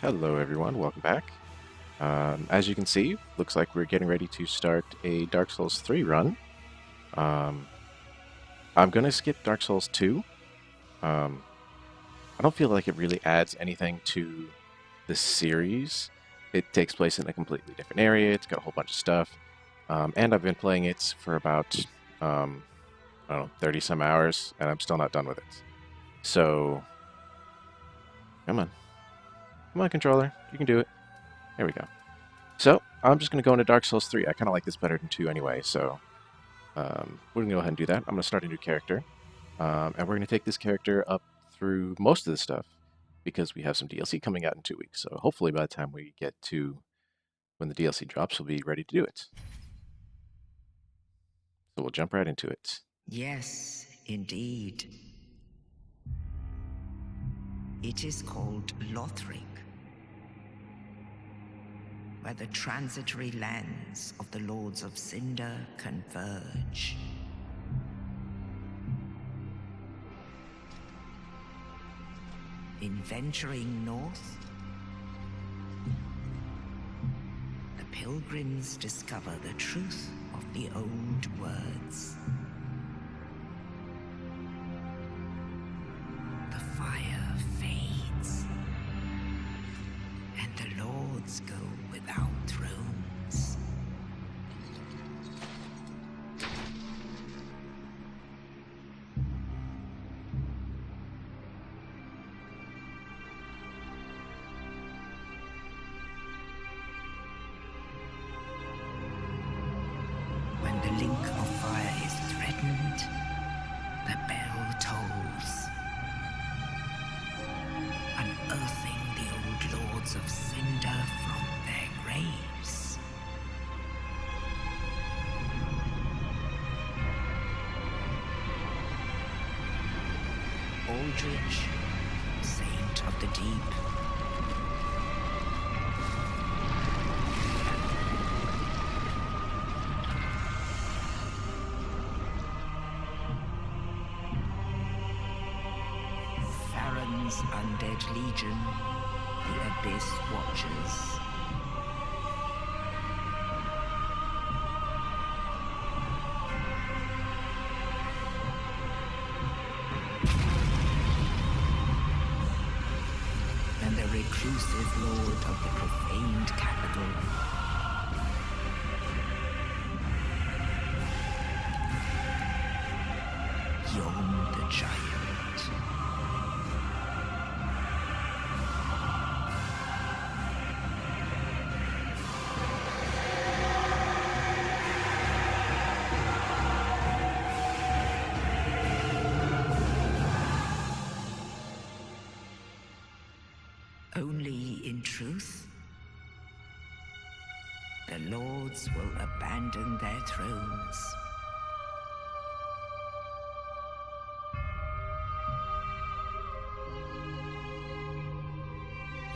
Hello everyone, welcome back. As you can see, looks like we're getting ready to start a Dark Souls 3 run. Um, I'm going to skip Dark Souls 2. Um, I don't feel like it really adds anything to the series. It takes place in a completely different area, it's got a whole bunch of stuff, and I've been playing it for about, I don't know, 30 some hours, and I'm still not done with it. So, come on. Come on, controller, you can do it. There we go. So, I'm just going to go into Dark Souls 3. I kind of like this better than 2 anyway, so we're going to go ahead and do that. I'm going to start a new character, and we're going to take this character up through most of the stuff because we have some DLC coming out in 2 weeks. So hopefully by the time we get to when the DLC drops, we'll be ready to do it. So we'll jump right into it. Yes, indeed. It is called Lothric, where the transitory lands of the Lords of Cinder converge. In venturing north, the pilgrims discover the truth of the old words. The fire fades, and the lords go without thrones. When the link of fire is threatened, the bell tolls, unearthing the old lords of Cinder from their graves. Aldrich, saint of the deep, Farron's undead legion, the Abyss Watchers. And the reclusive lord of the profaned capital. Yom the Giant. Only in truth, the lords will abandon their thrones.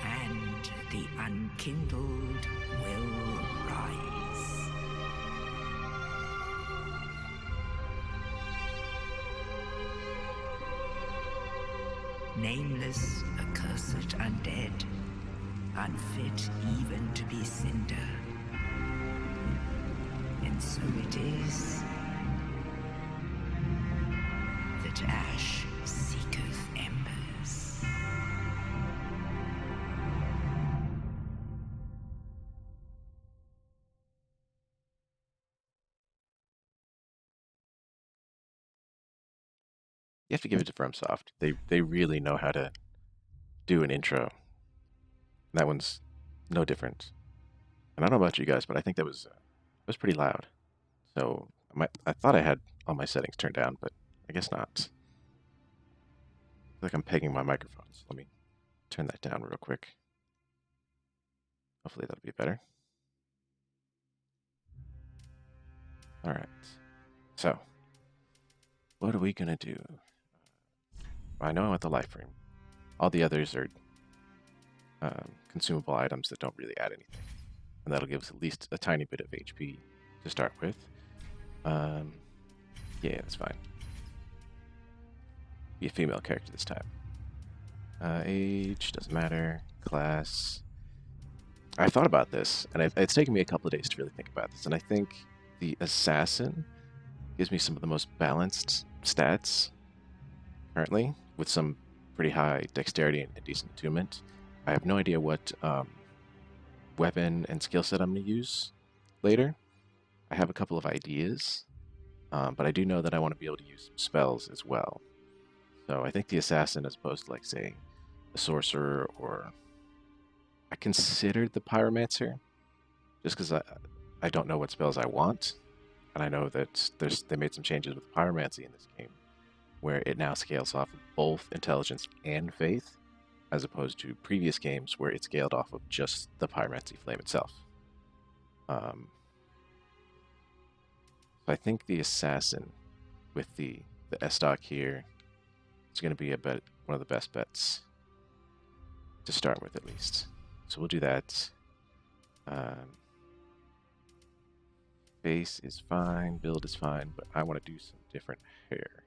And the unkindled will rise. Nameless, accursed undead, unfit even to be cinder. And so it is that ash seeketh embers. You have to give it to FromSoft. They really know how to do an intro. That one's no different. And I don't know about you guys, but I think that was pretty loud. So I thought I had all my settings turned down, but I guess not. I feel like I'm pegging my microphone. So let me turn that down real quick. Hopefully that'll be better. All right. So, what are we gonna do? I know I want the life ring. All the others are consumable items that don't really add anything, and that'll give us at least a tiny bit of HP to start with. Yeah, that's fine. Be a female character this time. Age, doesn't matter. Class. I thought about this, and it's taken me a couple of days to really think about this, and I think the Assassin gives me some of the most balanced stats currently, with some pretty high dexterity and decent attunement. I have no idea what weapon and skill set I'm going to use later. I have a couple of ideas, but I do know that I want to be able to use some spells as well. So I think the Assassin, as opposed to, like, say, the Sorcerer, or I considered the Pyromancer, just because I don't know what spells I want, and I know that they made some changes with Pyromancy in this game, where it now scales off of both Intelligence and Faith, as opposed to previous games where it scaled off of just the Pyromancy flame itself. So I think the Assassin, with the S-Stock here, is going to be one of the best bets to start with, at least. So we'll do that. Face is fine, build is fine, but I want to do some different hair.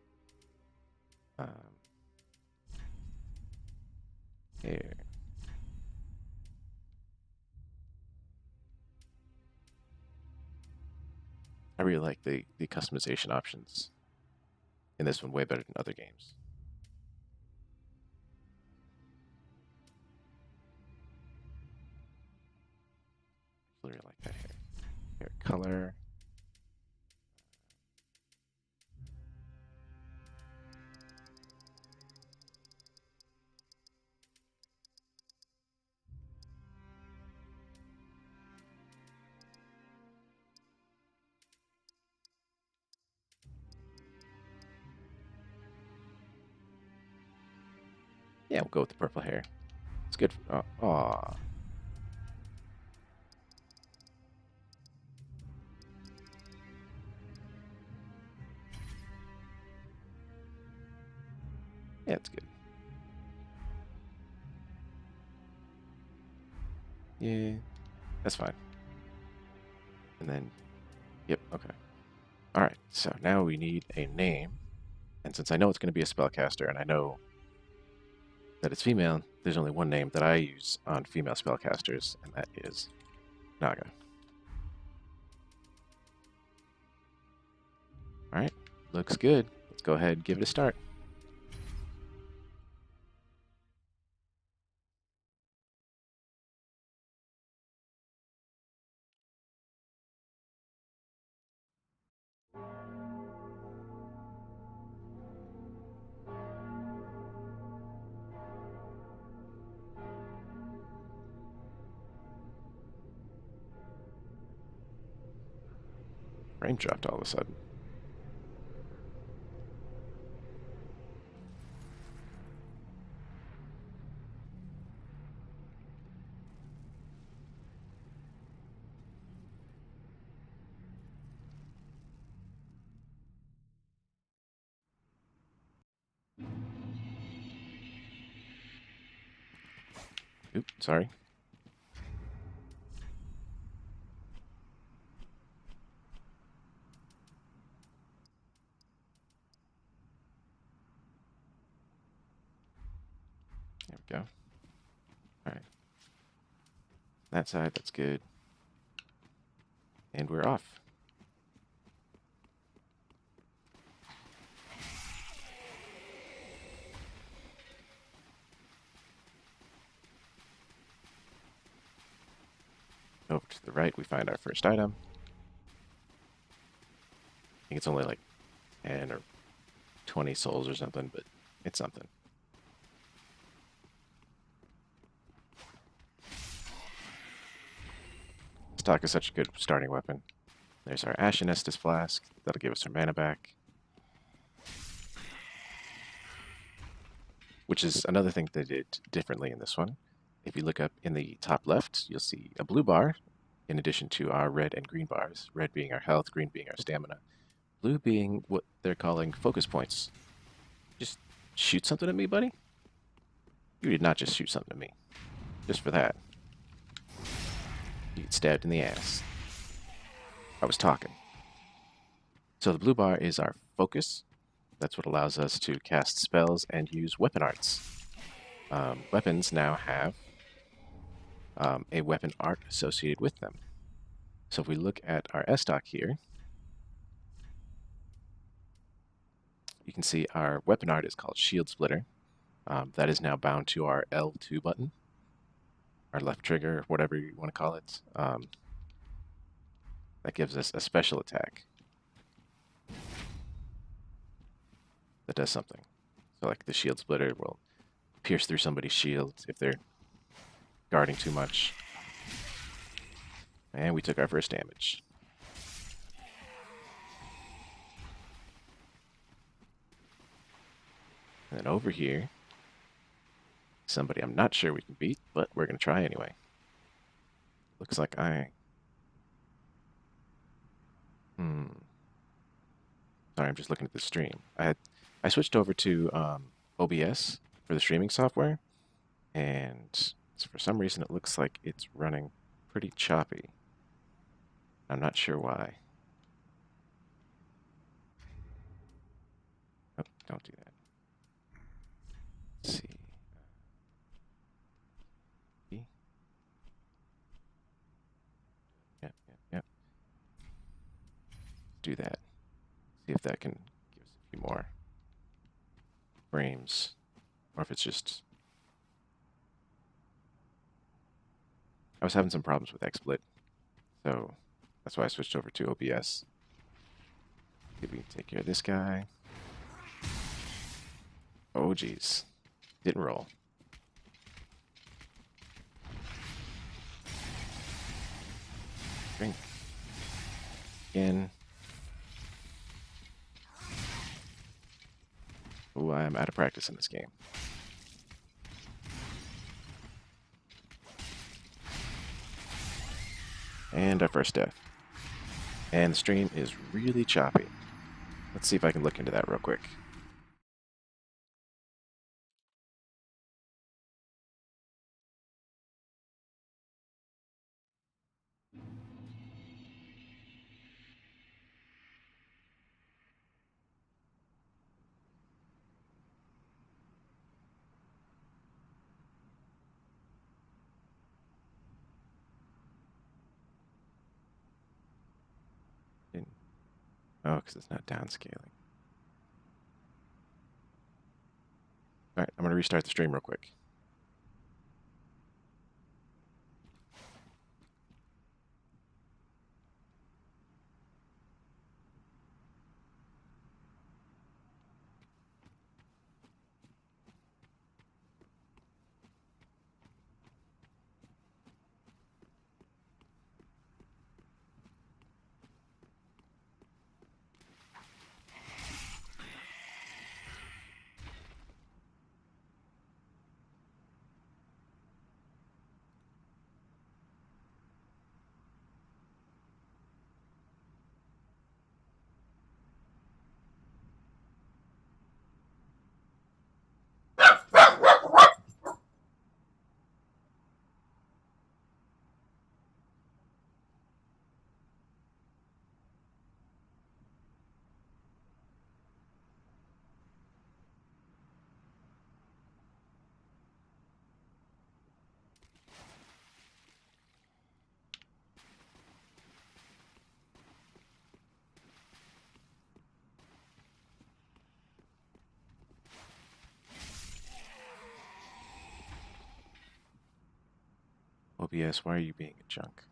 Hair. I really like the customization options in this one way better than other games. I really like that hair. Hair color. Yeah, we'll go with the purple hair. It's good. Aw. Yeah, it's good. Yeah, that's fine. And then, yep, okay. All right, so now we need a name. And since I know it's going to be a spellcaster, and I know that it's female, there's only one name that I use on female spellcasters, and that is Naga. All right, looks good. Let's go ahead and give it a start. Frame dropped all of a sudden. Oop, sorry. There we go. All right. That side, that's good. And we're off. Over to the right, we find our first item. I think it's only like 10 or 20 souls or something, but it's something. Stock is such a good starting weapon. There's our Ashen Estus Flask. That'll give us our mana back. Which is another thing they did differently in this one. If you look up in the top left, you'll see a blue bar in addition to our red and green bars. Red being our health, green being our stamina. Blue being what they're calling focus points. Just shoot something at me, buddy? You did not just shoot something at me. Just for that. You get stabbed in the ass. I was talking. So the blue bar is our focus. That's what allows us to cast spells and use weapon arts. weapons now have a weapon art associated with them. So if we look at our S-Dock here, you can see our weapon art is called Shield Splitter. That is now bound to our L2 button, our left trigger, whatever you want to call it. That gives us a special attack that does something. So like the Shield Splitter will pierce through somebody's shield if they're guarding too much. And we took our first damage. And then over here, somebody I'm not sure we can beat, but we're going to try anyway. Looks like Sorry, I'm just looking at the stream. I switched over to OBS for the streaming software, and for some reason it looks like it's running pretty choppy. I'm not sure why. Oh, don't do that. Let's see. Yep. Do that. See if that can give us a few more frames, or if it's just... I was having some problems with XSplit, so that's why I switched over to OBS. See if we can take care of this guy. Oh, geez. Didn't roll. Drink. Again. Oh, I am out of practice in this game. And our first death. And the stream is really choppy. Let's see if I can look into that real quick. Oh, because it's not downscaling. Alright, I'm going to restart the stream real quick. OBS, why are you being a junk?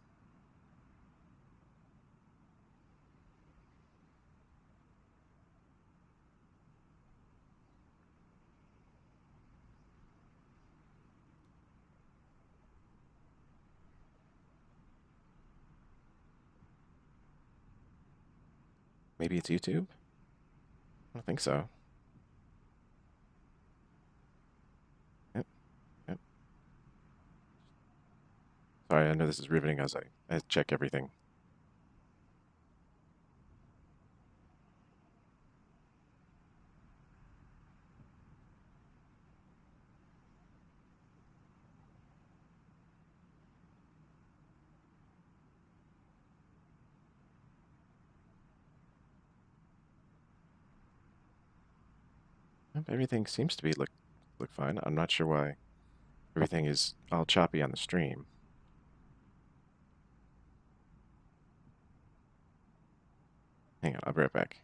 Maybe it's YouTube? I don't think so. Yep. Sorry, I know this is riveting as I check everything. Yep, everything seems to be look fine. I'm not sure why Everything is all choppy on the stream. Hang on, I'll be right back.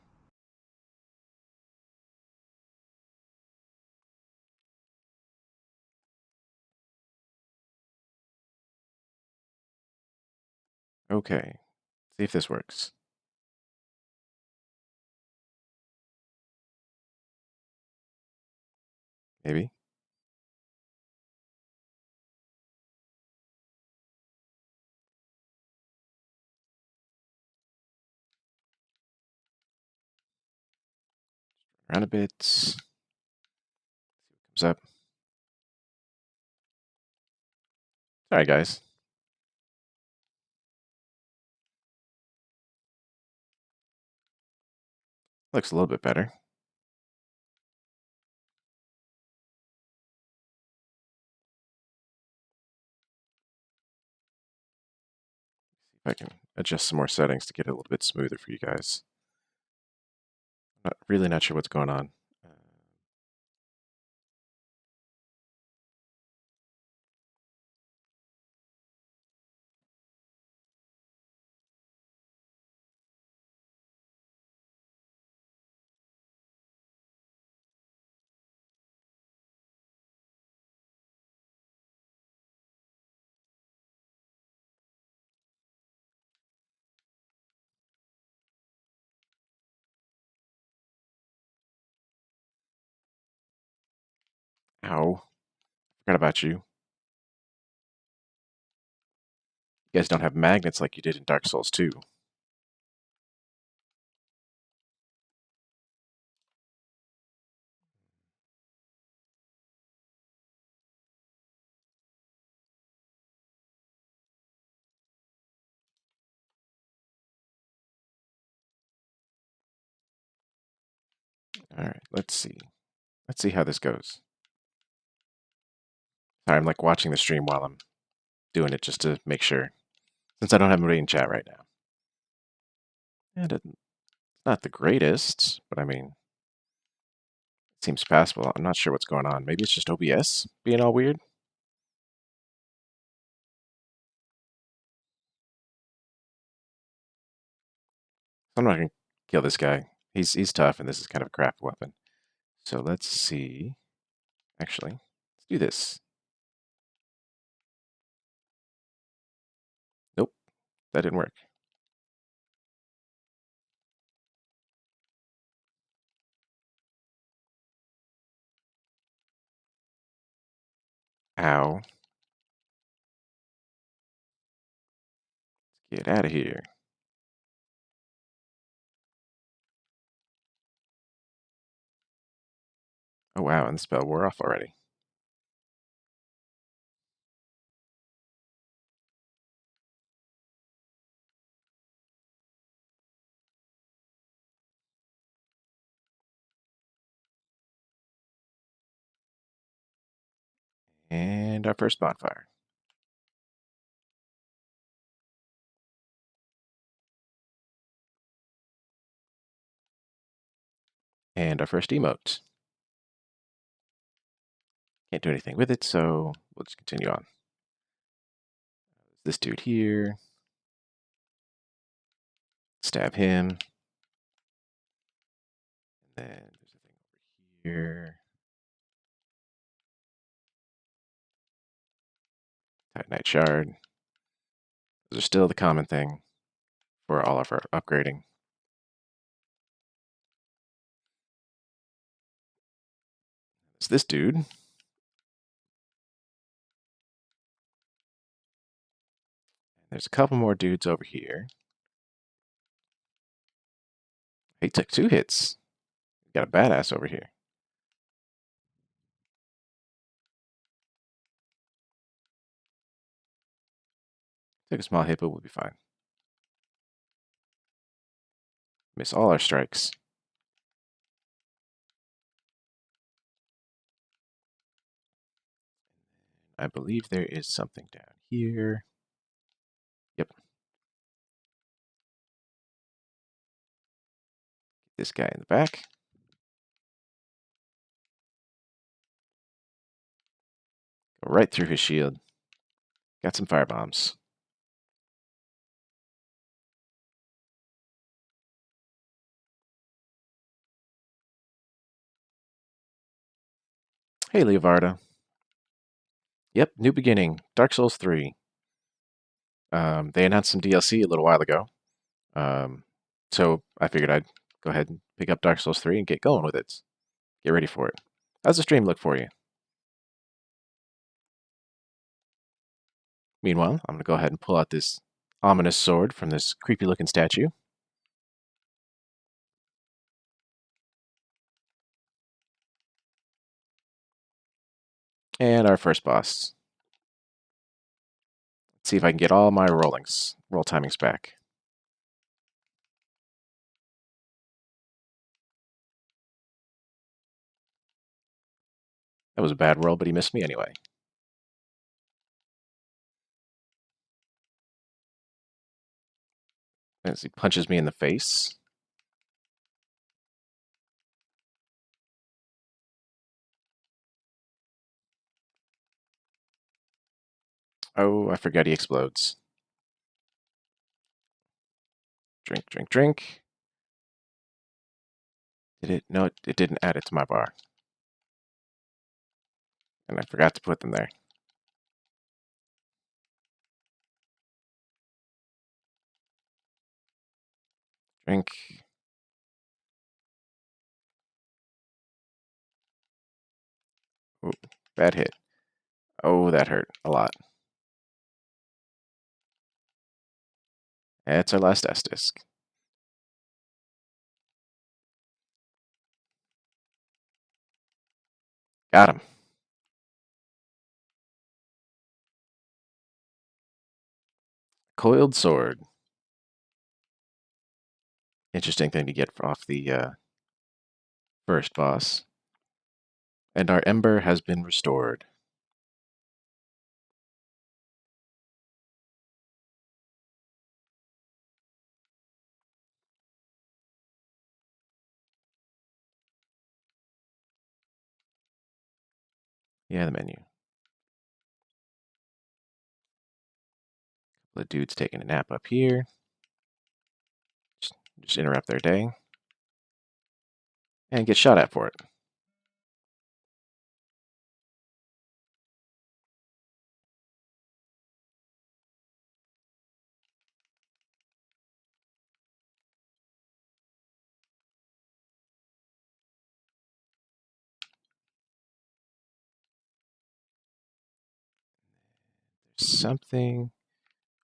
Okay, see if this works. Maybe. Around a bit. See what comes up. Sorry, guys. Looks a little bit better. See if I can adjust some more settings to get it a little bit smoother for you guys. Really not sure what's going on. Ow. Forgot about you. You guys don't have magnets like you did in Dark Souls 2. Alright, let's see. Let's see how this goes. Sorry, I'm like watching the stream while I'm doing it just to make sure. Since I don't have anybody in chat right now. And it's not the greatest, but I mean, it seems passable. I'm not sure what's going on. Maybe it's just OBS being all weird. I'm not gonna kill this guy. He's tough, and this is kind of a crap weapon. So let's see. Actually, let's do this. Nope, that didn't work. Ow. Get out of here. Oh wow, and the spell wore off already. And our first bonfire. And our first emote. Can't do anything with it, so we'll just continue on. This dude here. Stab him. And then there's a thing over here. Titanite shard. Those are still the common thing for all of our upgrading. It's this dude. There's a couple more dudes over here. He took 2 hits. Got a badass over here. Took a small hit, but we'll be fine. Miss all our strikes. I believe there is something down here. Yep. This guy in the back. Go right through his shield. Got some fire bombs. Hey, Leovarda. Yep, new beginning. Dark Souls 3. They announced some DLC a little while ago. So I figured I'd go ahead and pick up Dark Souls 3 and get going with it. Get ready for it. How's the stream look for you? Meanwhile, I'm going to go ahead and pull out this ominous sword from this creepy looking statue. And our first boss. Let's see if I can get all my roll timings back. That was a bad roll, but he missed me anyway. As he punches me in the face. Oh, I forgot he explodes. Drink, drink, drink. Did it? No, it didn't add it to my bar. And I forgot to put them there. Drink. Ooh, bad hit. Oh, that hurt a lot. That's our last S-disc. Got him. Coiled sword. Interesting thing to get off the first boss. And our ember has been restored. Yeah, the menu. The dude's taking a nap up here. Just interrupt their day. And get shot at for it. There's something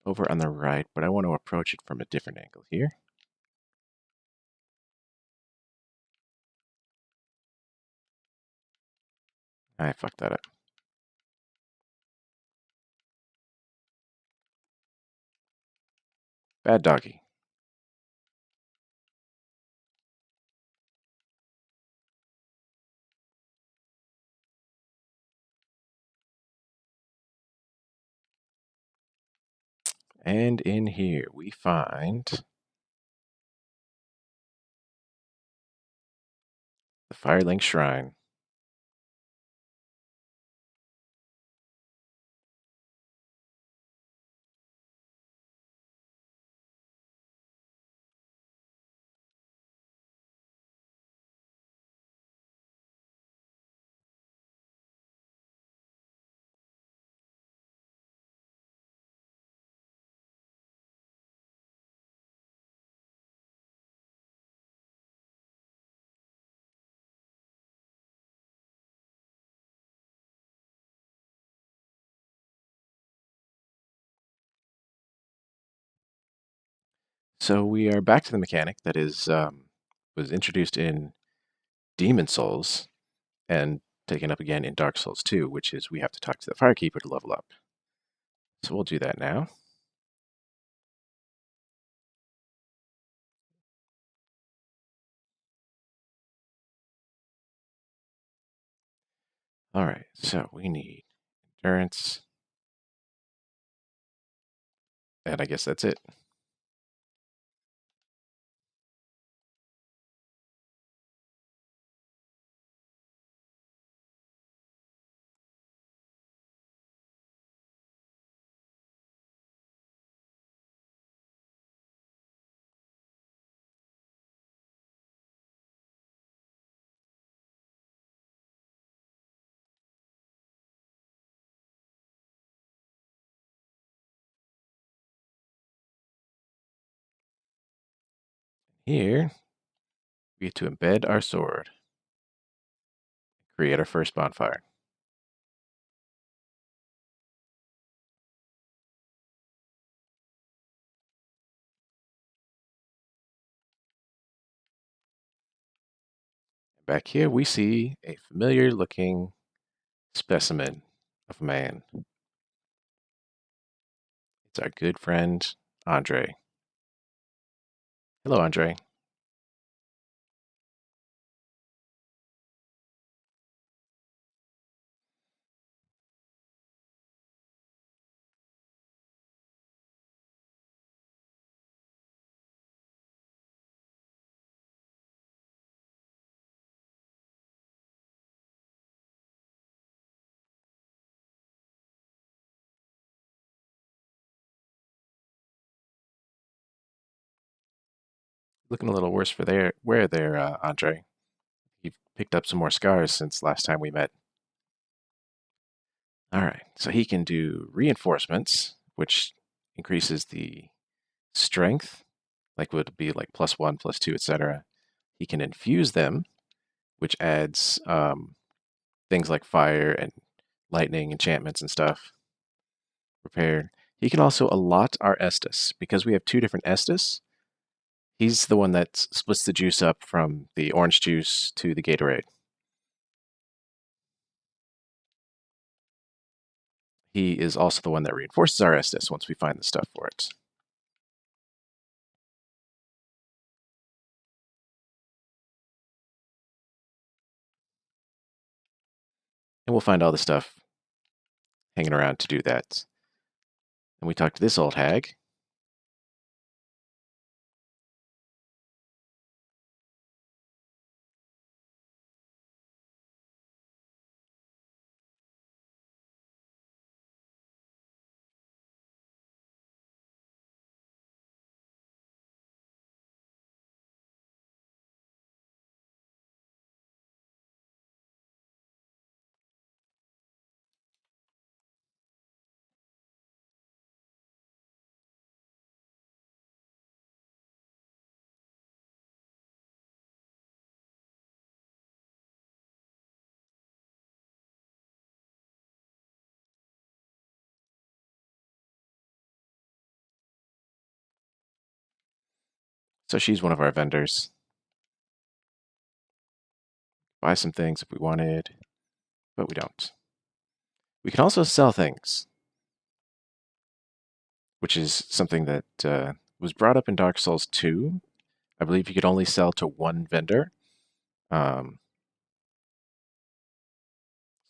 over on the right, but I want to approach it from a different angle here. I fucked that up. Bad doggy. And in here we find the Firelink Shrine. So we are back to the mechanic that was introduced in Demon Souls and taken up again in Dark Souls 2, which is we have to talk to the Firekeeper to level up. So we'll do that now. All right, so we need endurance. And I guess that's it. Here, we get to embed our sword, create our first bonfire. Back here, we see a familiar looking specimen of man. It's our good friend, Andre. Hello, Andre. Looking a little worse for wear there, Andre. You've picked up some more scars since last time we met. All right, so he can do reinforcements, which increases the strength, like would be like +1, +2, etc. He can infuse them, which adds things like fire and lightning, enchantments and stuff. Repaired. He can also allot our Estus. Because we have two different Estus, he's the one that splits the juice up from the orange juice to the Gatorade. He is also the one that reinforces our Estus once we find the stuff for it. And we'll find all the stuff hanging around to do that. And we talk to this old hag. So she's one of our vendors. Buy some things if we wanted, but we don't. We can also sell things, which is something that was brought up in Dark Souls 2. I believe you could only sell to one vendor. So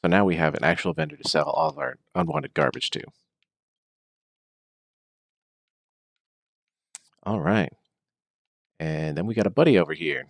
now we have an actual vendor to sell all of our unwanted garbage to. All right. And then we got a buddy over here.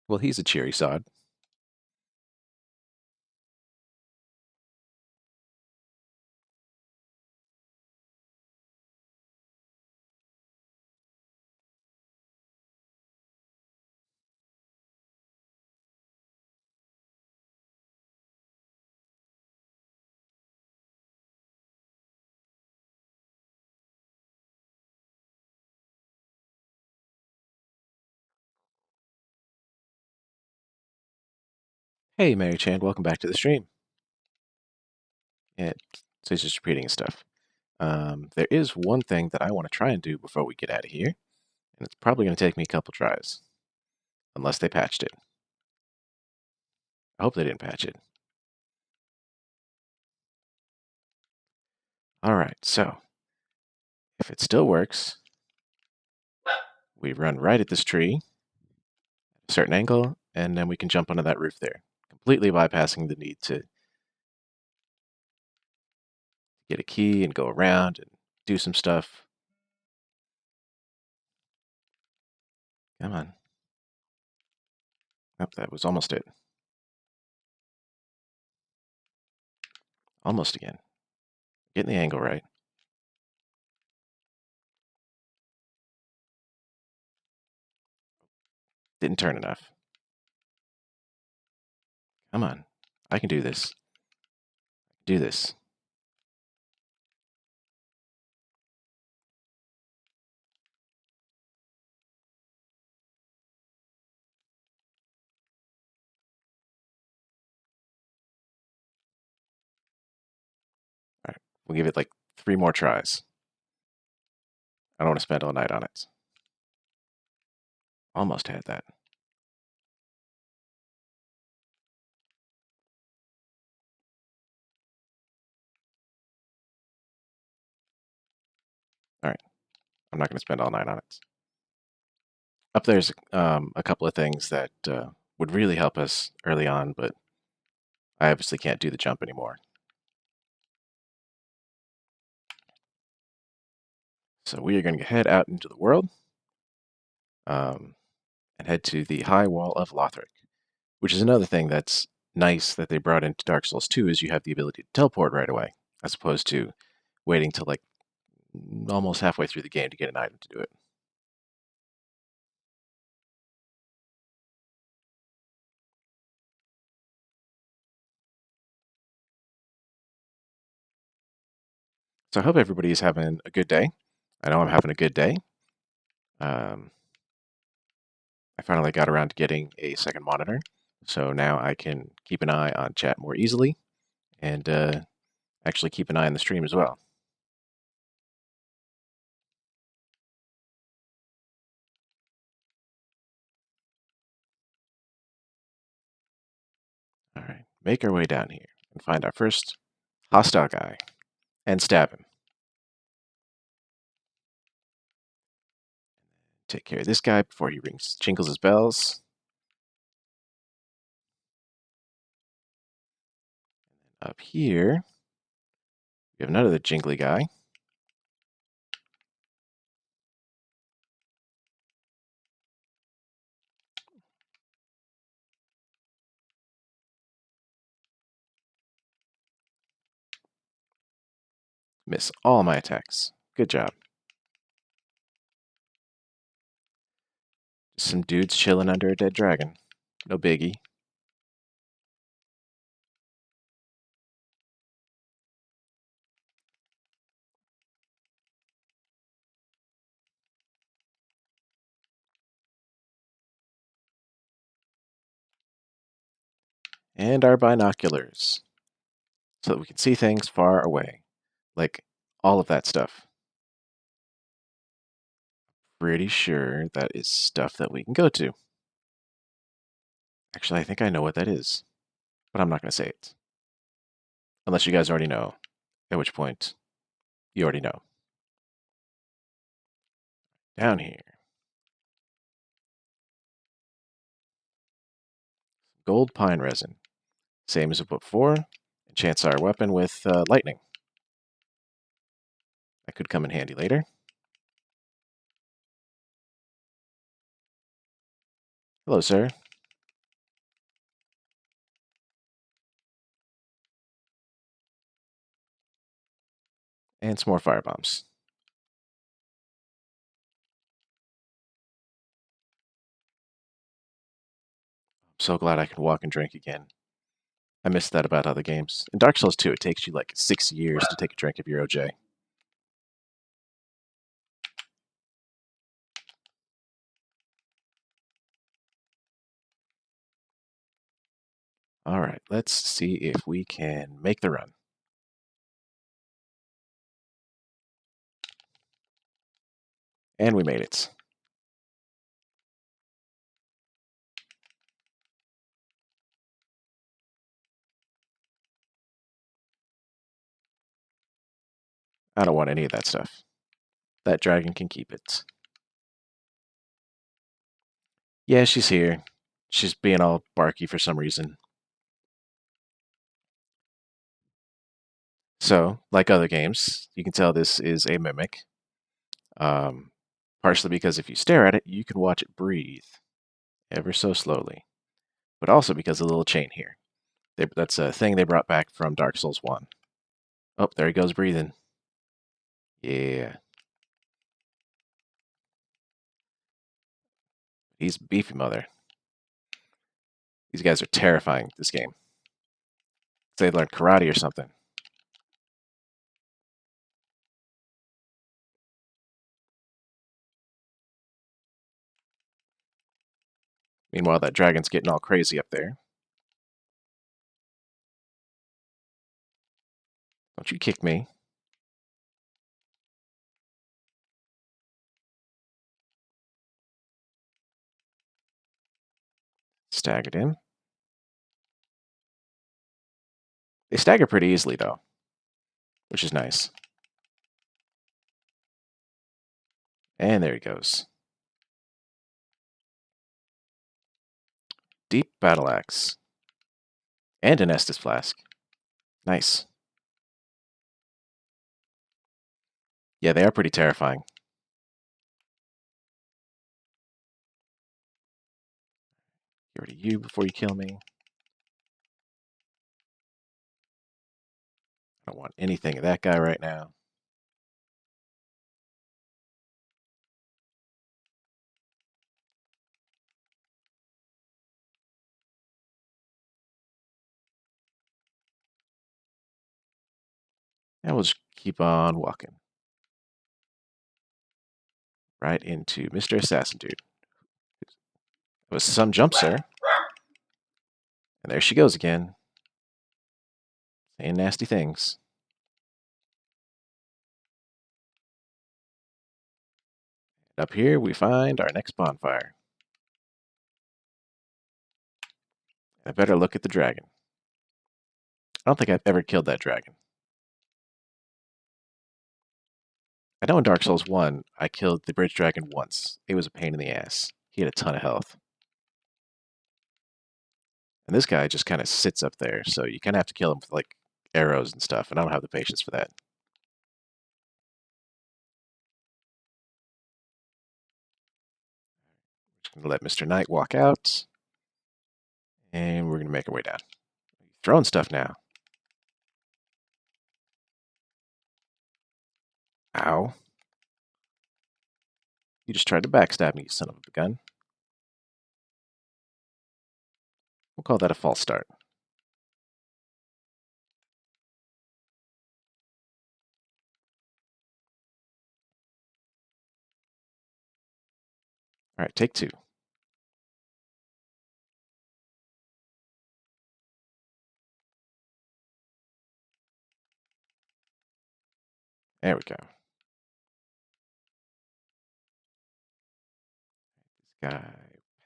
Well, he's a cheery sod. Hey, Mary Chan, welcome back to the stream. Yeah, so he's just repeating his stuff. There is one thing that I want to try and do before we get out of here, and it's probably going to take me a couple tries, unless they patched it. I hope they didn't patch it. All right, so if it still works, we run right at this tree at a certain angle, and then we can jump onto that roof there, completely bypassing the need to get a key and go around and do some stuff. Come on. Oh, that was almost it. Almost again. Getting the angle right. Didn't turn enough. Come on. I can do this. Do this. All right. We'll give it like 3 more tries. I don't want to spend all night on it. Almost had that. All right. I'm not going to spend all night on it. Up there's a couple of things that would really help us early on, but I obviously can't do the jump anymore. So we are going to head out into the world and head to the High Wall of Lothric, which is another thing that's nice that they brought into Dark Souls 2 is you have the ability to teleport right away, as opposed to waiting till like almost halfway through the game to get an item to do it. So I hope everybody's having a good day. I know I'm having a good day. I finally got around to getting a second monitor, so now I can keep an eye on chat more easily and actually keep an eye on the stream as well. All right, make our way down here and find our first hostile guy and stab him. Take care of this guy before he jingles his bells. Up here, we have another jingly guy. Miss all my attacks. Good job. Just some dudes chilling under a dead dragon. No biggie. And our binoculars, so that we can see things far away. Like all of that stuff. Pretty sure that is stuff that we can go to. Actually, I think I know what that is, but I'm not going to say it. Unless you guys already know, at which point you already know. Down here. Gold pine resin. Same as before. Enchants our weapon with lightning. That could come in handy later. Hello, sir. And some more firebombs. I'm so glad I can walk and drink again. I missed that about other games. In Dark Souls 2, it takes you like 6 years to take a drink of your OJ. All right, let's see if we can make the run. And we made it. I don't want any of that stuff. That dragon can keep it. Yeah, she's here. She's being all barky for some reason. So, like other games, you can tell this is a mimic. Partially because if you stare at it, you can watch it breathe ever so slowly. But also because of the little chain here. That's a thing they brought back from Dark Souls 1. Oh, there he goes breathing. Yeah. He's beefy mother. These guys are terrifying, this game. They learned karate or something. Meanwhile, that dragon's getting all crazy up there. Don't you kick me. Staggered him. They stagger pretty easily, though, which is nice. And there he goes. Deep Battle Axe. And an Estus Flask. Nice. Yeah, they are pretty terrifying. Get rid of you before you kill me. I don't want anything of that guy right now. And we'll just keep on walking. Right into Mr. Assassin Dude. It was some jump, sir. And there she goes again. Saying nasty things. Up here, we find our next bonfire. I better look at the dragon. I don't think I've ever killed that dragon. I know in Dark Souls 1, I killed the bridge dragon once. It was a pain in the ass. He had a ton of health. And this guy just kind of sits up there, so you kind of have to kill him with, like, arrows and stuff, and I don't have the patience for that. Just going to let Mr. Knight walk out, and we're going to make our way down. Throwing stuff now. Ow. You just tried to backstab me, you son of a gun. We'll call that a false start. All right, take two. There we go. This guy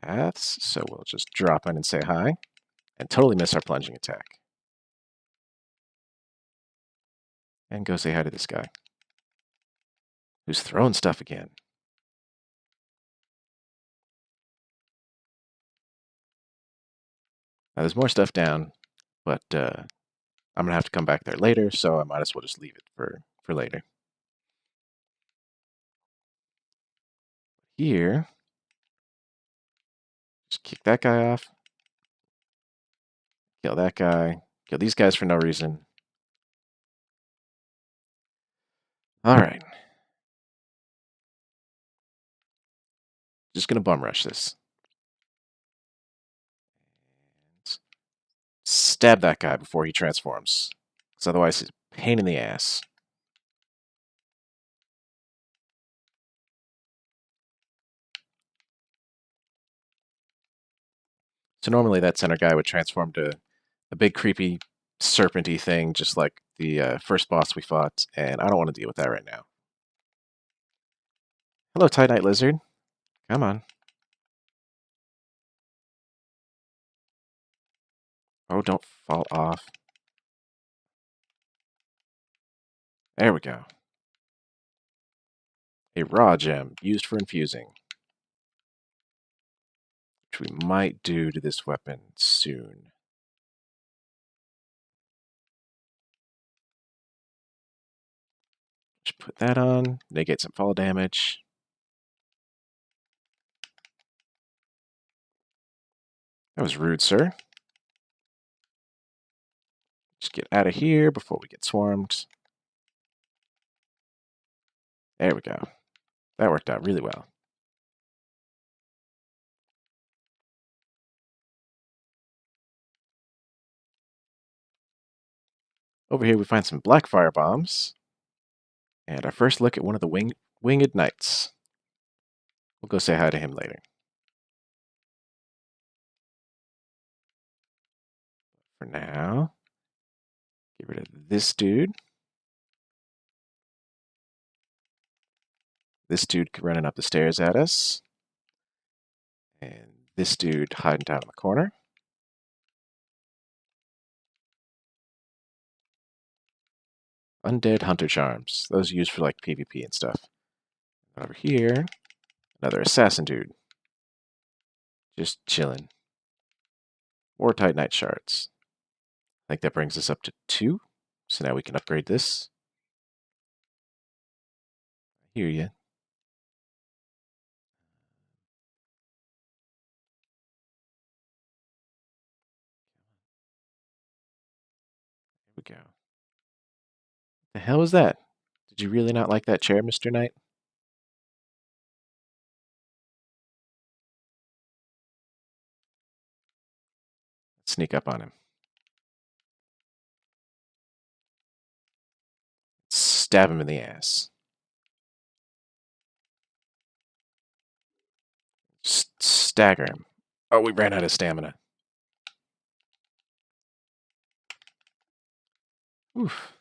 paths, so we'll just drop in and say hi, and totally miss our plunging attack. And go say hi to this guy, who's throwing stuff again. Now, there's more stuff down, but I'm going to have to come back there later, so I might as well just leave it for later. Here, just kick that guy off. Kill that guy. Kill these guys for no reason. All right. Just going to bum rush this. Stab that guy before he transforms, because otherwise he's a pain in the ass. So normally that center guy would transform to a big creepy serpenty thing, just like the first boss we fought, and I don't want to deal with that right now. Hello, Titanite Lizard. Come on. Oh, don't fall off. There we go. A raw gem used for infusing, which we might do to this weapon soon. Put that on, negate some fall damage. That was rude, sir. Just get out of here before we get swarmed. There we go. That worked out really well. Over here we find some black fire bombs. And our first look at one of the winged knights. We'll go say hi to him later. For now, get rid of this dude. This dude running up the stairs at us. And this dude hiding down in the corner. Undead Hunter Charms. Those are used for like PvP and stuff. Over here, another assassin dude. Just chilling. War Titanite shards. I think that brings us up to 2. So now we can upgrade this. I hear you. Here we go. The hell was that? Did you really not like that chair, Mr. Knight? Let's sneak up on him. Stab him in the ass. Stagger him. Oh, we ran out of stamina. Oof.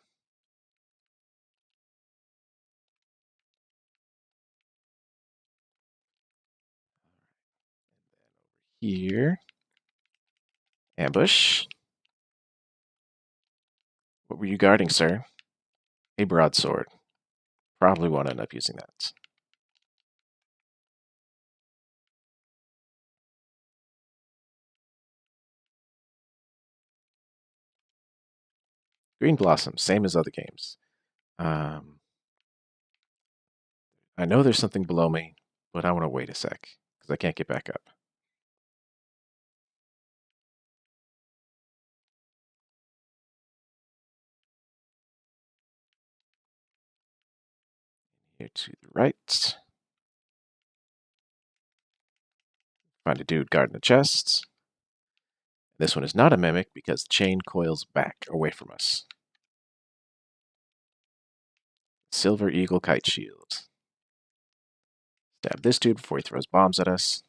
Here. Ambush. What were you guarding, sir? A broadsword. Probably won't end up using that. Green Blossom, same as other games. I know there's something below me, but I want to wait a sec, because I can't get back up. Here to the right. Find a dude guarding the chests. This one is not a mimic because the chain coils back away from us. Silver Eagle Kite Shield. Stab this dude before he throws bombs at us.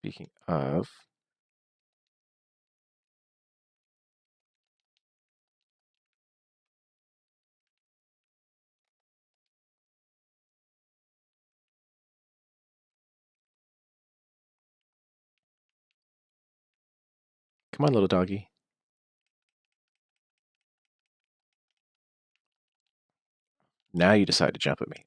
Speaking of, come on, little doggy. Now you decide to jump at me.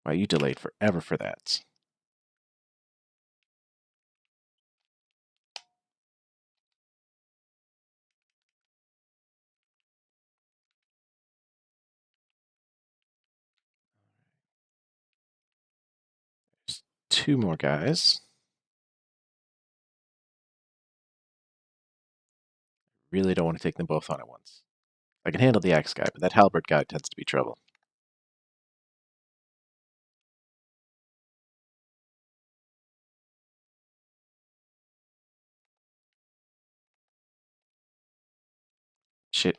Why, you delayed forever for that. There's 2 more guys. Really don't want to take them both on at once. I can handle the axe guy, but that halberd guy tends to be trouble. Shit.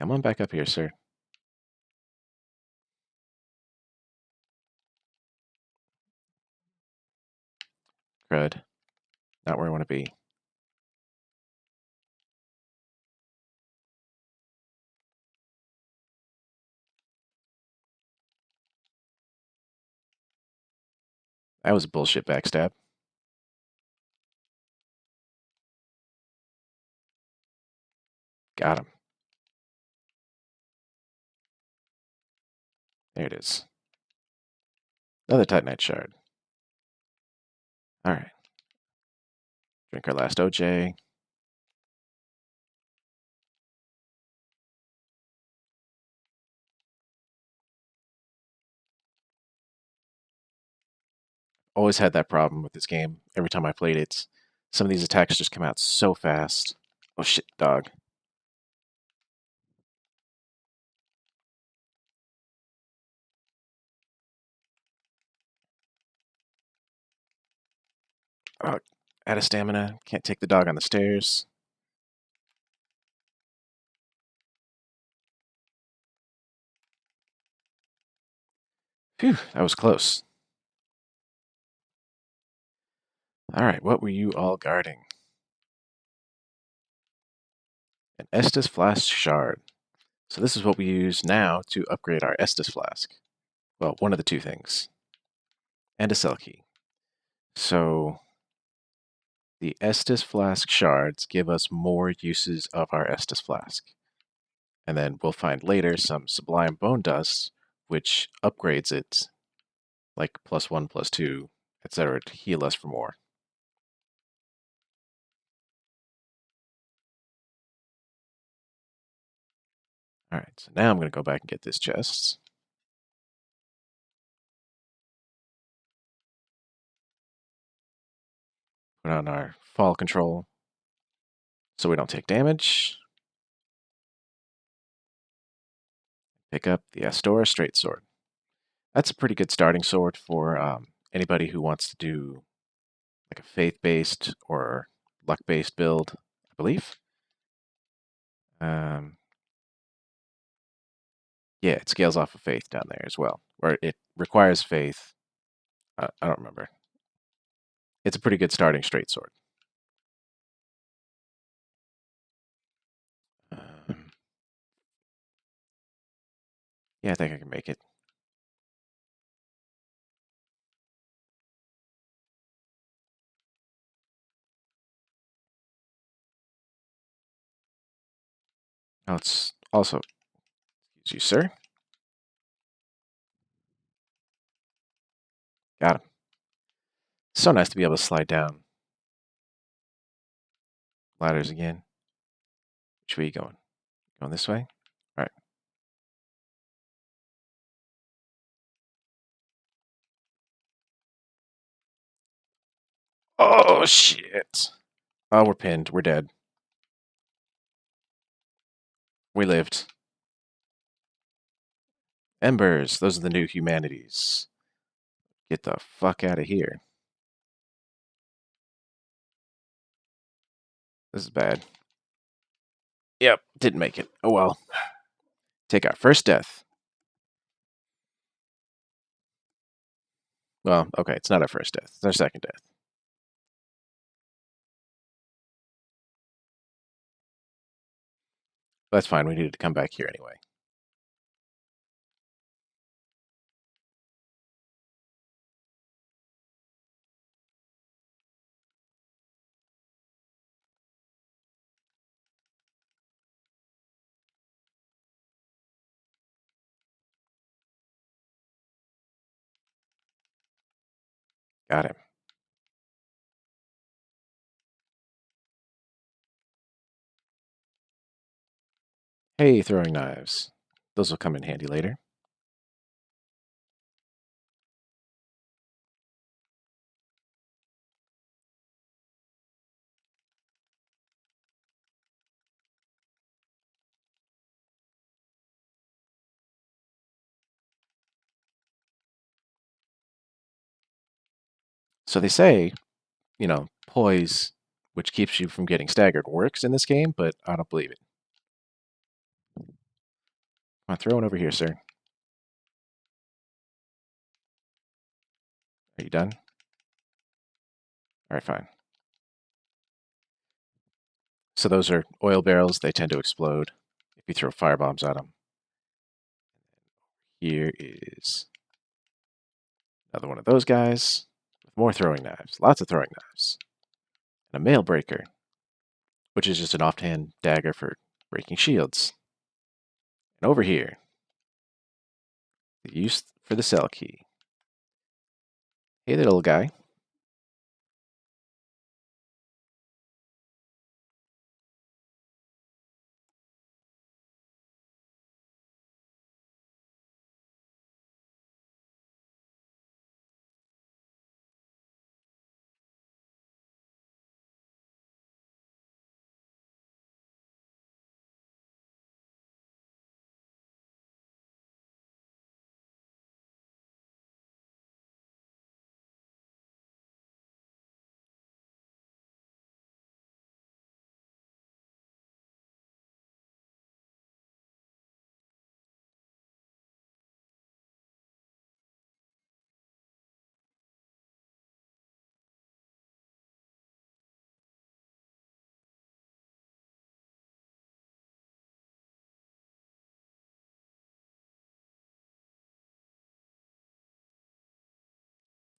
Come on back up here, sir. Crud. Not where I want to be. That was a bullshit backstab. Got him. There it is. Another Titanite shard. Alright. Drink our last OJ. Always had that problem with this game. Every time I played it, some of these attacks just come out so fast. Oh shit, dog. Oh, out of stamina. Can't take the dog on the stairs. Phew, that was close. Alright, what were you all guarding? An Estus Flask Shard. So this is what we use now to upgrade our Estus Flask. Well, one of the two things. And a Cell Key. So the Estus Flask Shards give us more uses of our Estus Flask. And then we'll find later some Sublime Bone Dust, which upgrades it like +1, +2, etc. to heal us for more. Alright, so now I'm going to go back and get this chest. Put on our fall control so we don't take damage. Pick up the Astora Straight Sword. That's a pretty good starting sword for anybody who wants to do like a faith-based or luck-based build, I believe. Yeah, it scales off of faith down there as well, or it requires faith. I don't remember. It's a pretty good starting straight sword. Yeah, I think I can make it. Oh, it's also, excuse you, sir. Got him. So nice to be able to slide down ladders again. Which way are you going? Going this way? All right. Oh, shit. Oh, we're pinned. We're dead. We lived. Embers. Those are the new humanities. Get the fuck out of here. This is bad. Yep, didn't make it. Oh well. Take our first death. Well, okay, it's not our first death. It's our second death. That's fine. We needed to come back here anyway. Got him. Hey, throwing knives. Those will come in handy later. So they say, you know, poise, which keeps you from getting staggered, works in this game, but I don't believe it. Come on, throw one over here, sir. Are you done? All right, fine. So those are oil barrels. They tend to explode if you throw firebombs at them. Here is another one of those guys with more throwing knives. Lots of throwing knives. And a mail breaker, which is just an offhand dagger for breaking shields. And over here, the use for the cell key. Hey there, little guy.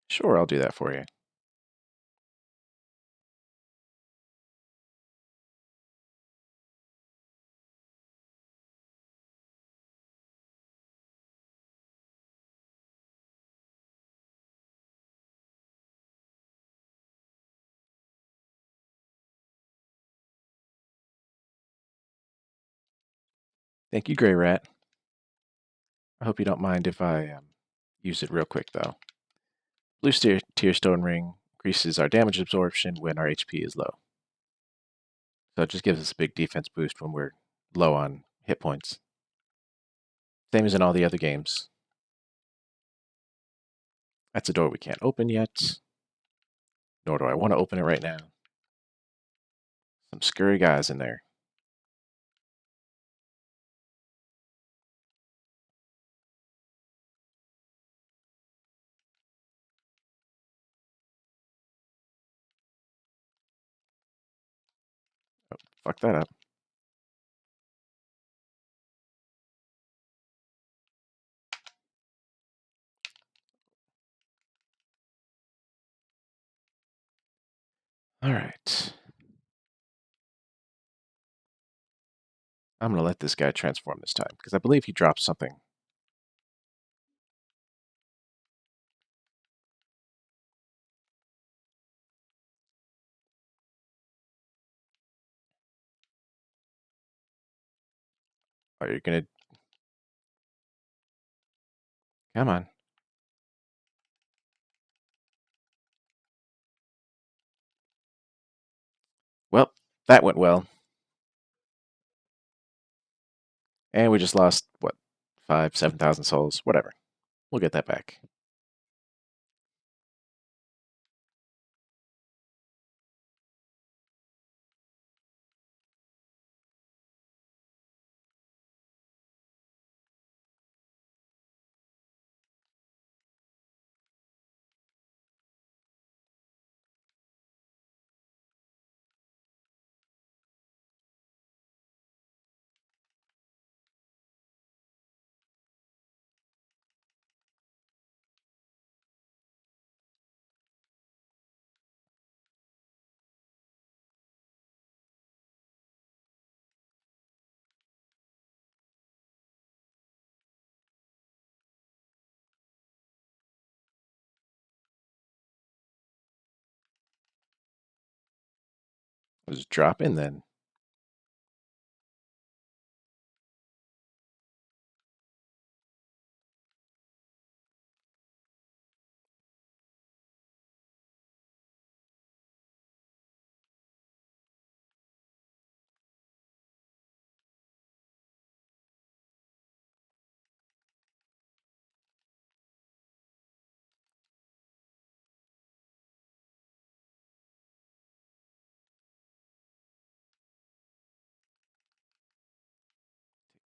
Sure, I'll do that for you. Thank you, Grey Rat. I hope you don't mind if I use it real quick, though. Blue Tear Stone Ring increases our damage absorption when our HP is low. So it just gives us a big defense boost when we're low on hit points. Same as in all the other games. That's a door we can't open yet. Nor do I want to open it right now. Some scurry guys in there. Oh, fuck that up. Alright. I'm going to let this guy transform this time, because I believe he dropped something. Oh, you're going to... Come on. Well, that went well. And we just lost, what, 7,000 souls? Whatever. We'll get that back. Let's drop in then.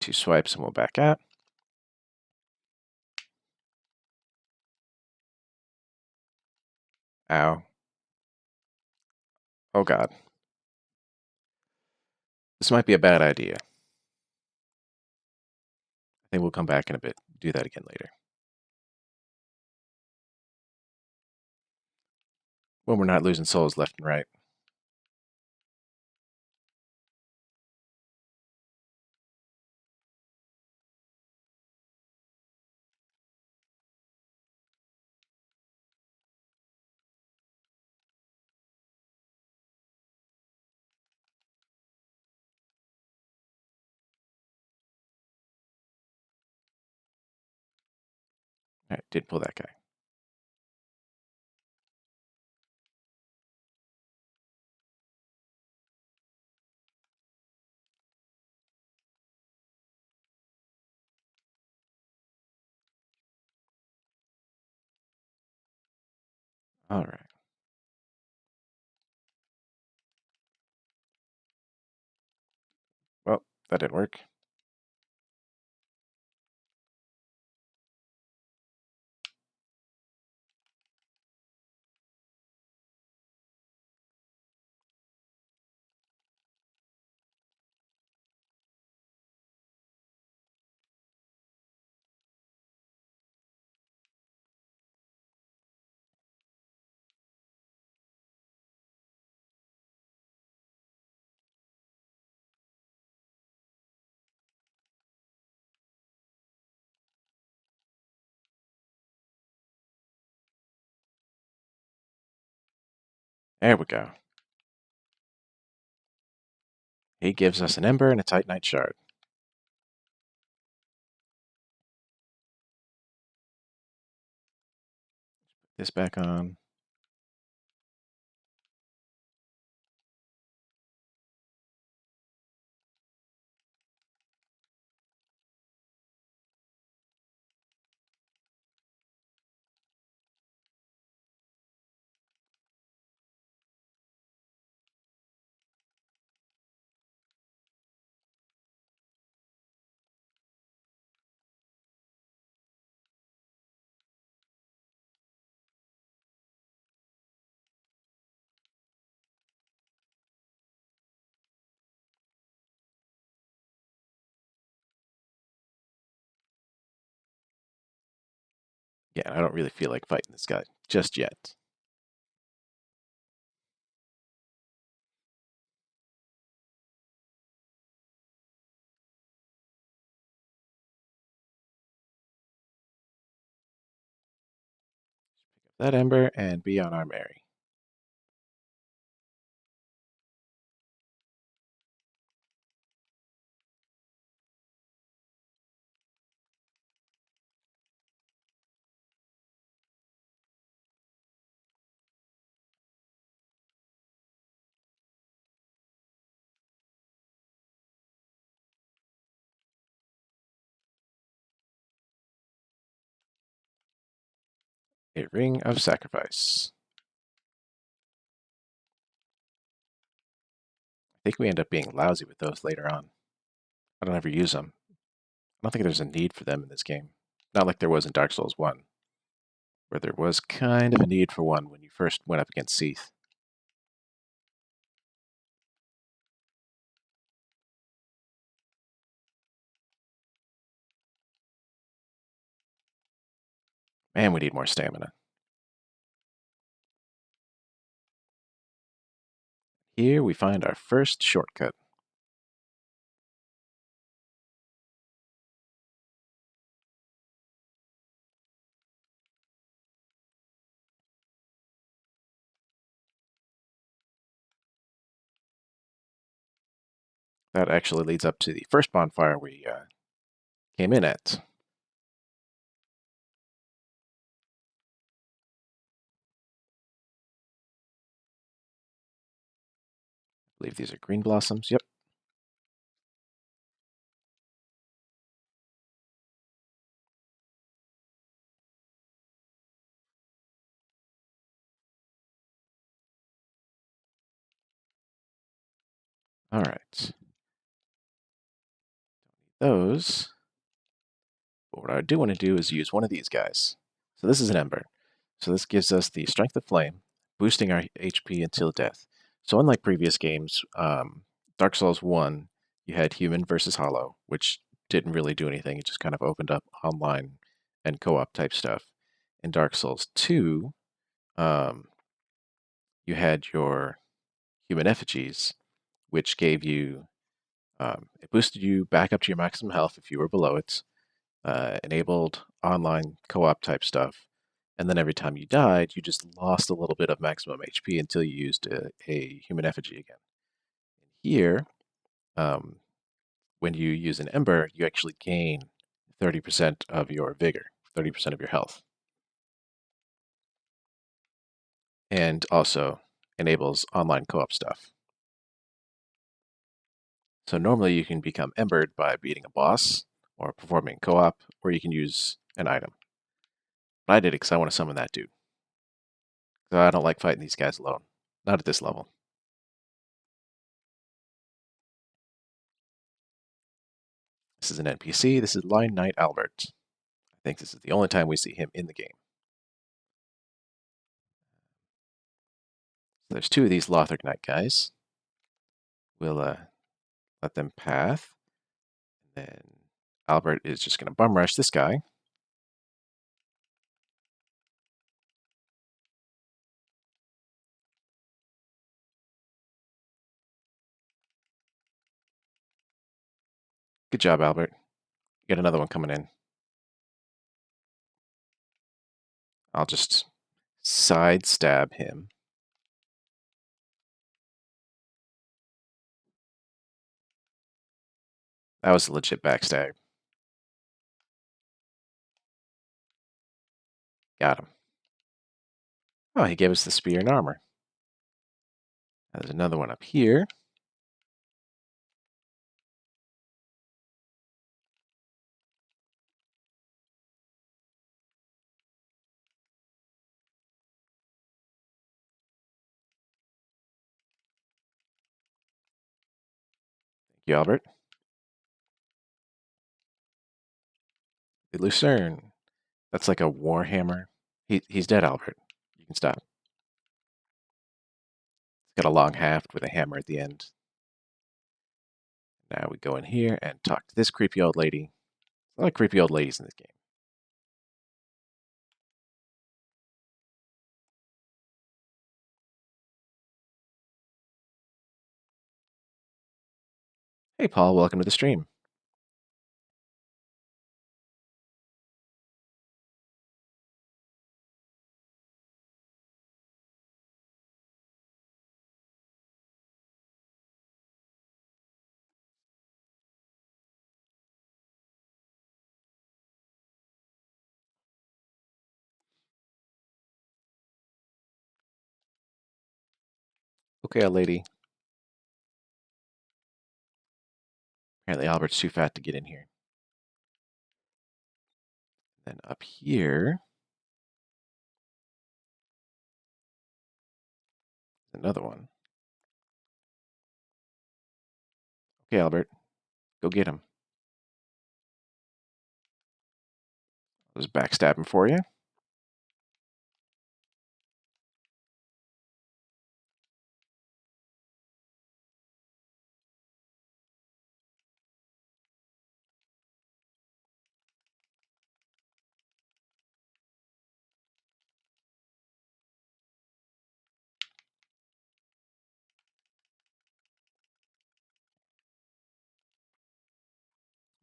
Two swipes and we'll back out. Ow. Oh god. This might be a bad idea. I think we'll come back in a bit, do that again later. When we're not losing souls left and right. Alright, did pull that guy. Alright. Well, that didn't work. There we go. He gives us an Ember and a Titanite Shard. Put this back on. Yeah, I don't really feel like fighting this guy just yet. Pick up that Ember and be on our merry. A Ring of Sacrifice. I think we end up being lousy with those later on. I don't ever use them. I don't think there's a need for them in this game. Not like there was in Dark Souls 1, where there was kind of a need for one when you first went up against Seath. Man, we need more stamina. Here we find our first shortcut. That actually leads up to the first bonfire we came in at. I believe these are green blossoms. Yep. All right. Those. But what I do want to do is use one of these guys. So this is an Ember. So this gives us the Strength of Flame, boosting our HP until death. So unlike previous games, Dark Souls 1, you had Human versus Hollow, which didn't really do anything. It just kind of opened up online and co-op type stuff. In Dark Souls 2, um, you had your Human Effigies, which gave you, it boosted you back up to your maximum health if you were below it, enabled online co-op type stuff, and then every time you died, you just lost a little bit of maximum HP until you used a Human Effigy again. Here, when you use an Ember, you actually gain 30% of your vigor, 30% of your health. And also enables online co-op stuff. So normally you can become Embered by beating a boss or performing co-op, or you can use an item. But I did it because I want to summon that dude. So I don't like fighting these guys alone. Not at this level. This is an NPC. This is Lion Knight Albert. I think this is the only time we see him in the game. So there's two of these Lothric Knight guys. We'll let them path. And then Albert is just going to bum rush this guy. Good job, Albert. Get another one coming in. I'll just side stab him. That was a legit backstab. Got him. Oh, he gave us the spear and armor. Now there's another one up here. Thank you, Albert. The Lucerne. That's like a warhammer. He's dead, Albert. You can stop. It's got a long haft with a hammer at the end. Now we go in here and talk to this creepy old lady. A lot of creepy old ladies in this game. Hey, Paul, welcome to the stream. Okay, old lady. Apparently Albert's too fat to get in here. Then up here, another one. Okay, Albert, go get him. I was backstabbing for you.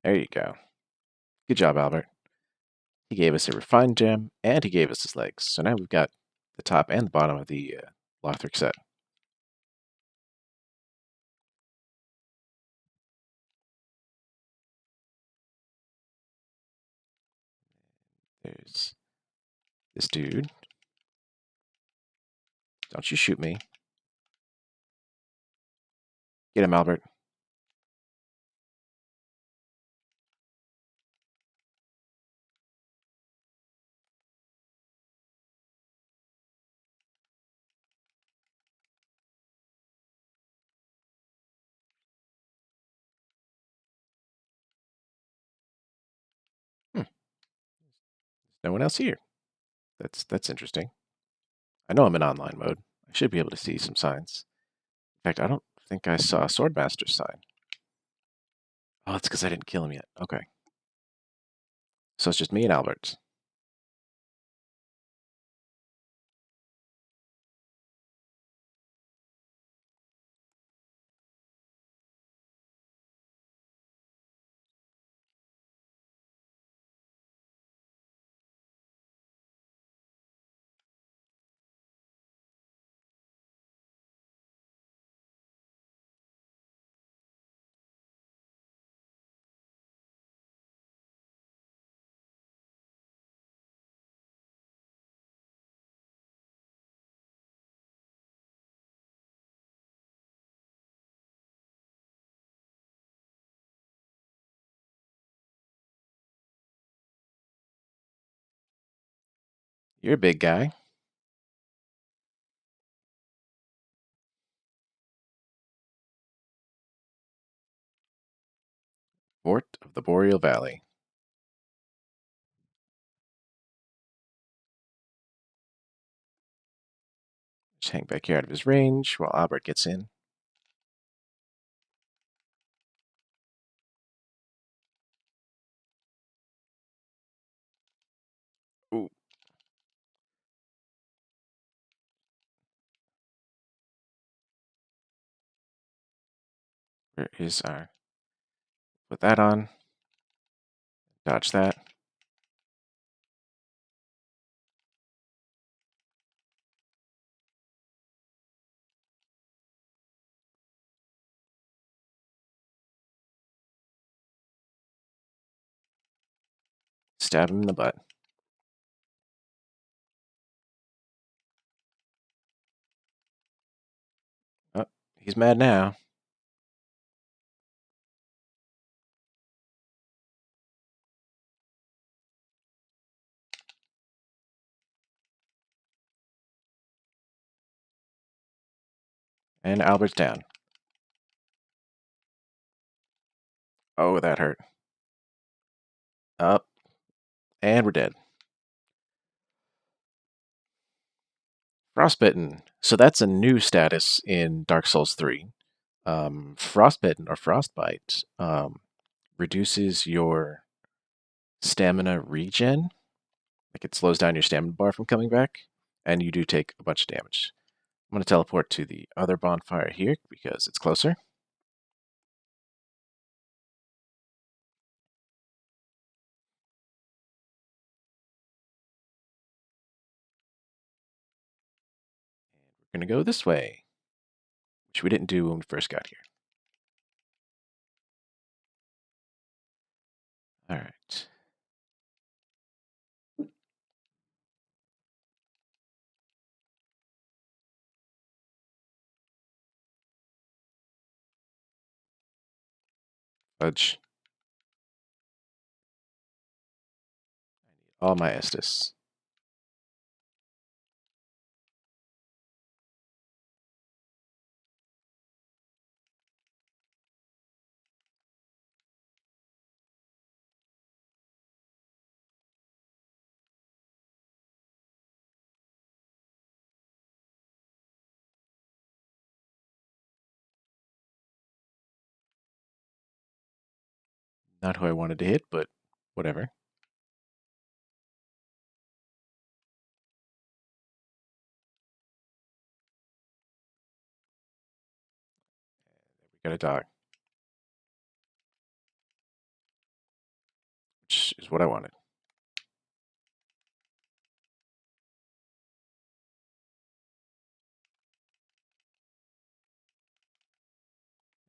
There you go. Good job, Albert. He gave us a refined gem, and he gave us his legs. So now we've got the top and the bottom of the Lothric set. There's this dude. Don't you shoot me. Get him, Albert. There's no one else here. That's interesting. I know I'm in online mode. I should be able to see some signs. In fact, I don't think I saw a Swordmaster sign. Oh, it's because I didn't kill him yet. Okay. So it's just me and Albert. You're a big guy. Fort of the Boreal Valley. Just hang back here out of his range while Albert gets in. Ooh. Where is our... Put that on. Dodge that. Stab him in the butt. Oh, he's mad now. And Albert's down. Oh, that hurt. Up. And we're dead. Frostbitten. So that's a new status in Dark Souls 3. Frostbitten or Frostbite reduces your stamina regen. Like it slows down your stamina bar from coming back, and you do take a bunch of damage. I'm going to teleport to the other bonfire here because it's closer. We're going to go this way, which we didn't do when we first got here. All right. Fudge. All my Estus. Not who I wanted to hit, but whatever. We got a dog, which is what I wanted.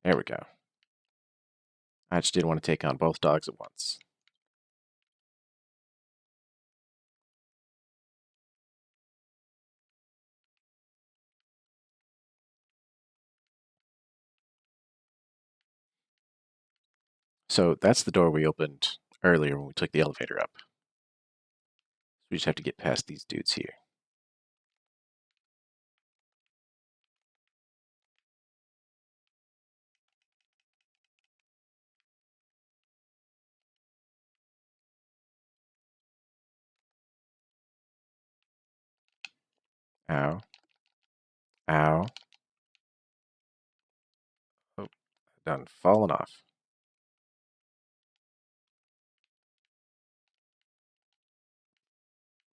There we go. I just didn't want to take on both dogs at once. So that's the door we opened earlier when we took the elevator up. We just have to get past these dudes here. Ow. Ow. done fallen off.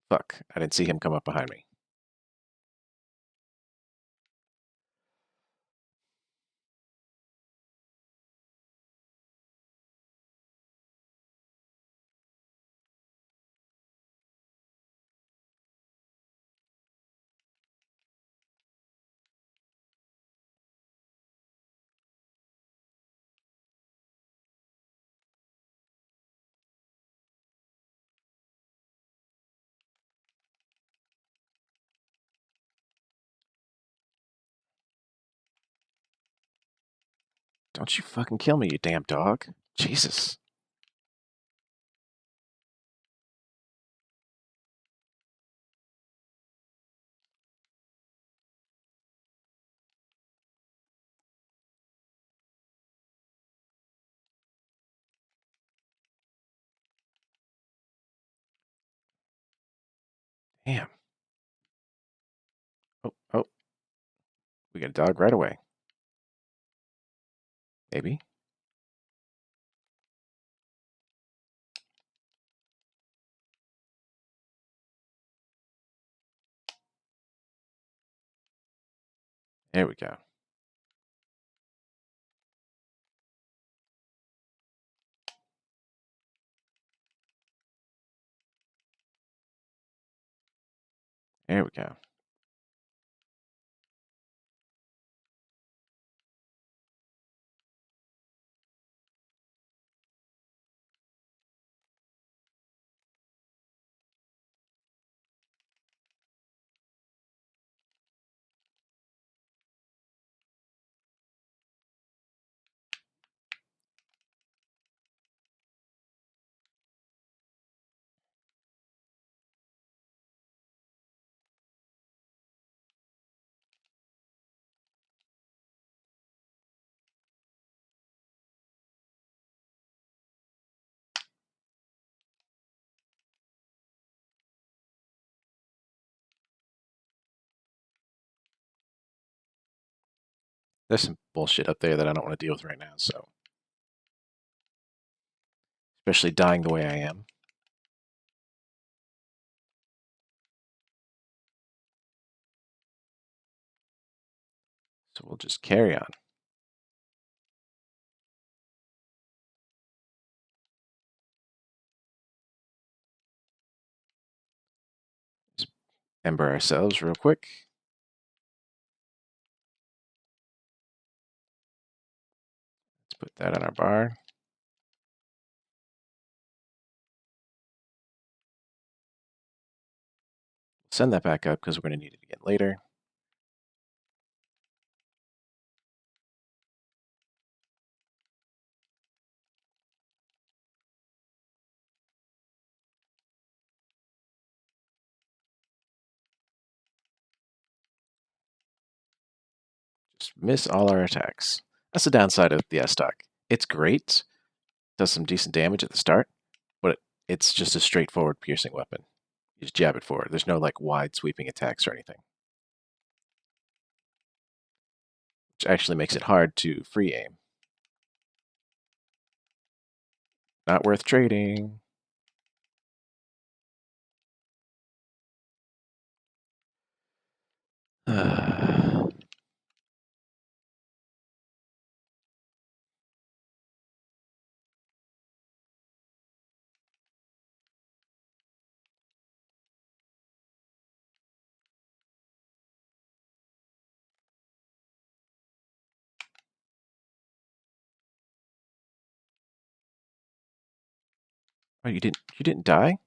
Fuck, I didn't see him come up behind me. Don't you fucking kill me, you damn dog. Jesus. Damn. Oh, oh. We got a dog right away. Maybe. There we go. There we go. There's some bullshit up there that I don't want to deal with right now, so. Especially dying the way I am. So we'll just carry on. Just ember ourselves real quick. Let's put that on our bar. Send that back up because we're going to need it again later. Just miss all our attacks. That's the downside of the S-Stock. It's great, does some decent damage at the start, but it's just a straightforward piercing weapon. You just jab it forward. There's no like wide sweeping attacks or anything. Which actually makes it hard to free aim. Not worth trading. Oh, you didn't die?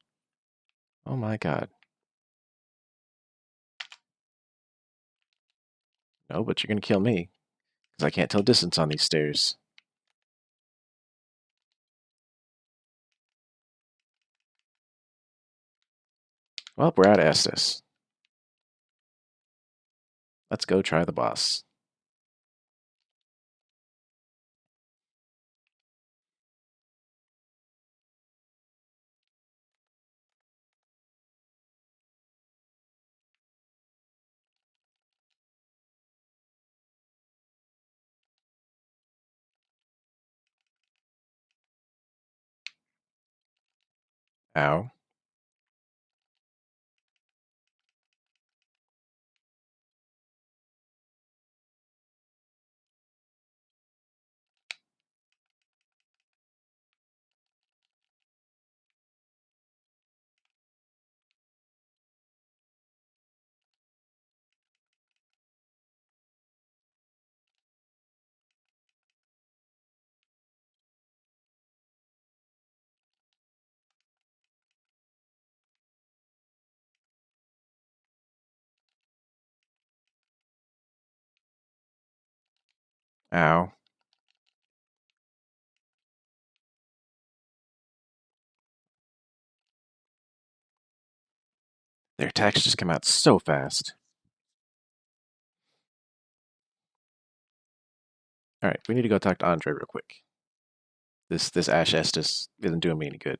Oh my god. No, but you're gonna kill me. Because I can't tell distance on these stairs. Well, we're out of Estus. Let's go try the boss. Ow. Ow. Their attacks just come out so fast. Alright, we need to go talk to Andre real quick. This Ash Estus isn't doing me any good.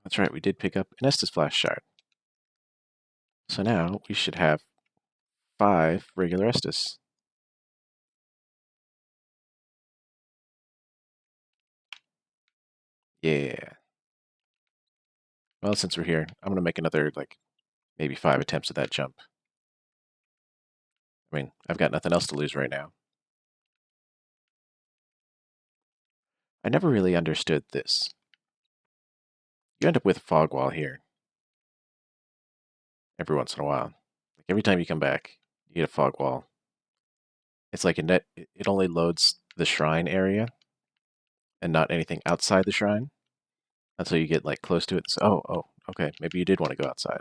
That's right, we did pick up an Estus Flash Shard. So now we should have 5 regular Estus. Yeah. Well, since we're here, I'm going to make another, like, maybe 5 attempts at that jump. I mean, I've got nothing else to lose right now. I never really understood this. You end up with a fog wall here. Every once in a while. Like every time you come back, you get a fog wall. It's like it only loads the shrine area and not anything outside the shrine until you get like close to it. So, oh, okay, maybe you did want to go outside.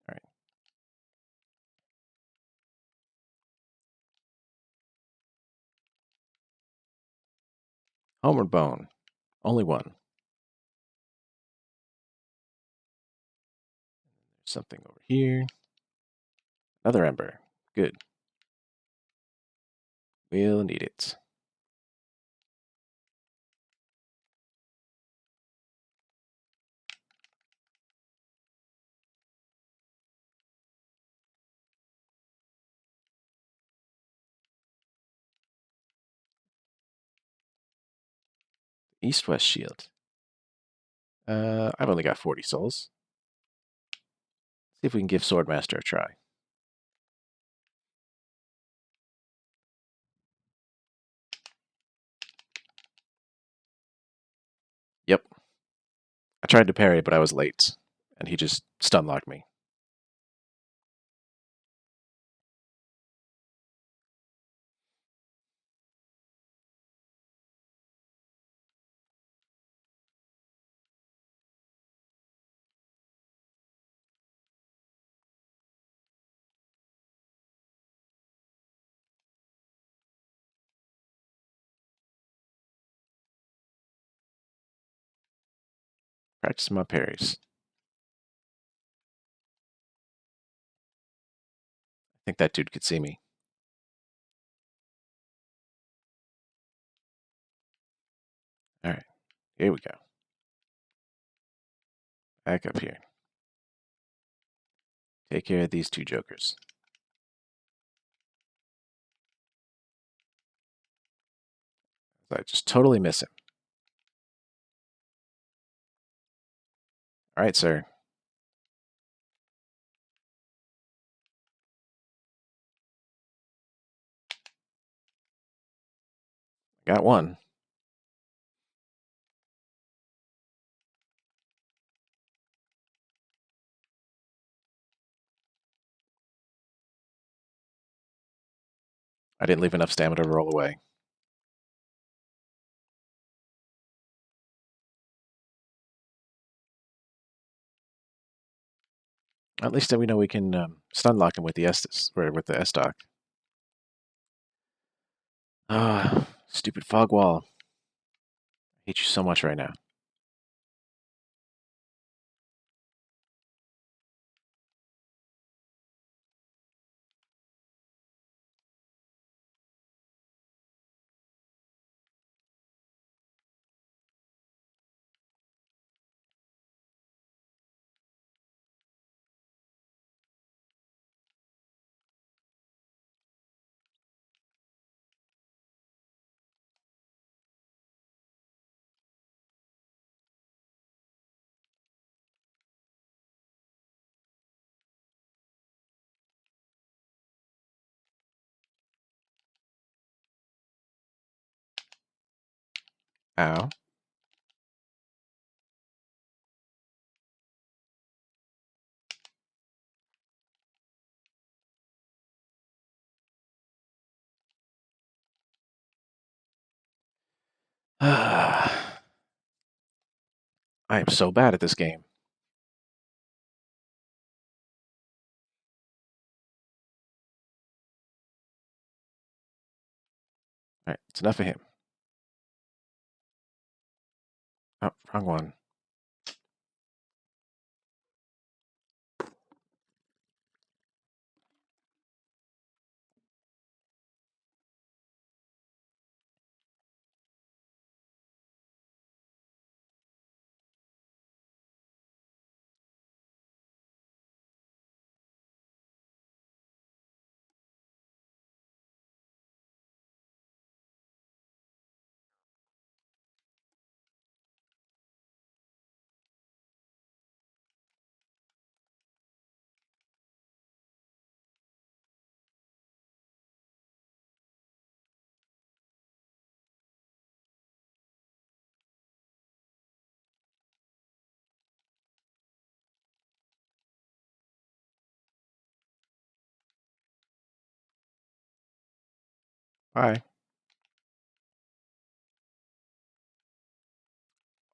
All right. Homeward Bone. Only one. There's something over here. Another ember. Good. We'll need it. East-West Shield. I've only got 40 souls. See if we can give Swordmaster a try. Yep. I tried to parry, but I was late, and he just stun-locked me. Practice my parries. I think that dude could see me. Alright, here we go. Back up here. Take care of these 2 jokers. I just totally miss him. Alright, sir. Got one. I didn't leave enough stamina to roll away. At least we know we can stun lock him with the Estus, or with the S-Dock. Ah, stupid fog wall. I hate you so much right now. Ow. I am so bad at this game. Alright, it's enough of him. Oh, wrong one. Bye.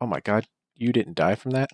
Oh my god, you didn't die from that?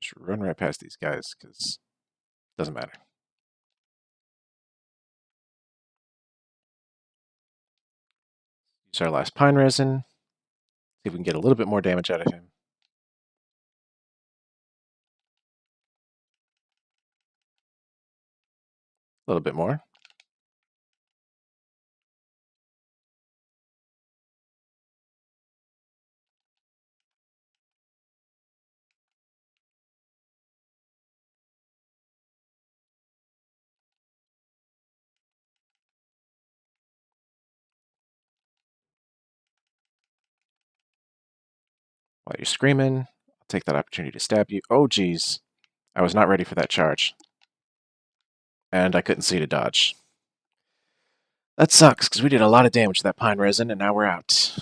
Just run right past these guys, because it doesn't matter. Use our last pine resin. See if we can get a little bit more damage out of him. A little bit more. While you're screaming, I'll take that opportunity to stab you. Oh, geez. I was not ready for that charge. And I couldn't see to dodge. That sucks, because we did a lot of damage to that pine resin, and now we're out.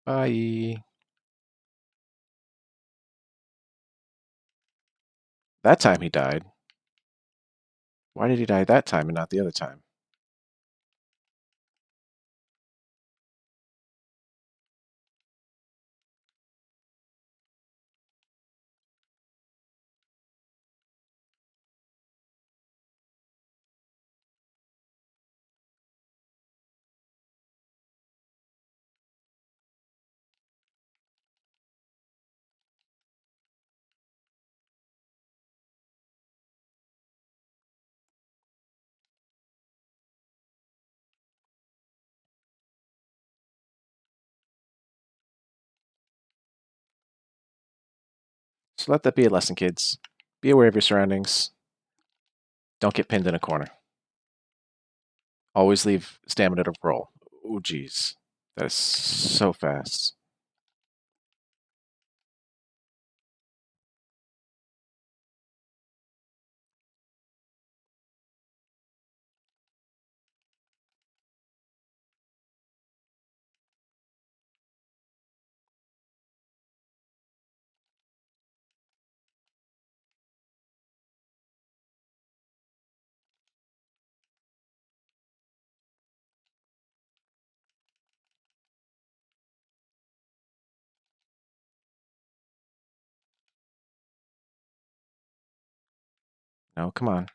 Bye. That time he died. Why did he die that time and not the other time? So let that be a lesson, kids. Be aware of your surroundings. Don't get pinned in a corner. Always leave stamina to roll. Oh, geez. That is so fast. No, come on.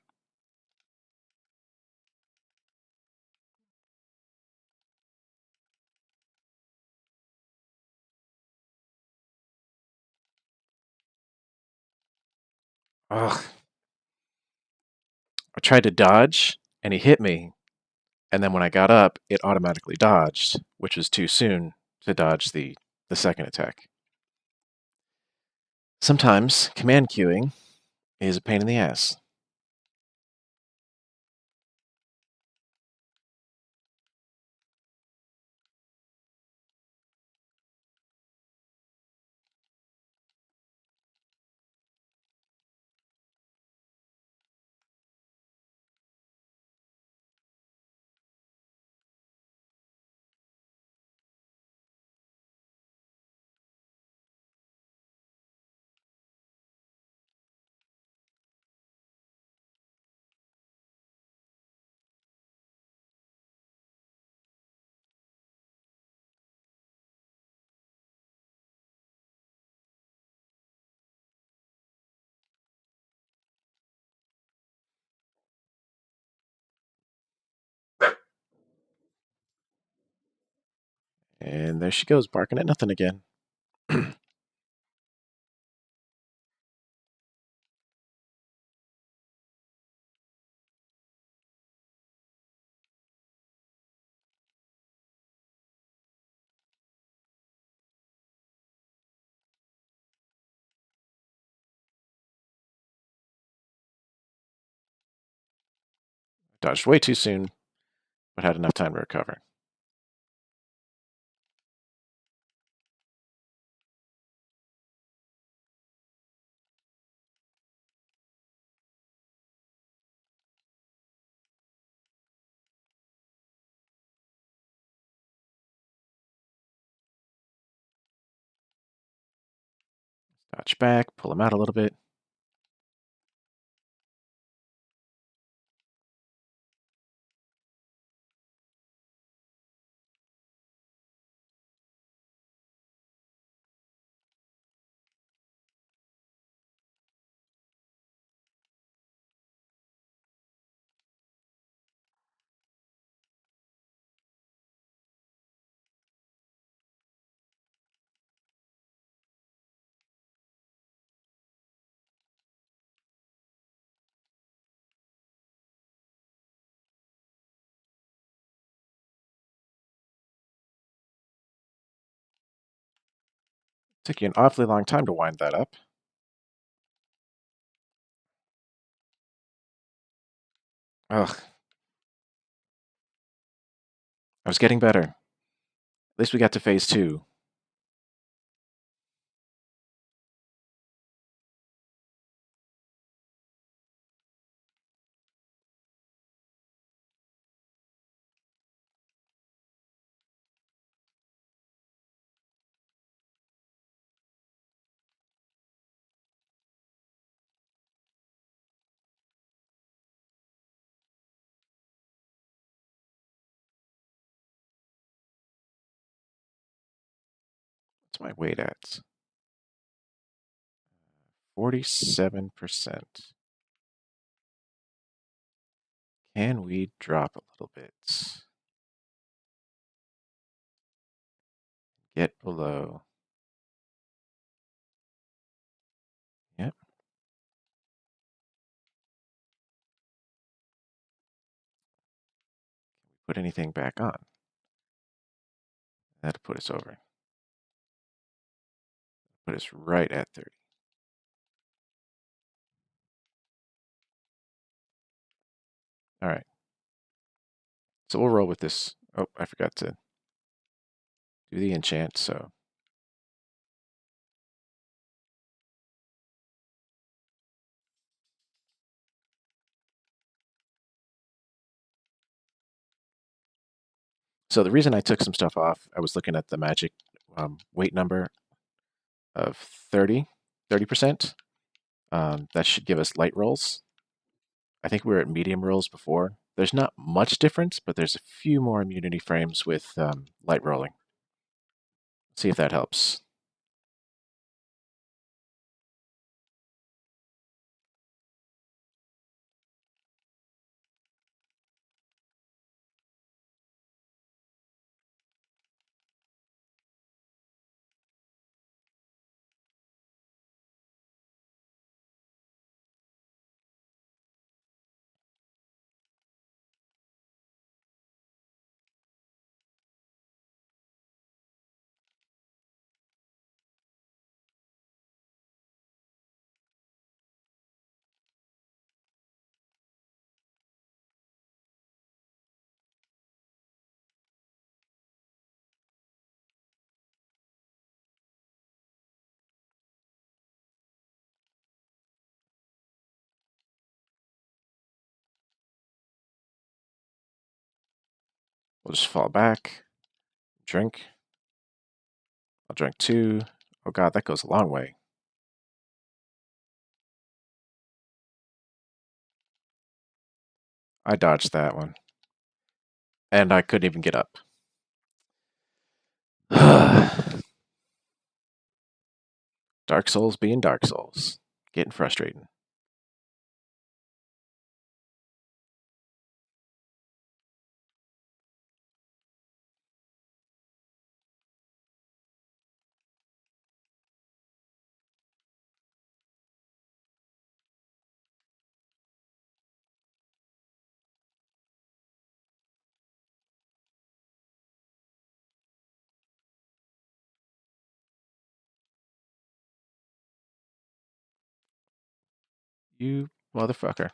Ugh. I tried to dodge, and he hit me. And then when I got up, it automatically dodged, which was too soon to dodge the second attack. Sometimes command queuing is a pain in the ass. And there she goes, barking at nothing again. Dodged way too soon, but had enough time to recover. Dodge back, pull him out a little bit. Took you an awfully long time to wind that up. Ugh. I was getting better. At least we got to phase 2. my weight at? 47%. Can we drop a little bit? Get below. Yep. Put anything back on? That'll put us over. Put us right at 30. All right. So we'll roll with this. Oh, I forgot to do the enchant, so. So the reason I took some stuff off, I was looking at the magic weight number of 30%. That should give us light rolls. I think we were at medium rolls before. There's not much difference, but there's a few more immunity frames with light rolling. See if that helps. We'll just fall back, drink. I'll drink 2. Oh god, that goes a long way. I dodged that one. And I couldn't even get up. Dark Souls being Dark Souls. Getting frustrating. You motherfucker.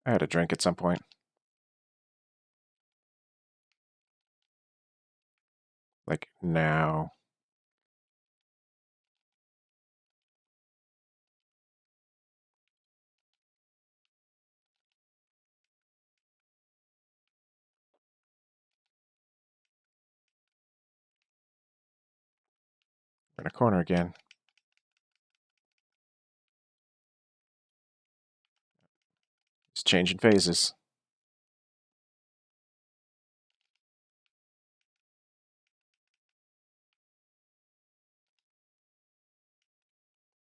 I had a drink at some point. Like now. We're in a corner again. It's changing phases.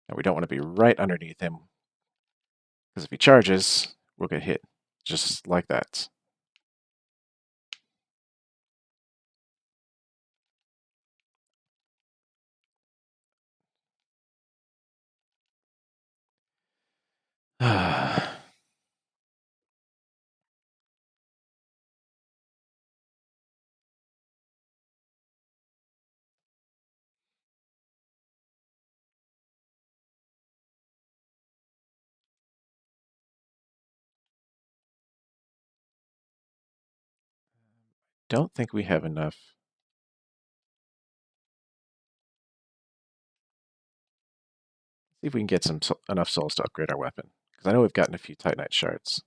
And we don't want to be right underneath him. Because if he charges, we'll get hit. Just like that. Don't think we have enough. See if we can get enough souls to upgrade our weapon. Because I know we've gotten a few Titanite shards.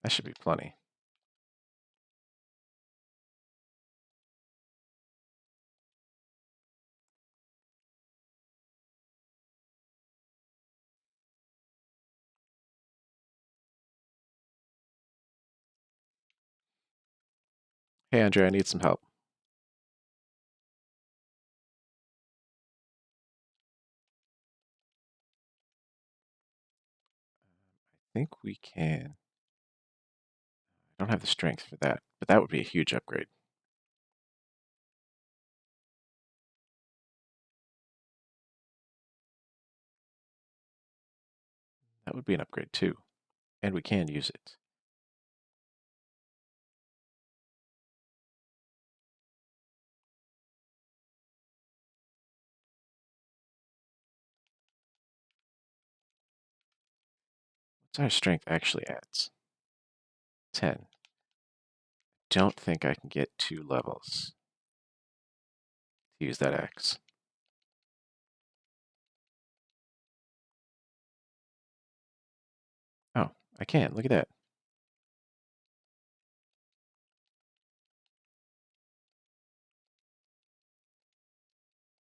That should be plenty. Hey, Andre, I need some help. I think we can. I don't have the strength for that, but that would be a huge upgrade. That would be an upgrade too, and we can use it. What's our strength actually at? 10. Don't think I can get 2 levels to use that axe. Oh, I can. Look at that.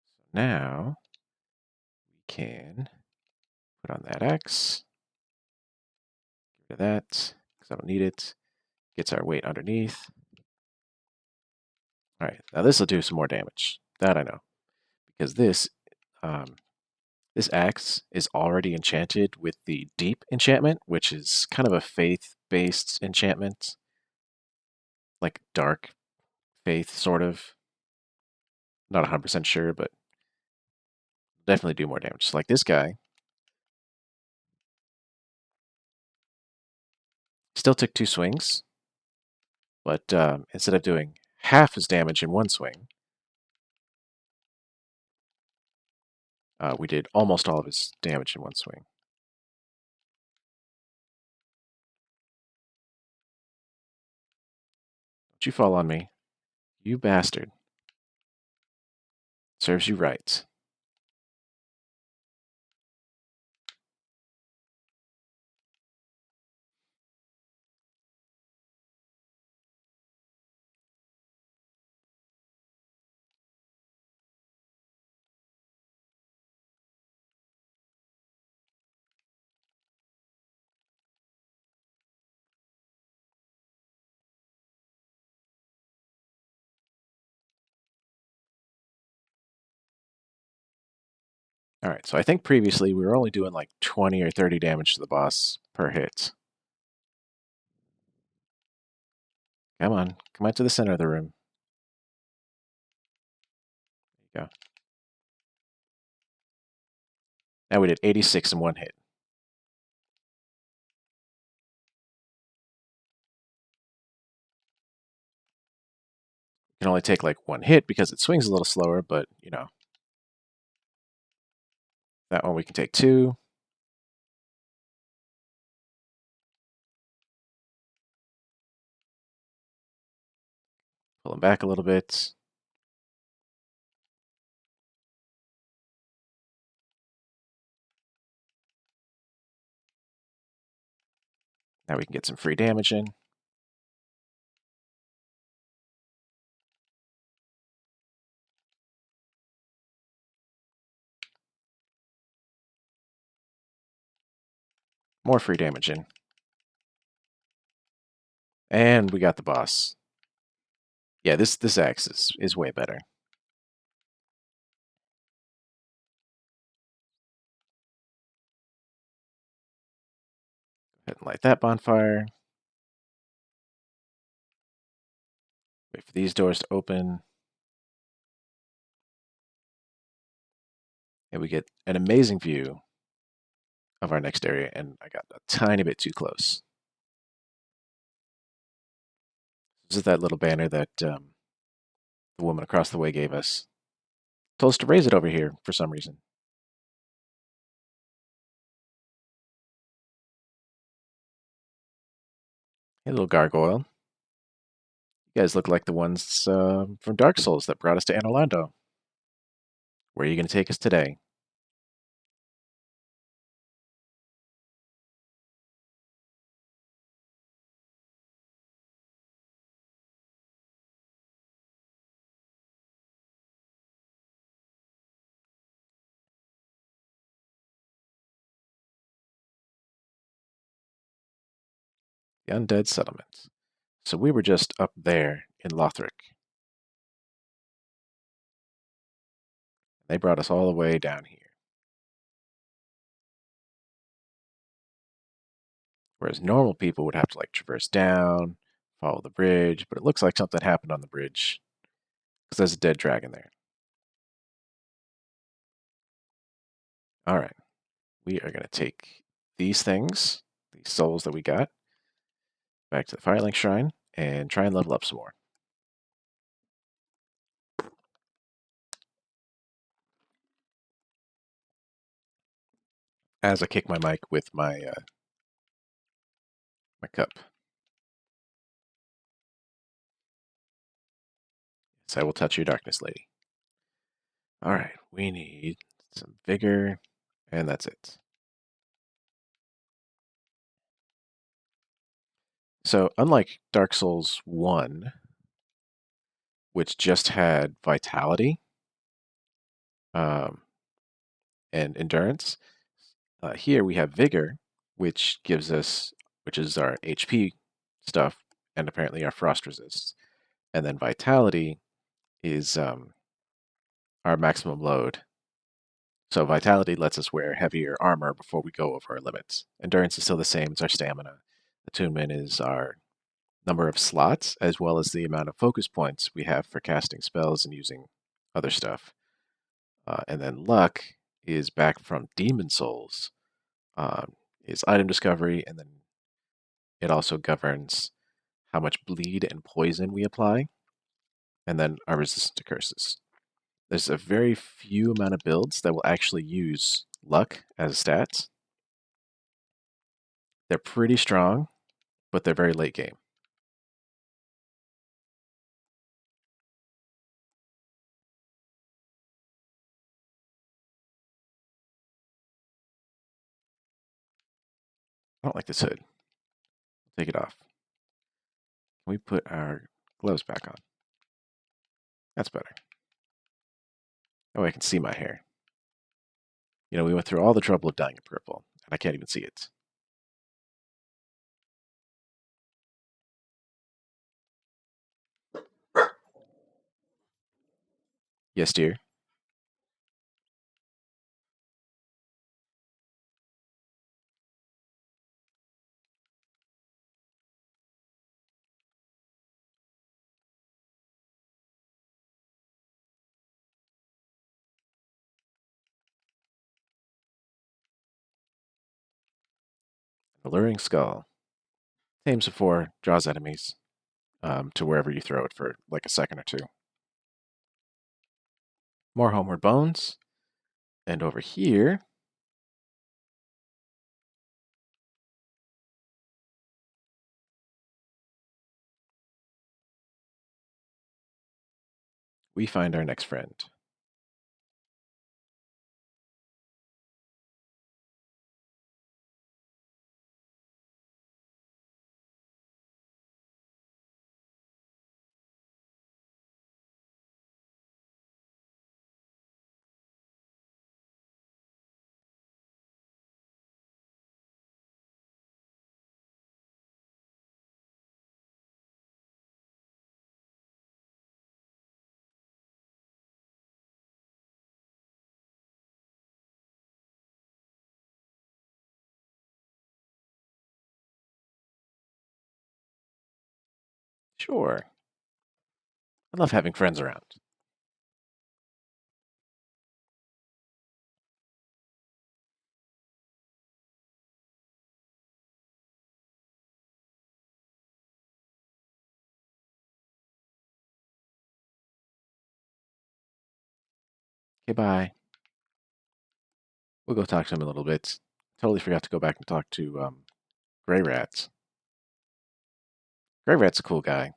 So now we can put on that axe. Get rid of that because I don't need it. Gets our weight underneath. All right, now this will do some more damage. That I know, because this axe is already enchanted with the Deep enchantment, which is kind of a faith-based enchantment, like dark faith, sort of. Not 100% sure, but definitely do more damage. So like this guy still took 2 swings, but instead of doing half his damage in one swing, we did almost all of his damage in one swing. Don't you fall on me, you bastard. Serves you right. Alright, so I think previously we were only doing like 20 or 30 damage to the boss per hit. Come on, come out to the center of the room. There you go. Now we did 86 in one hit. You can only take like one hit because it swings a little slower, but you know. That one we can take 2. Pull him back a little bit. Now we can get some free damage in. More free damage in. And we got the boss. Yeah, this axe is way better. Go ahead and light that bonfire. Wait for these doors to open. And we get an amazing view of our next area, and I got a tiny bit too close. This is that little banner that the woman across the way gave us. Told us to raise it over here for some reason. Hey, little gargoyle. You guys look like the ones from Dark Souls that brought us to Anor Londo. Where are you going to take us today? The Undead Settlement. So we were just up there in Lothric. They brought us all the way down here. Whereas normal people would have to like traverse down, follow the bridge, but it looks like something happened on the bridge because there's a dead dragon there. All right, we are going to take these things, these souls that we got, back to the Firelink Shrine and try and level up some more. As I kick my mic with my my cup. Yes, I will touch your darkness, lady. All right, we need some vigor, and that's it. So, unlike Dark Souls 1, which just had vitality um, and endurance, here we have vigor, which gives us, which is our HP stuff, and apparently our frost resists. And then vitality is our maximum load. So vitality lets us wear heavier armor before we go over our limits. Endurance is still the same, it's our stamina. Attunement is our number of slots, as well as the amount of focus points we have for casting spells and using other stuff. And then luck is back from Demon Souls, is item discovery, and then it also governs how much bleed and poison we apply, and then our resistance to curses. There's a very few amount of builds that will actually use luck as stats. They're pretty strong, but they're very late game. I don't like this hood. Take it off. Can we put our gloves back on? That's better. Oh, I can see my hair. You know, we went through all the trouble of dyeing it purple, and I can't even see it. Yes, dear. Alluring Skull. Tames before, draws enemies to wherever you throw it for like a second or two. More Homeward Bones. And over here, we find our next friend. Sure. I love having friends around. Okay, bye. We'll go talk to him a little bit. Totally forgot to go back and talk to Greiratz. Greirat's a cool guy.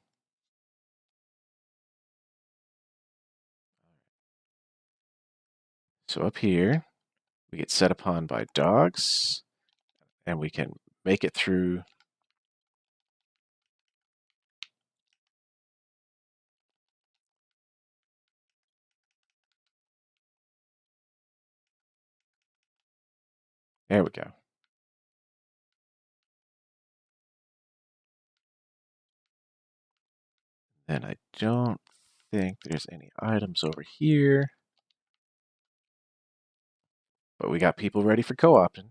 So up here, we get set upon by dogs, and we can make it through. There we go. Then I don't think there's any items over here. But we got people ready for co-opting.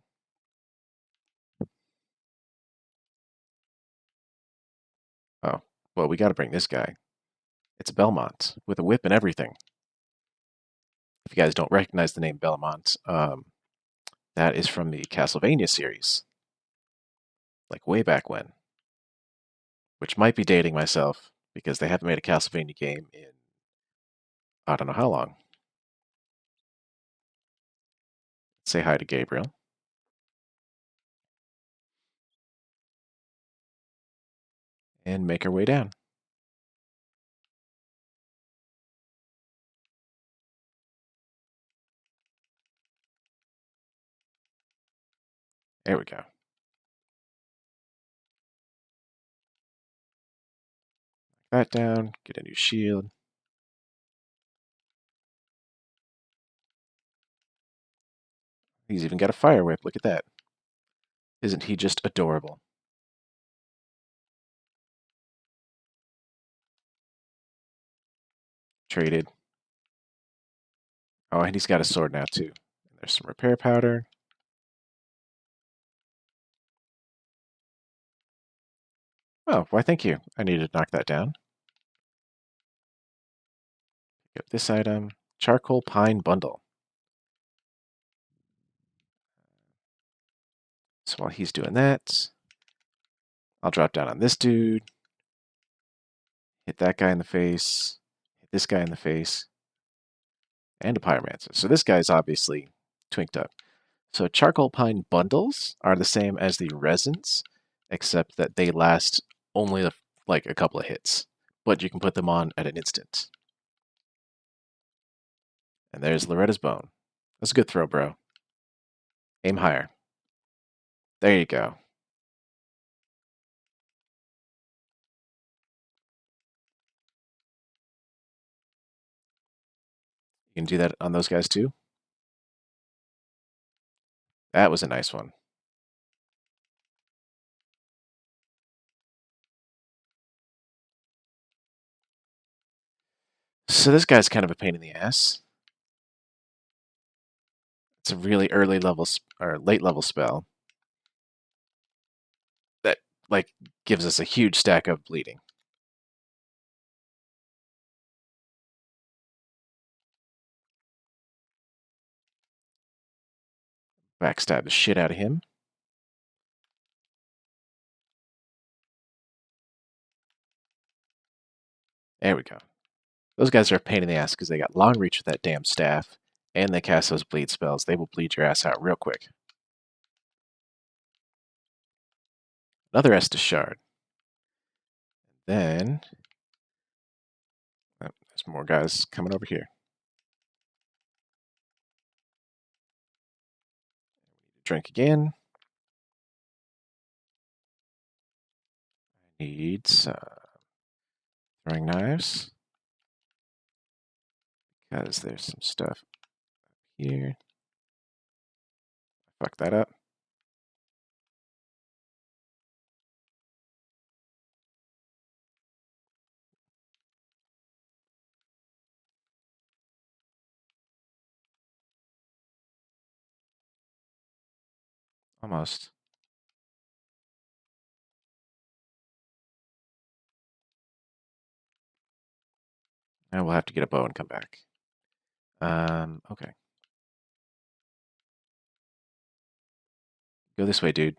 Oh, well, we got to bring this guy. It's Belmont with a whip and everything. If you guys don't recognize the name Belmont, that is from the Castlevania series, like way back when. Which might be dating myself because they haven't made a Castlevania game in I don't know how long. Say hi to Gabriel. And make our way down. There we go. That down, get a new shield. He's even got a fire whip, look at that. Isn't he just adorable? Traded. Oh, and he's got a sword now too. There's some repair powder. Oh, why thank you. I needed to knock that down. Pick up this item. Charcoal Pine Bundle. So while he's doing that, I'll drop down on this dude. Hit that guy in the face. Hit this guy in the face. And a Pyromancer. So this guy's obviously twinked up. So charcoal pine bundles are the same as the resins, except that they last only like a couple of hits, but you can put them on at an instant. And there's Loretta's bone. That's a good throw, bro. Aim higher. There you go. You can do that on those guys too. That was a nice one. So this guy's kind of a pain in the ass. It's a really early level or late level spell that like gives us a huge stack of bleeding. Backstab the shit out of him. There we go. Those guys are a pain in the ass because they got long reach with that damn staff, and they cast those bleed spells. They will bleed your ass out real quick. Another Estus Shard. Then, oh, there's more guys coming over here. Drink again. I need some throwing knives. Because there's some stuff here. Fuck that up. Almost. And we'll have to get a bow and come back. Okay. Go this way, dude.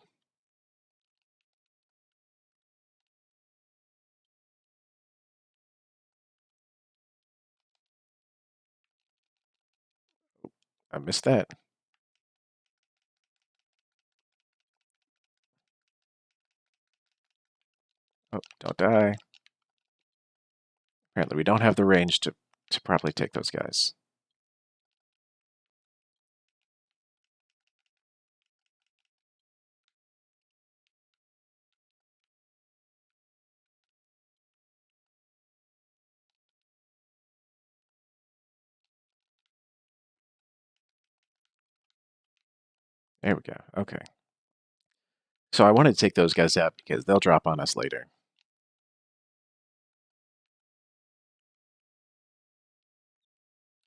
I missed that. Oh, don't die. Apparently we don't have the range to properly take those guys. There we go. Okay. So I want to take those guys out because they'll drop on us later.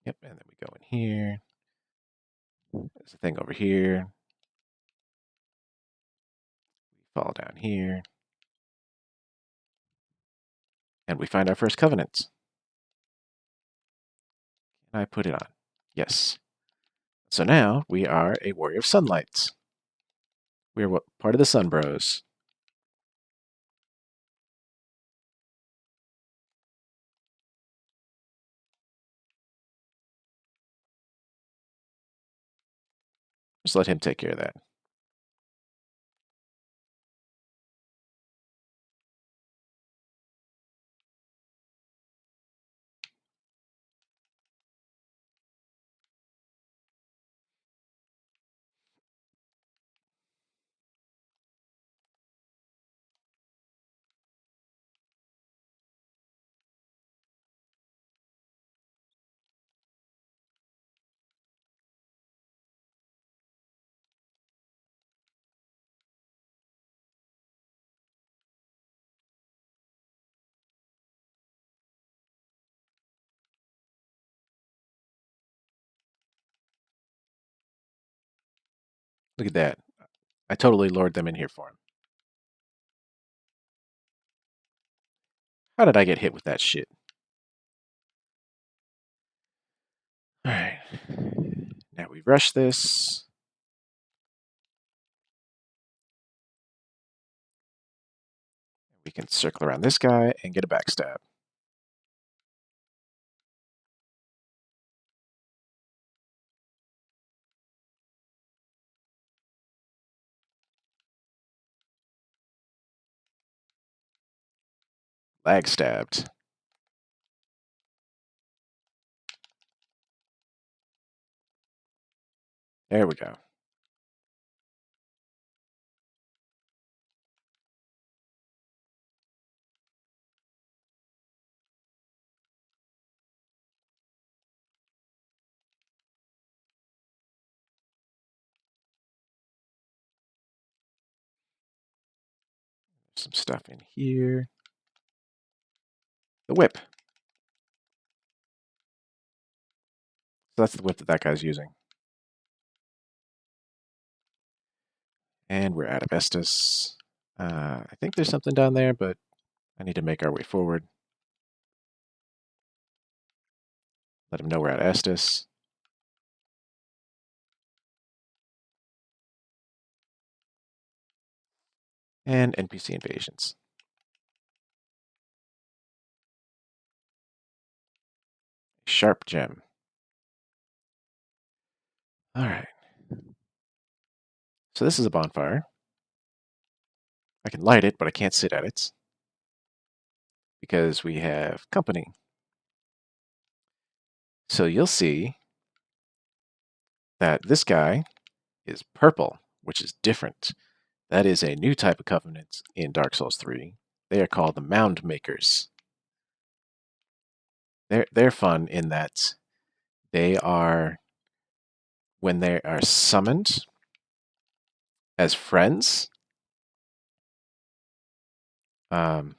Yep, and then we go in here. There's a thing over here. We fall down here. And we find our first covenant. Can I put it on? Yes. So now we are a warrior of sunlight. We are part of the Sun Bros. Just let him take care of that. Look at that. I totally lured them in here for him. How did I get hit with that shit? Alright. Now we rush this. We can circle around this guy and get a backstab. Lag stabbed. There we go. Some stuff in here. The whip. So that's the whip that guy's using. And we're out of Estus. I think there's something down there, but I need to make our way forward. Let him know we're out of Estus. And NPC invasions. Sharp gem. Alright. So this is a bonfire. I can light it, but I can't sit at it. Because we have company. So you'll see that this guy is purple, which is different. That is a new type of covenant in Dark Souls 3. They are called the Mound Makers. They're fun in that they are, when they are summoned as friends, they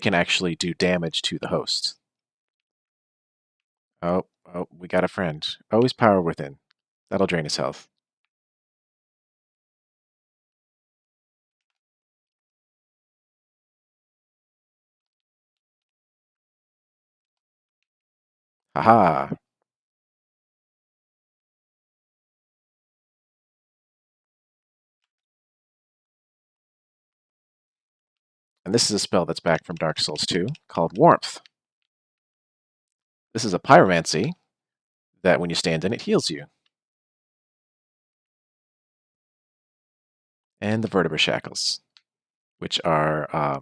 can actually do damage to the host. Oh, we got a friend. Always power within. That'll drain his health. Haha. And this is a spell that's back from Dark Souls 2 called Warmth. This is a pyromancy that when you stand in it heals you. And the Vertebra Shackles, which are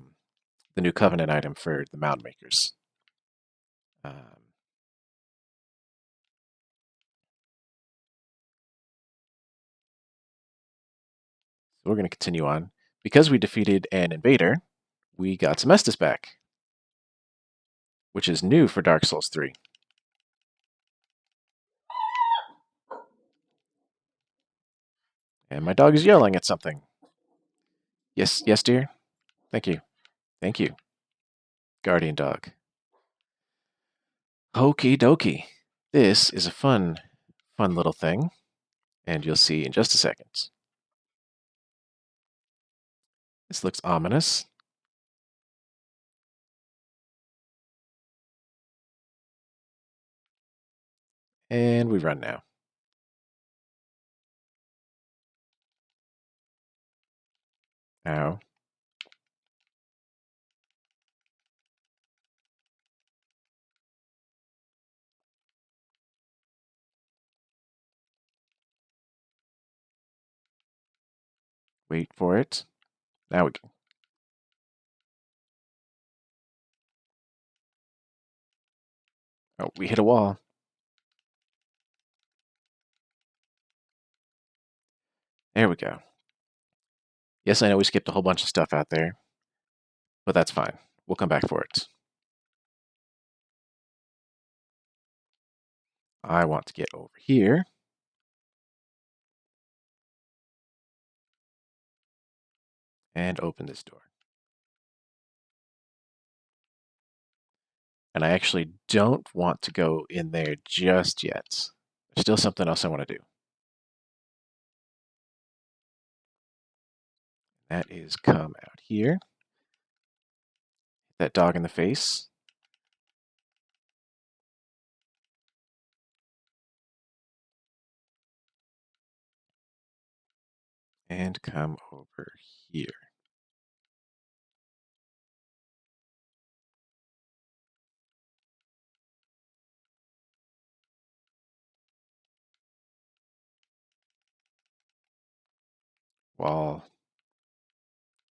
the new Covenant item for the Mound Makers. So we're going to continue on. Because we defeated an invader, we got some Estus back, which is new for Dark Souls 3. And my dog is yelling at something. Yes, yes, dear? Thank you. Thank you. Guardian dog. Okie dokie. This is a fun little thing, and you'll see in just a second. This looks ominous. And we run now. Ow. Wait for it. Now we can. Oh, we hit a wall. There we go. Yes, I know we skipped a whole bunch of stuff out there, but that's fine. We'll come back for it. I want to get over here. And open this door. And I actually don't want to go in there just yet. There's still something else I want to do. That is come out here. Hit that dog in the face. And come over here. Wall.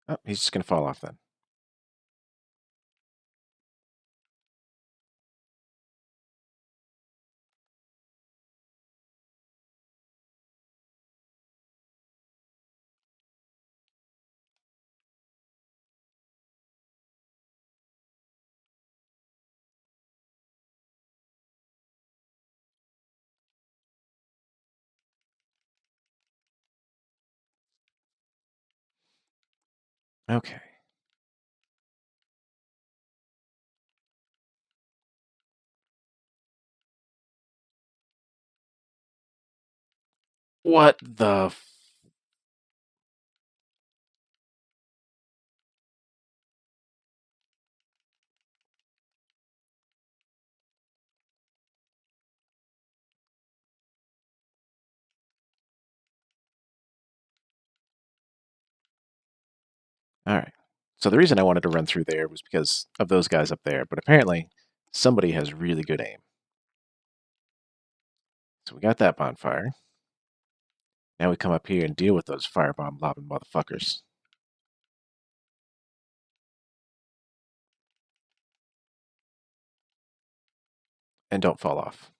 Oh, he's just going to fall off then. Okay. What the... All right. So the reason I wanted to run through there was because of those guys up there, but apparently somebody has really good aim. So we got that bonfire. Now we come up here and deal with those firebomb lobbing motherfuckers. And don't fall off.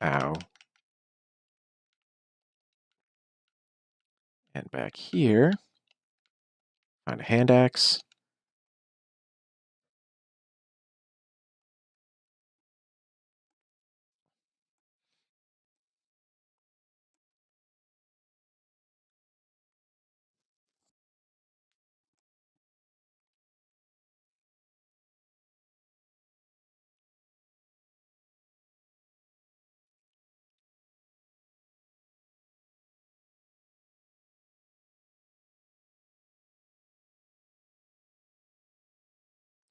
Ow. And back here, find a hand axe.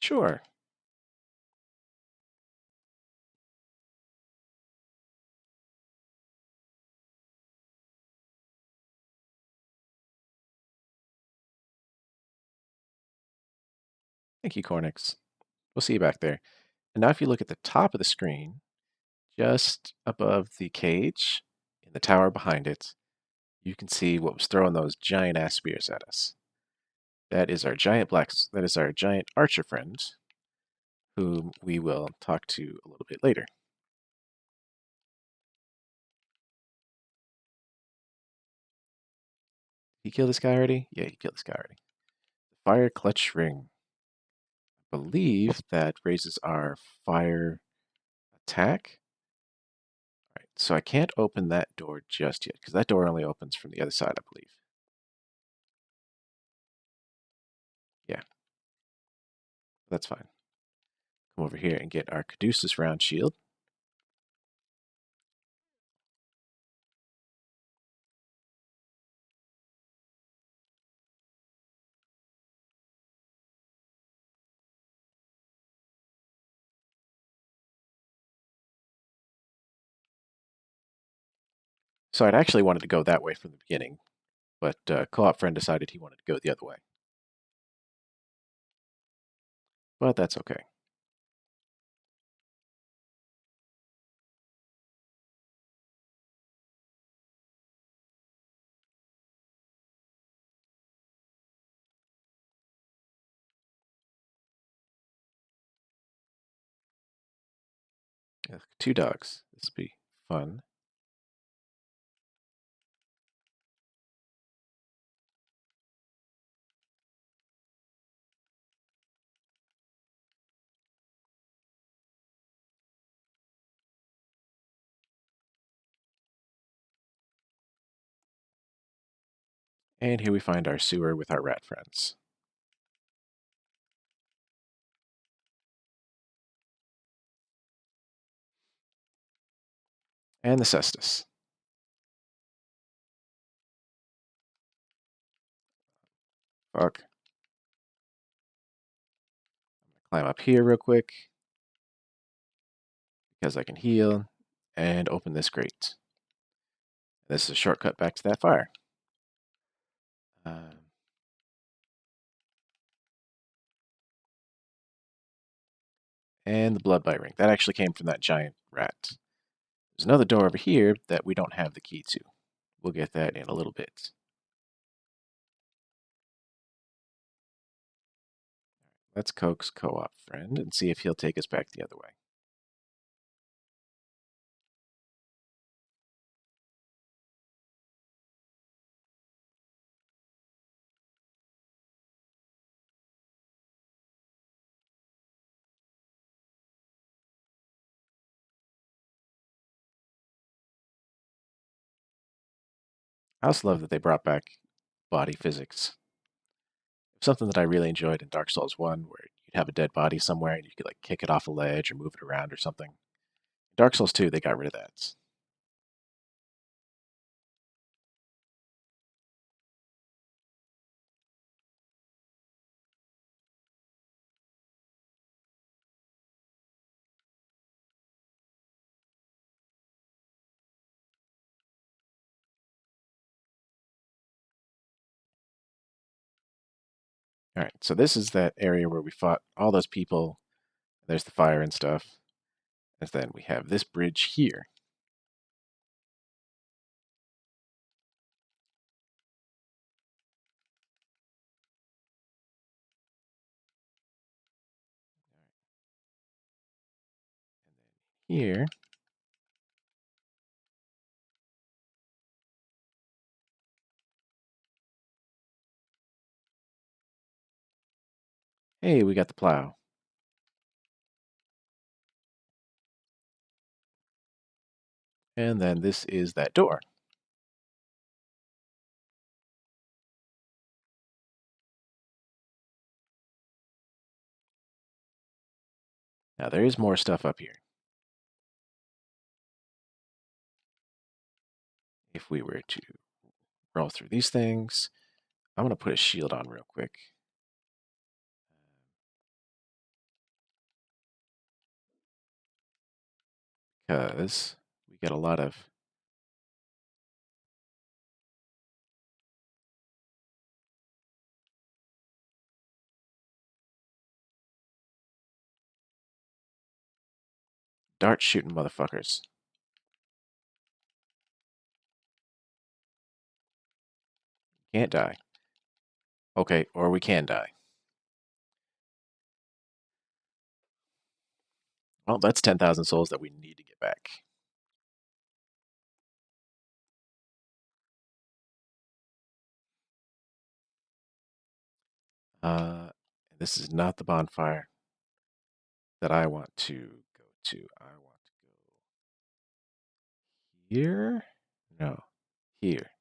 Sure. Thank you, Cornix. We'll see you back there. And now if you look at the top of the screen, just above the cage, in the tower behind it, you can see what was throwing those giant ass spears at us. That is our giant archer friend, whom we will talk to a little bit later. He killed this guy already? Yeah, he killed this guy already. Fire clutch ring. I believe that raises our fire attack. All right, so I can't open that door just yet, because that door only opens from the other side, I believe. Yeah, that's fine. Come over here and get our Caduceus round shield. So I'd actually wanted to go that way from the beginning, but co-op friend decided he wanted to go the other way. But that's okay. Two dogs. This will be fun. And here we find our sewer with our rat friends. And the cestus. Fuck. Climb up here real quick, because I can heal, and open this grate. This is a shortcut back to that fire. And the blood bite ring. That actually came from that giant rat. There's another door over here that we don't have the key to. We'll get that in a little bit. Let's coax co-op friend and see if he'll take us back the other way. I also love that they brought back body physics. Something that I really enjoyed in Dark Souls 1, where you'd have a dead body somewhere and you could like kick it off a ledge or move it around or something. In Dark Souls 2, they got rid of that. All right, so this is that area where we fought all those people. There's the fire and stuff. And then we have this bridge here. And then here, hey, we got the plow. And then this is that door. Now there is more stuff up here. If we were to roll through these things, I'm going to put a shield on real quick. Because we get a lot of dart shooting motherfuckers. Can't die. Okay, or we can die. Well, that's 10,000 souls that we need to get back. This is not the bonfire that I want to go to. I want to go here? No, here.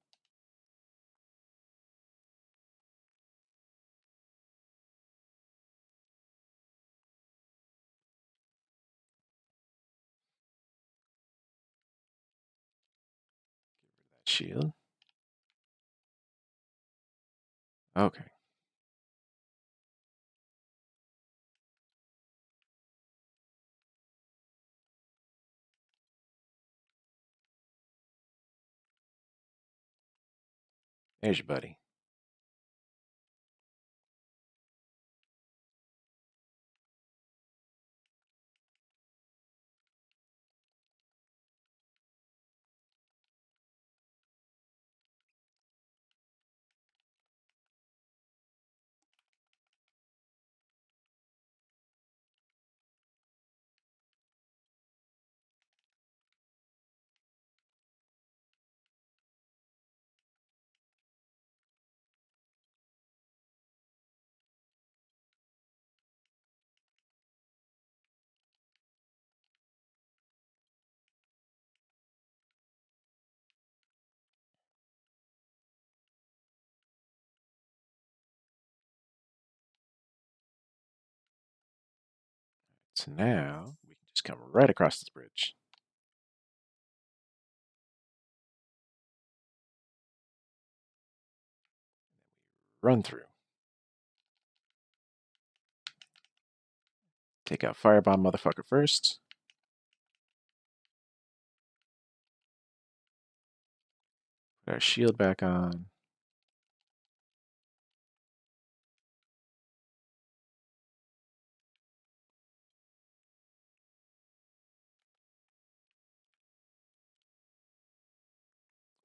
That shield. Okay. There's your buddy. So now we can just come right across this bridge. Run through. Take out Firebomb motherfucker first. Put our shield back on.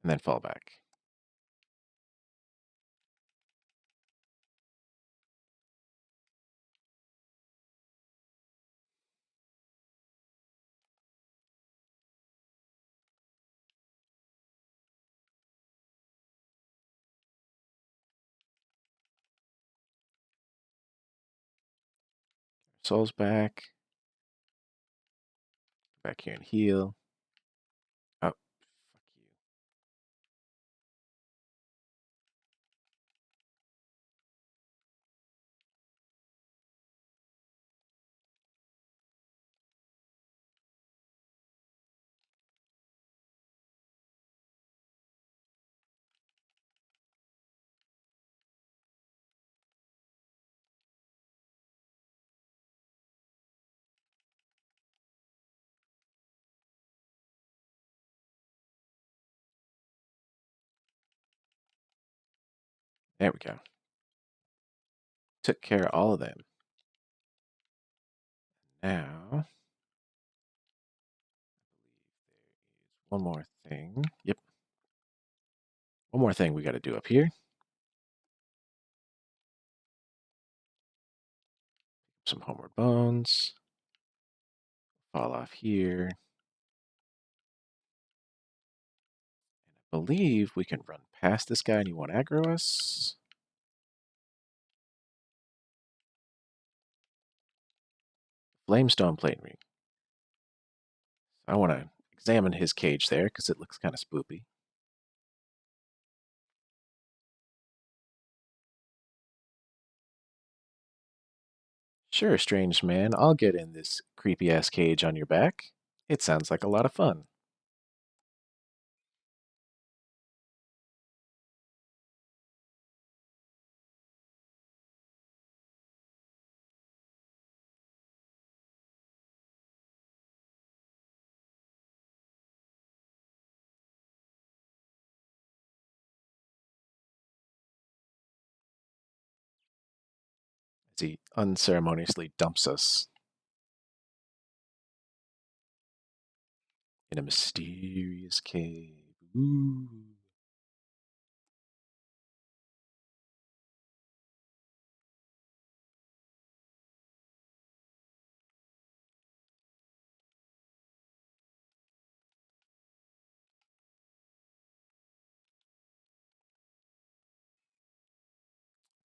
And then fall back. Souls back. Back here and heal. Oh, fuck you. There we go. Took care of all of them. Now, one more thing. Yep. One more thing we got to do up here. Some homeward bones. Fall off here. And I believe we can run past this guy and he won't aggro us. Flamestone plate ring. I want to examine his cage there because it looks kind of spoopy. Sure, strange man, I'll get in this creepy ass cage on your back. It sounds like a lot of fun. As he unceremoniously dumps us. in a mysterious cave. Ooh.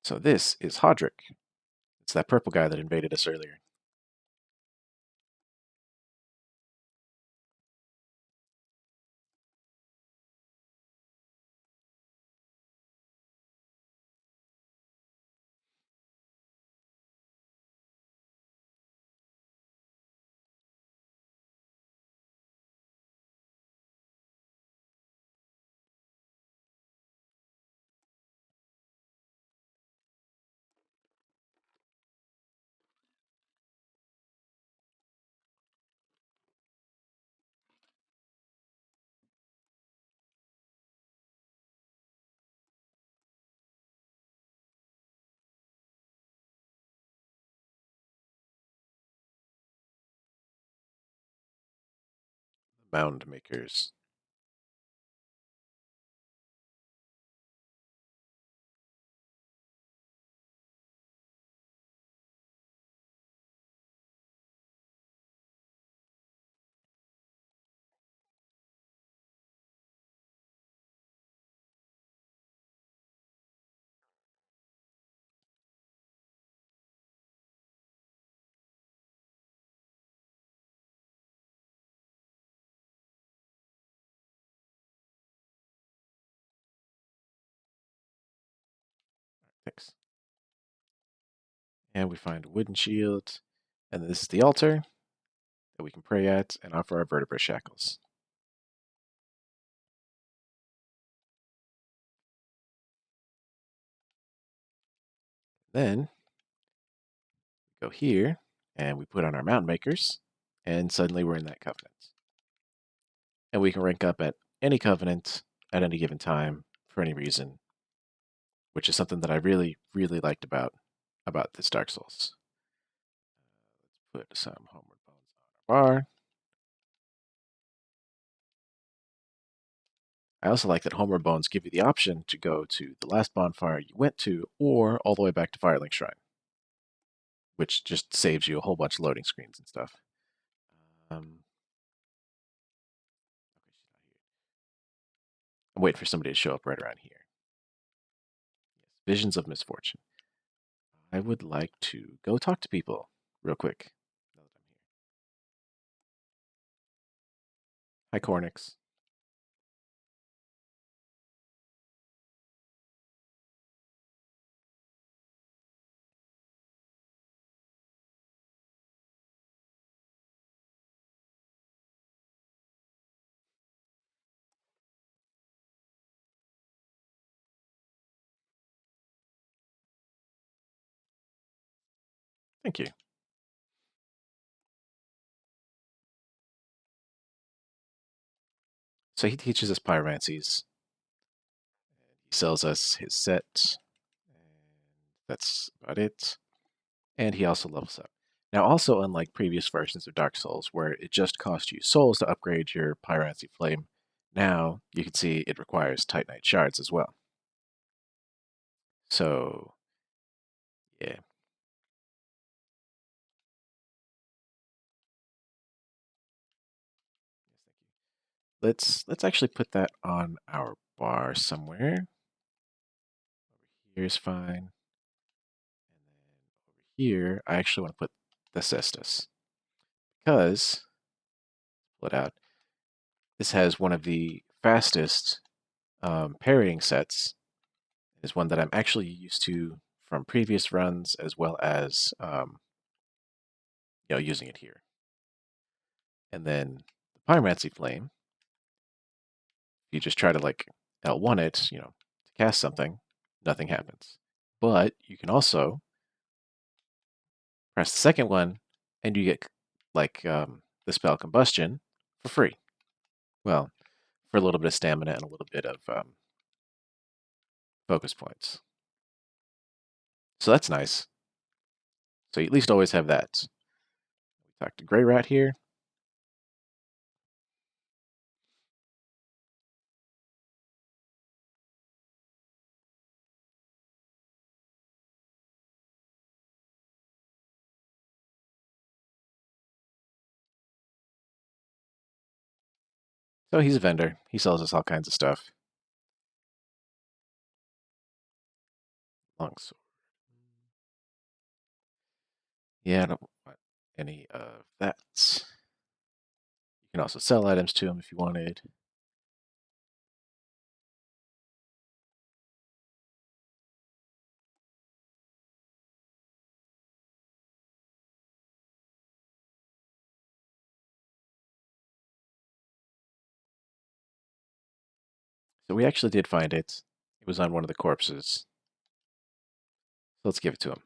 So this is Hodrick. It's that purple guy that invaded us earlier. Mound makers. Thanks. And we find a wooden shield. And this is the altar that we can pray at and offer our vertebrae shackles. Then we go here and we put on our mountain makers, and suddenly we're in that covenant. And we can rank up at any covenant at any given time for any reason, which is something that I really, really liked about this Dark Souls. Let's put some homeward bones on our bar. I also like that homeward bones give you the option to go to the last bonfire you went to, or all the way back to Firelink Shrine, which just saves you a whole bunch of loading screens and stuff. Okay, I'm waiting for somebody to show up right around here. Yes, Visions of Misfortune. I would like to go talk to people real quick. Now that I'm here. Hi, Cornix. Thank you. So he teaches us pyromancies. He sells us his set, and that's about it. And he also levels up. Now, also unlike previous versions of Dark Souls, where it just cost you souls to upgrade your pyromancy flame, now you can see it requires Titanite shards as well. So, yeah. Let's actually put that on our bar somewhere. Over here is fine. And then over here, I actually want to put the cestus. Because, pull it out, this has one of the fastest parrying sets. It is one that I'm actually used to from previous runs, as well as using it here. And then the Pyromancy Flame, you just try to like L1 it, to cast something, nothing happens. But you can also press the second one, and you get like the spell Combustion for free. Well, for a little bit of stamina and a little bit of focus points. So that's nice. So you at least always have that. We talked to Grey Rat here. So he's a vendor. He sells us all kinds of stuff. Longsword. Yeah, I don't want any of that. You can also sell items to him if you wanted. So we actually did find it. It was on one of the corpses. So let's give it to him.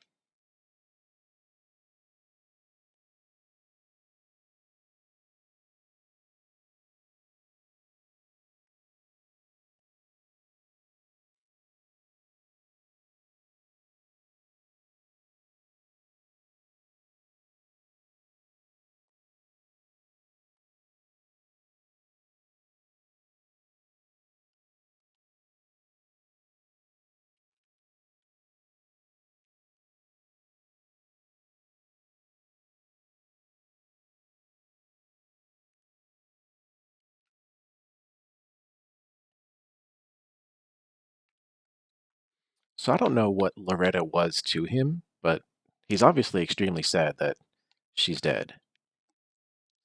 So I don't know what Loretta was to him, but he's obviously extremely sad that she's dead.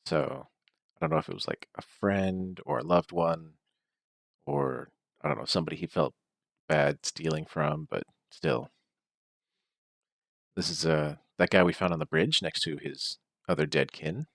So I don't know if it was like a friend or a loved one or I don't know, somebody he felt bad stealing from, but still. This is that guy we found on the bridge next to his other dead kin.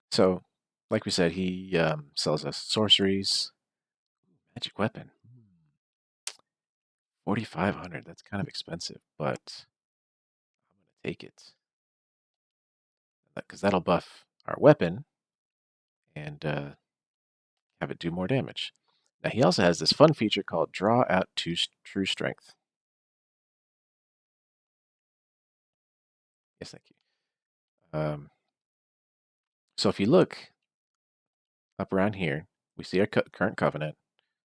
So, like we said, he sells us sorceries, magic weapon. 4,500. That's kind of expensive, but I'm gonna take it because that'll buff our weapon and have it do more damage. Now he also has this fun feature called Draw Out to True Strength. Yes, thank you. So if you look up around here, we see our current covenant,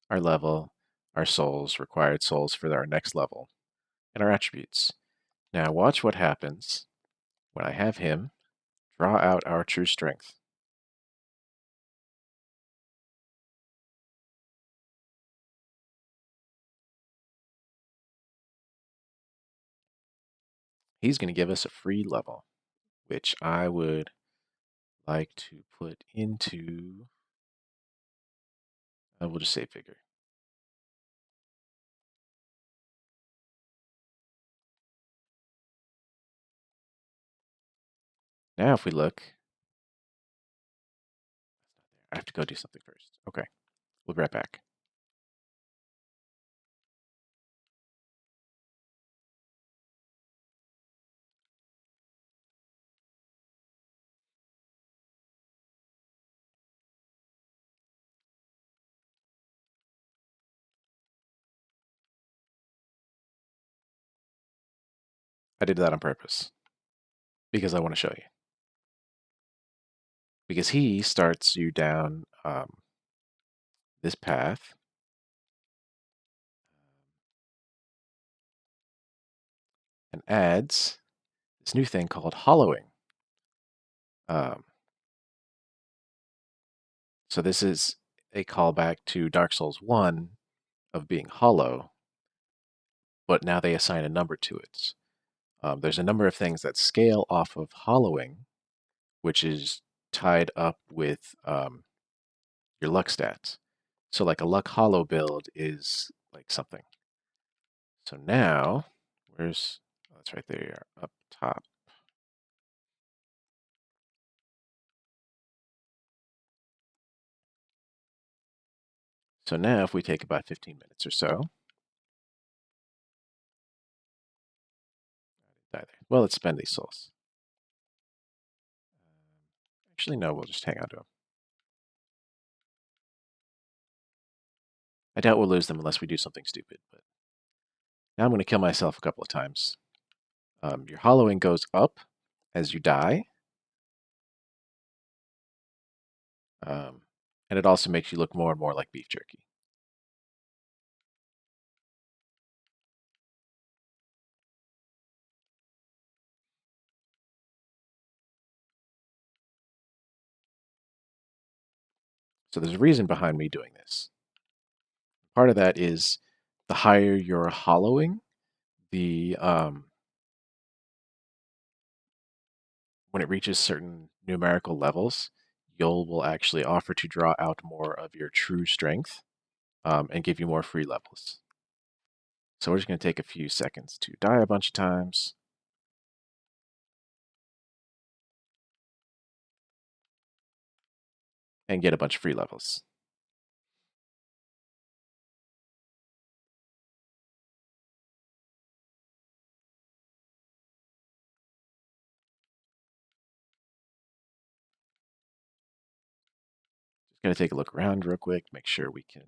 our level, our souls, required souls for our next level, and our attributes. Now watch what happens when I have him draw out our true strength. He's going to give us a free level, which I would like to put into, we'll just say figure. Now if we look, I have to go do something first. Okay, we'll be right back. I did that on purpose because I want to show you. Because he starts you down this path. And adds this new thing called hollowing. Um, so this is a callback to Dark Souls 1 of being hollow, but now they assign a number to it. There's a number of things that scale off of hollowing, which is tied up with your luck stats. So like a luck hollow build is like something. So now, where's, oh, that's right there, up top. So now if we take about 15 minutes or so, well, let's spend these souls. Actually, no, we'll just hang on to them. I doubt we'll lose them unless we do something stupid, but now I'm going to kill myself a couple of times. Your hollowing goes up as you die. And it also makes you look more and more like beef jerky. So there's a reason behind me doing this. Part of that is the higher you're hollowing, the when it reaches certain numerical levels, Yol will actually offer to draw out more of your true strength and give you more free levels. So we're just going to take a few seconds to die a bunch of times. And get a bunch of free levels. Just going to take a look around real quick, make sure we can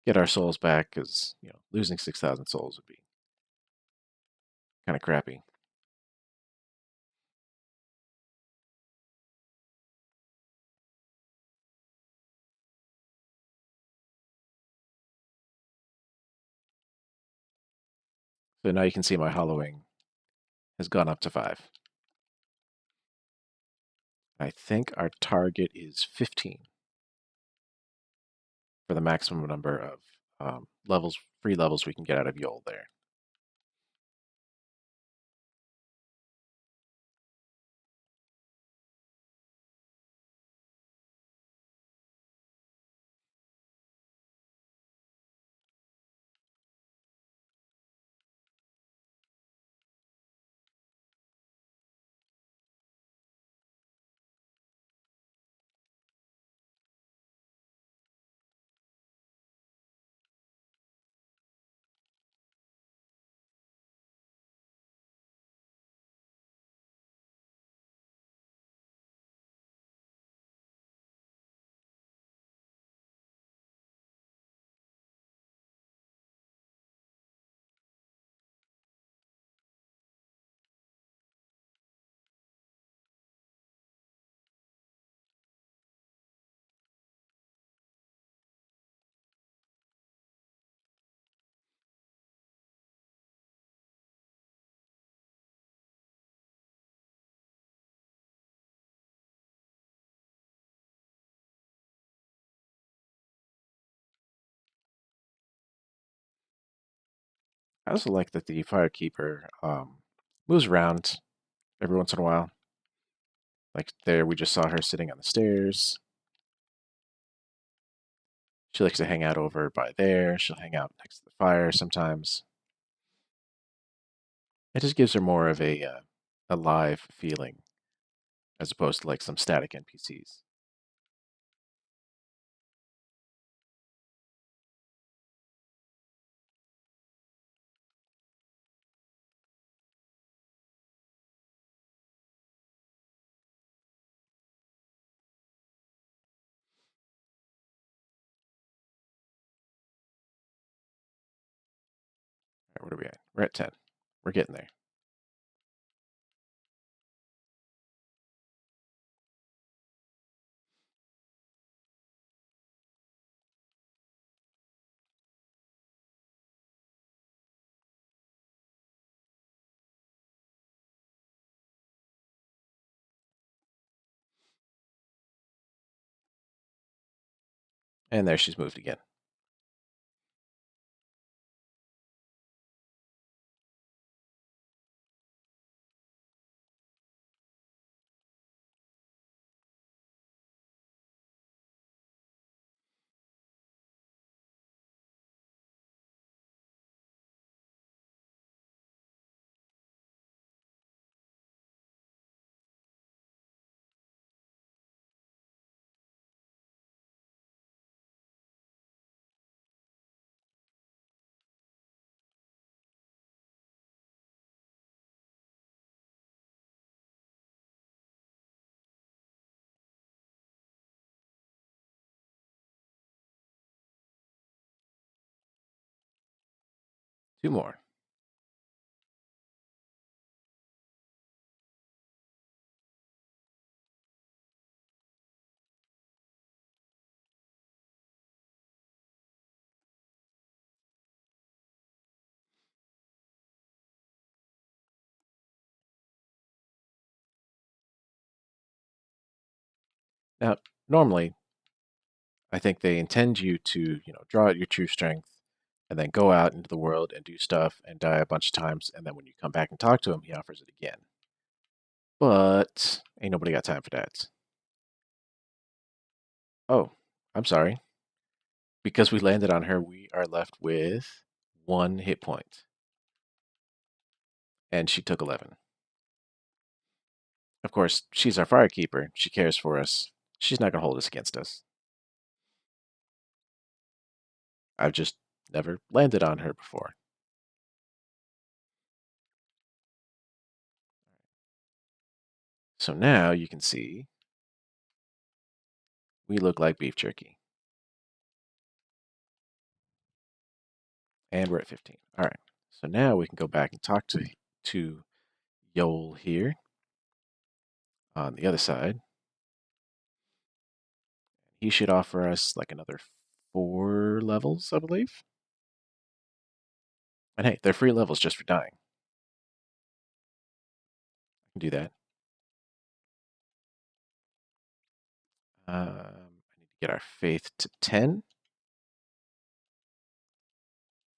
get our souls back, because losing 6,000 souls would be kind of crappy. So now you can see my hollowing has gone up to 5. I think our target is 15 for the maximum number of free levels we can get out of Yol there. I also like that the Firekeeper moves around every once in a while. Like there, we just saw her sitting on the stairs. She likes to hang out over by there. She'll hang out next to the fire sometimes. It just gives her more of a live feeling as opposed to like some static NPCs. All right, what are we at? We're at 10. We're getting there. And there she's moved again. 2 more. Now, normally, I think they intend you to, draw out your true strength and then go out into the world and do stuff and die a bunch of times. And then when you come back and talk to him, he offers it again. But ain't nobody got time for that. Oh, I'm sorry. Because we landed on her, we are left with 1 hit point. And she took 11. Of course, she's our firekeeper. She cares for us. She's not going to hold us against us. I've just never landed on her before. So now you can see we look like beef jerky. And we're at 15. All right. So now we can go back and talk to Yoel here on the other side. He should offer us like another 4 levels, I believe. And hey, they're free levels just for dying. I can do that. I need to get our faith to 10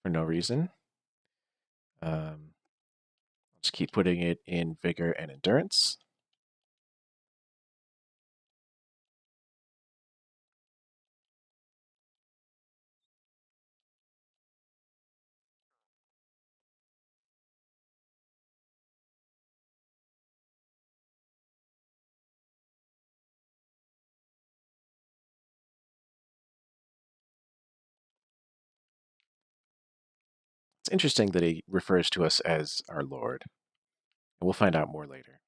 for no reason. I'll just keep putting it in vigor and endurance. It's interesting that he refers to us as our Lord. We'll find out more later.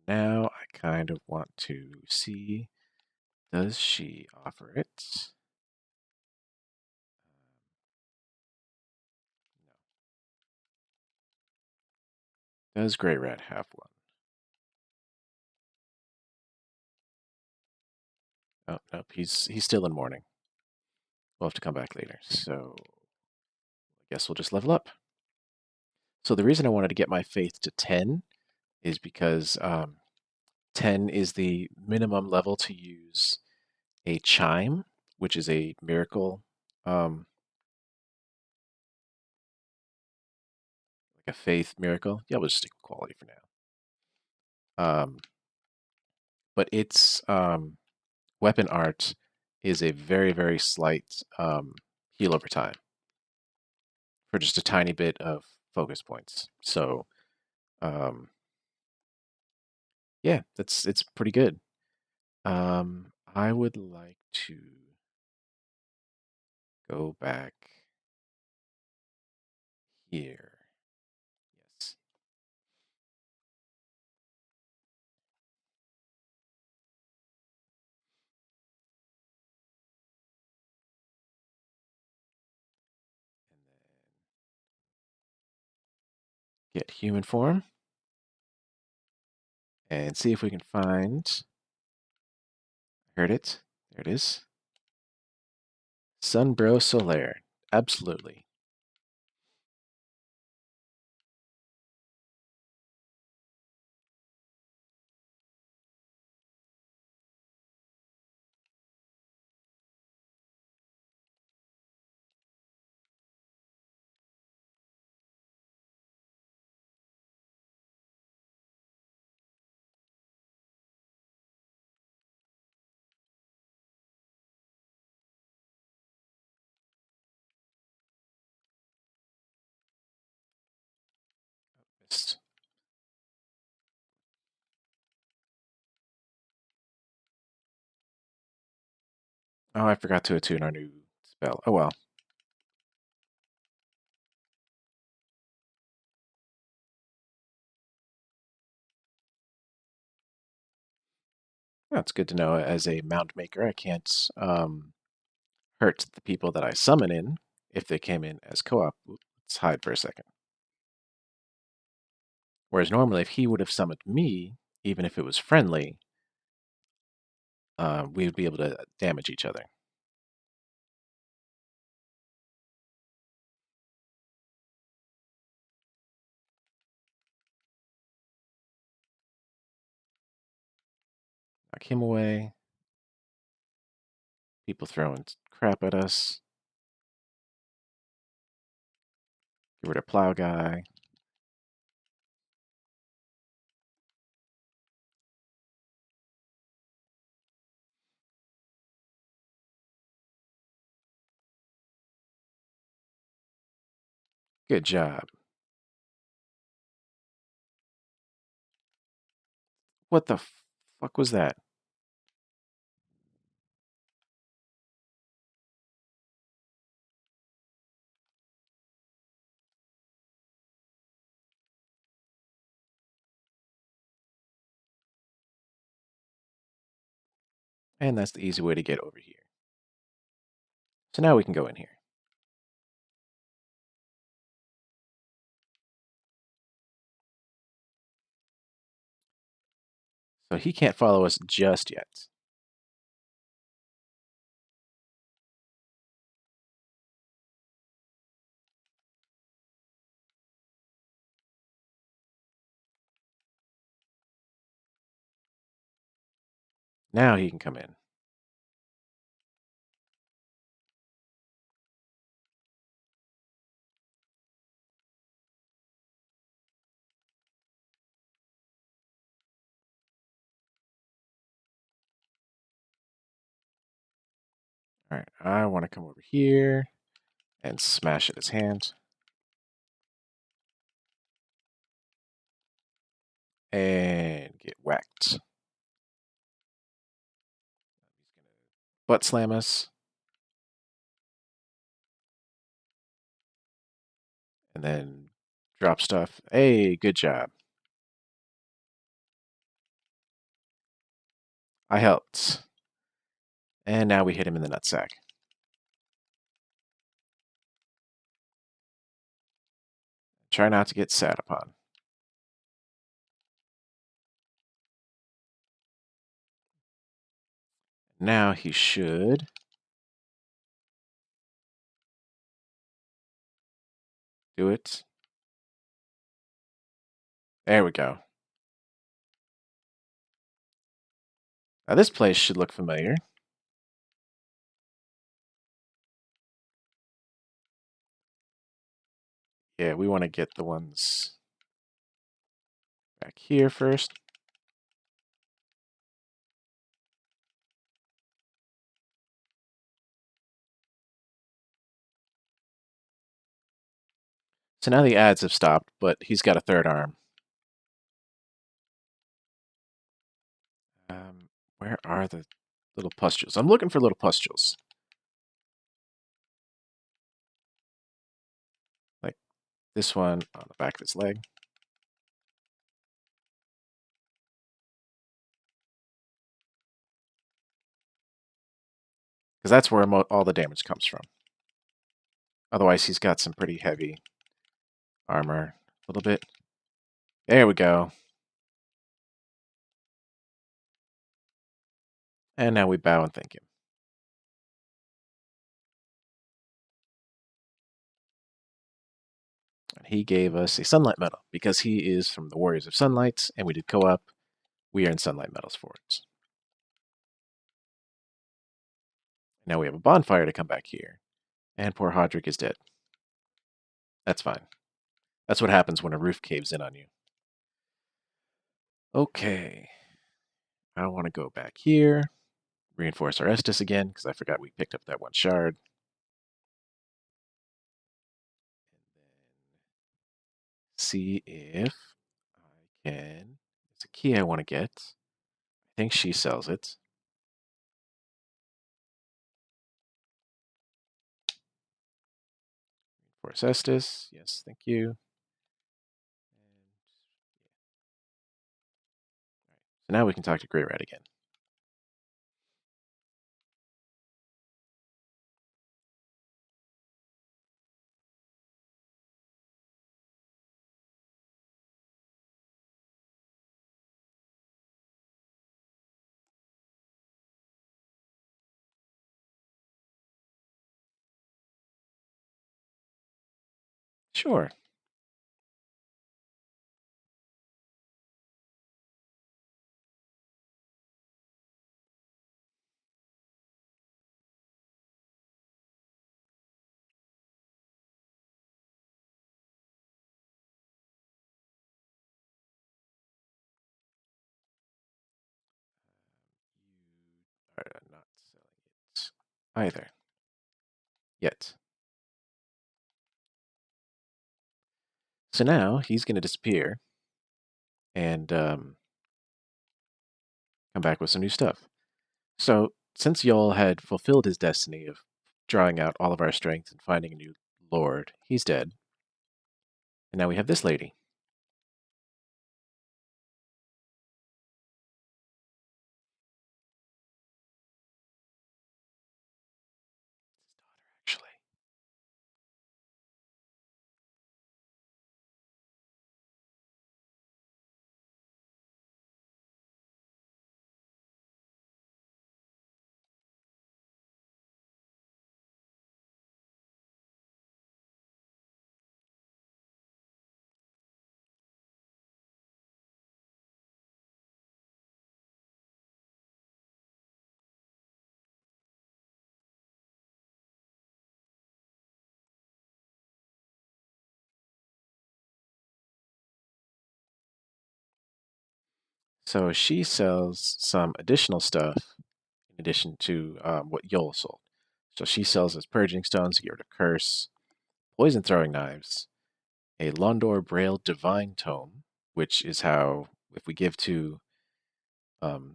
Now I kind of want to see, does she offer it? No. Does Grey Rat have one? Oh, nope, he's still in mourning. We'll have to come back later. So I guess we'll just level up. So the reason I wanted to get my faith to 10 is because 10 is the minimum level to use a chime, which is a miracle, like a faith miracle. Yeah, we'll just stick with quality for now. But its weapon art is a very, very slight heal over time for just a tiny bit of focus points. So, yeah, it's pretty good. I would like to go back here. Yes. And then get human form and see if we can find. I heard it. There it is. Sunbro Solaire. Absolutely. Missed. Oh, I forgot to attune our new spell. Oh well. That's good to know. As a mound maker, I can't hurt the people that I summon in if they came in as co-op. Let's hide for a second. Whereas normally, if he would have summoned me, even if it was friendly, we would be able to damage each other. Knock him away. People throwing crap at us. Get rid of Plow Guy. Good job. What the fuck was that? And that's the easy way to get over here. So now we can go in here. So he can't follow us just yet. Now he can come in. All right, I want to come over here and smash at his hand. And get whacked. He's gonna butt slam us. And then drop stuff. Hey, good job. I helped. And now we hit him in the nutsack. Try not to get sat upon. Now he should do it. There we go. Now this place should look familiar. Yeah, we want to get the ones back here first. So now the ads have stopped, but he's got a third arm. Where are the little pustules? I'm looking for little pustules. Like this one on the back of his leg. Because that's where all the damage comes from. Otherwise, he's got some pretty heavy armor. A little bit. There we go. And now we bow and thank him. And he gave us a Sunlight Medal because he is from the Warriors of Sunlight, and we did co-op. We earned Sunlight Medals for it. Now we have a bonfire to come back here. And poor Hodrick is dead. That's fine. That's what happens when a roof caves in on you. Okay. I want to go back here. Reinforce our Estus again, because I forgot we picked up that one shard. See if I can. It's a key I want to get. I think she sells it. Reinforce Estus. Yes, thank you. So now we can talk to Grey Rat again. Sure. You are not selling it either. Yet. So now he's going to disappear and come back with some new stuff. So, since Yol had fulfilled his destiny of drawing out all of our strength and finding a new lord, he's dead. And now we have this lady. His daughter, actually. So she sells some additional stuff in addition to what Yol sold. So she sells us purging stones to get rid of curse, poison throwing knives, a Londor Braille divine tome, which is how if we give to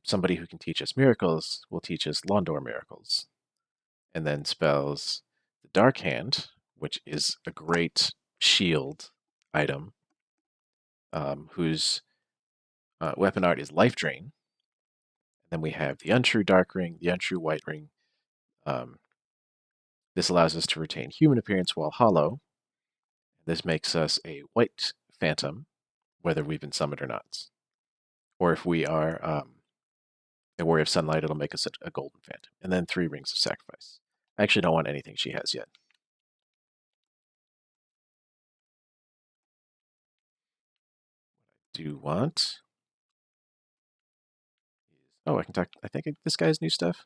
somebody who can teach us miracles, will teach us Londor miracles, and then spells the Dark Hand, which is a great shield item, whose weapon art is Life Drain. And then we have the Untrue Dark Ring, the Untrue White Ring. Um, this allows us to retain human appearance while hollow. This makes us a white phantom, whether we've been summoned or not. Or if we are a Warrior of Sunlight, it'll make us a golden phantom. And then 3 Rings of Sacrifice. I actually don't want anything she has yet. Do want is, oh, I can talk. I think this guy's new stuff.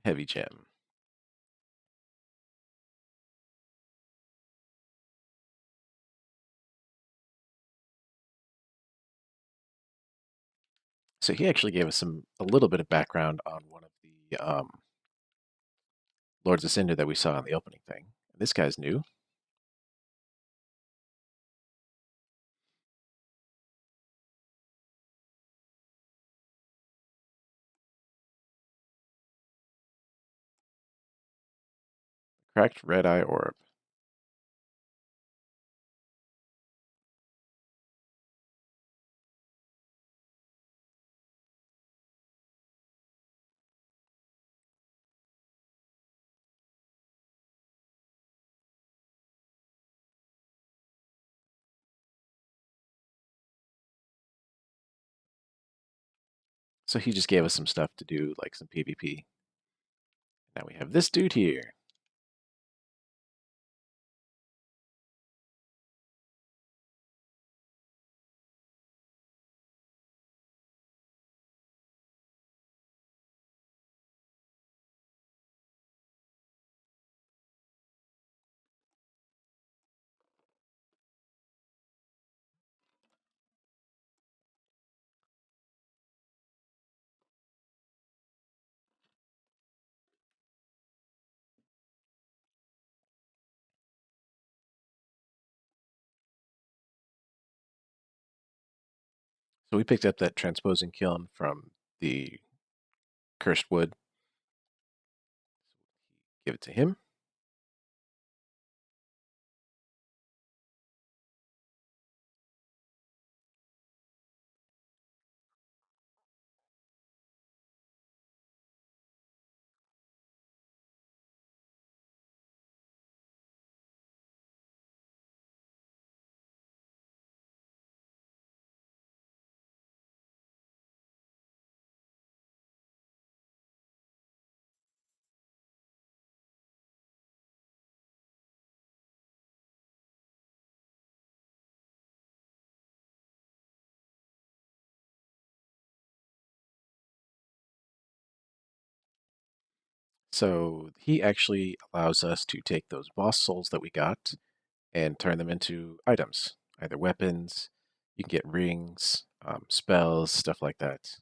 Heavy Gem. So he actually gave us a little bit of background on one of the Lords of Cinder that we saw in the opening thing. This guy's new. Cracked Red Eye Orb. So he just gave us some stuff to do, like some PvP. Now we have this dude here. So we picked up that transposing kiln from the cursed wood. Give it to him. So he actually allows us to take those boss souls that we got and turn them into items, either weapons, you can get rings, spells, stuff like that.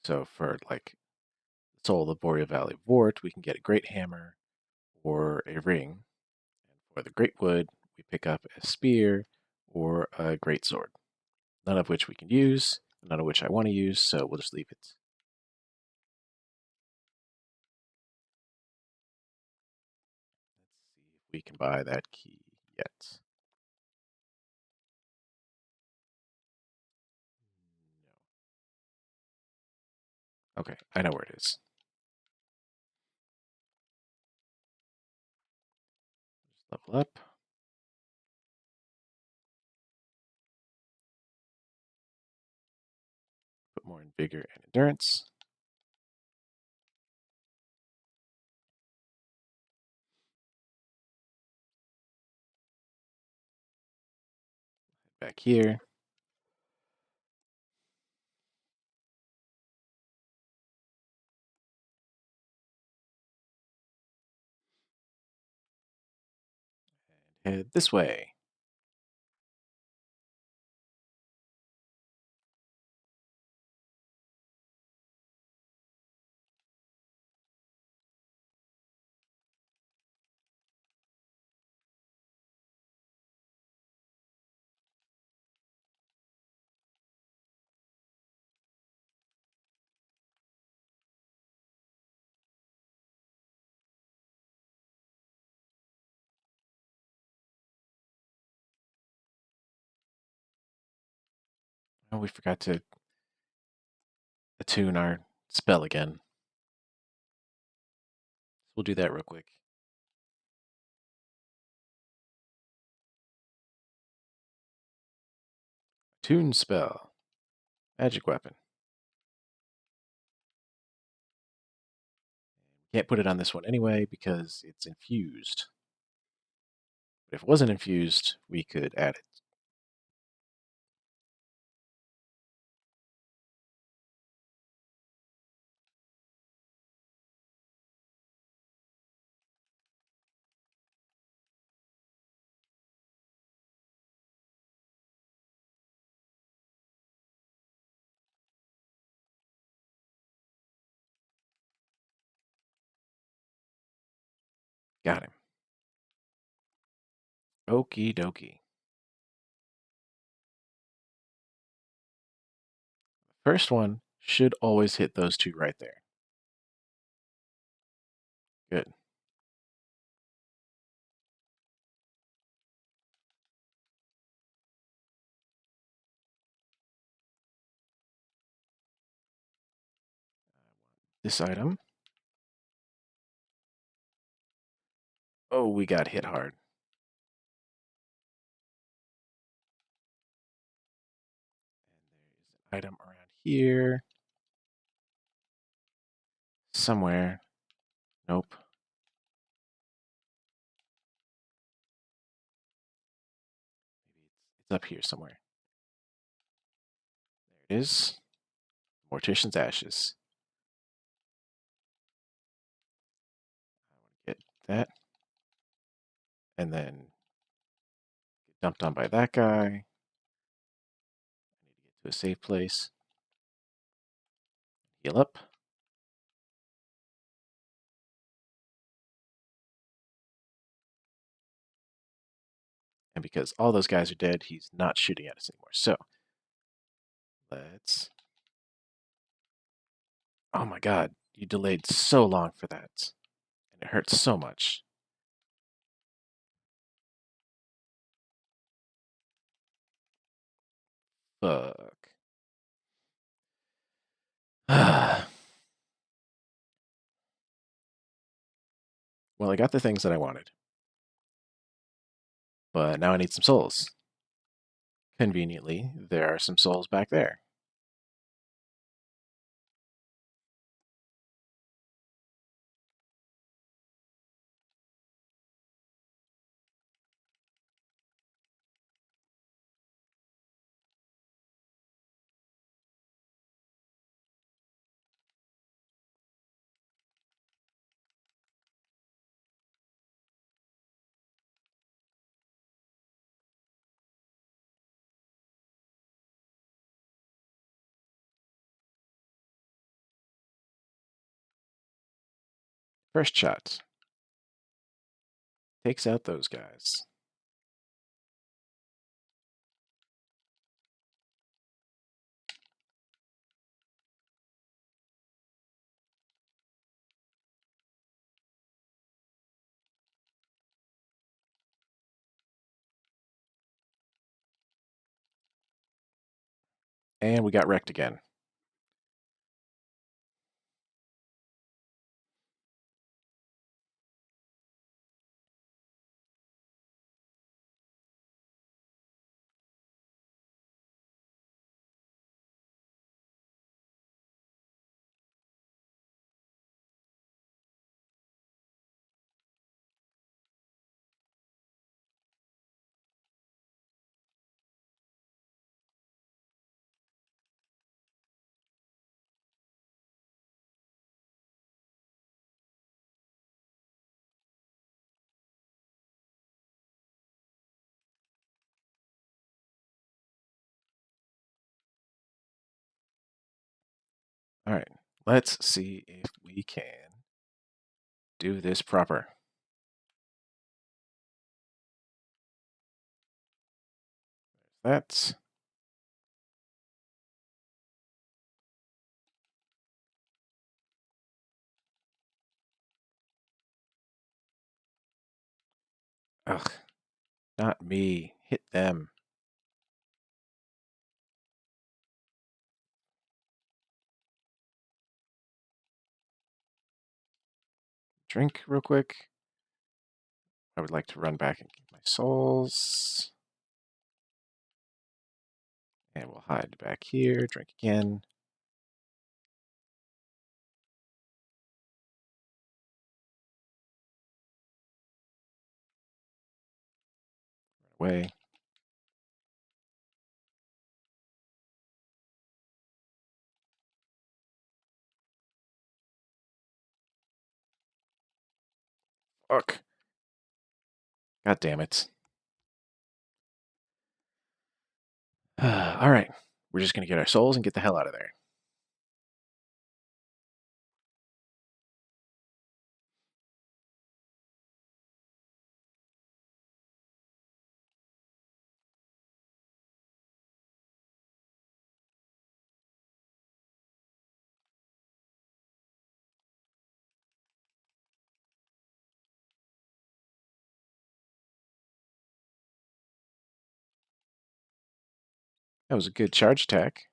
So for like Soul of the Boreal Valley Vort, we can get a great hammer or a ring. And for the great wood, we pick up a spear or a great sword. None of which we can use, none of which I want to use, so we'll just leave it. Let's see if we can buy that key yet. No. Okay, I know where it is. Just level up. Put more in vigor and endurance. Back here. And head this way. Oh, we forgot to attune our spell again. We'll do that real quick. Attune spell. Magic weapon. Can't put it on this one anyway because it's infused. But if it wasn't infused, we could add it. Got him. Okie dokie. First one should always hit those two right there. Good. This item. Oh, we got hit hard. And there is an item around here. Somewhere. Nope. Maybe it's up here somewhere. There it is. Mortician's Ashes. I want to get that. And then get dumped on by that guy. I need to get to a safe place. Heal up. And because all those guys are dead, he's not shooting at us anymore. So, let's... Oh my god, you delayed so long for that. And it hurts so much. Fuck. Well, I got the things that I wanted. But now I need some souls. Conveniently, there are some souls back there. First shot. Takes out those guys. And we got wrecked again. All right, let's see if we can do this proper. That's... Ugh, not me. Hit them. Drink real quick. I would like to run back and get my souls. And we'll hide back here. Drink again. Run away. Fuck. God damn it. All right. We're just going to get our souls and get the hell out of there. That was a good charge attack.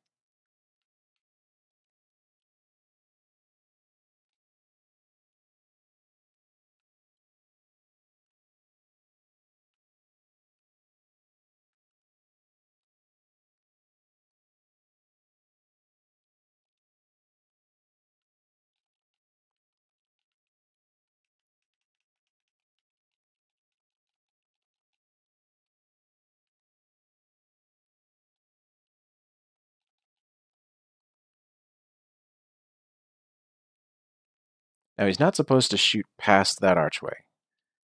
Now, he's not supposed to shoot past that archway,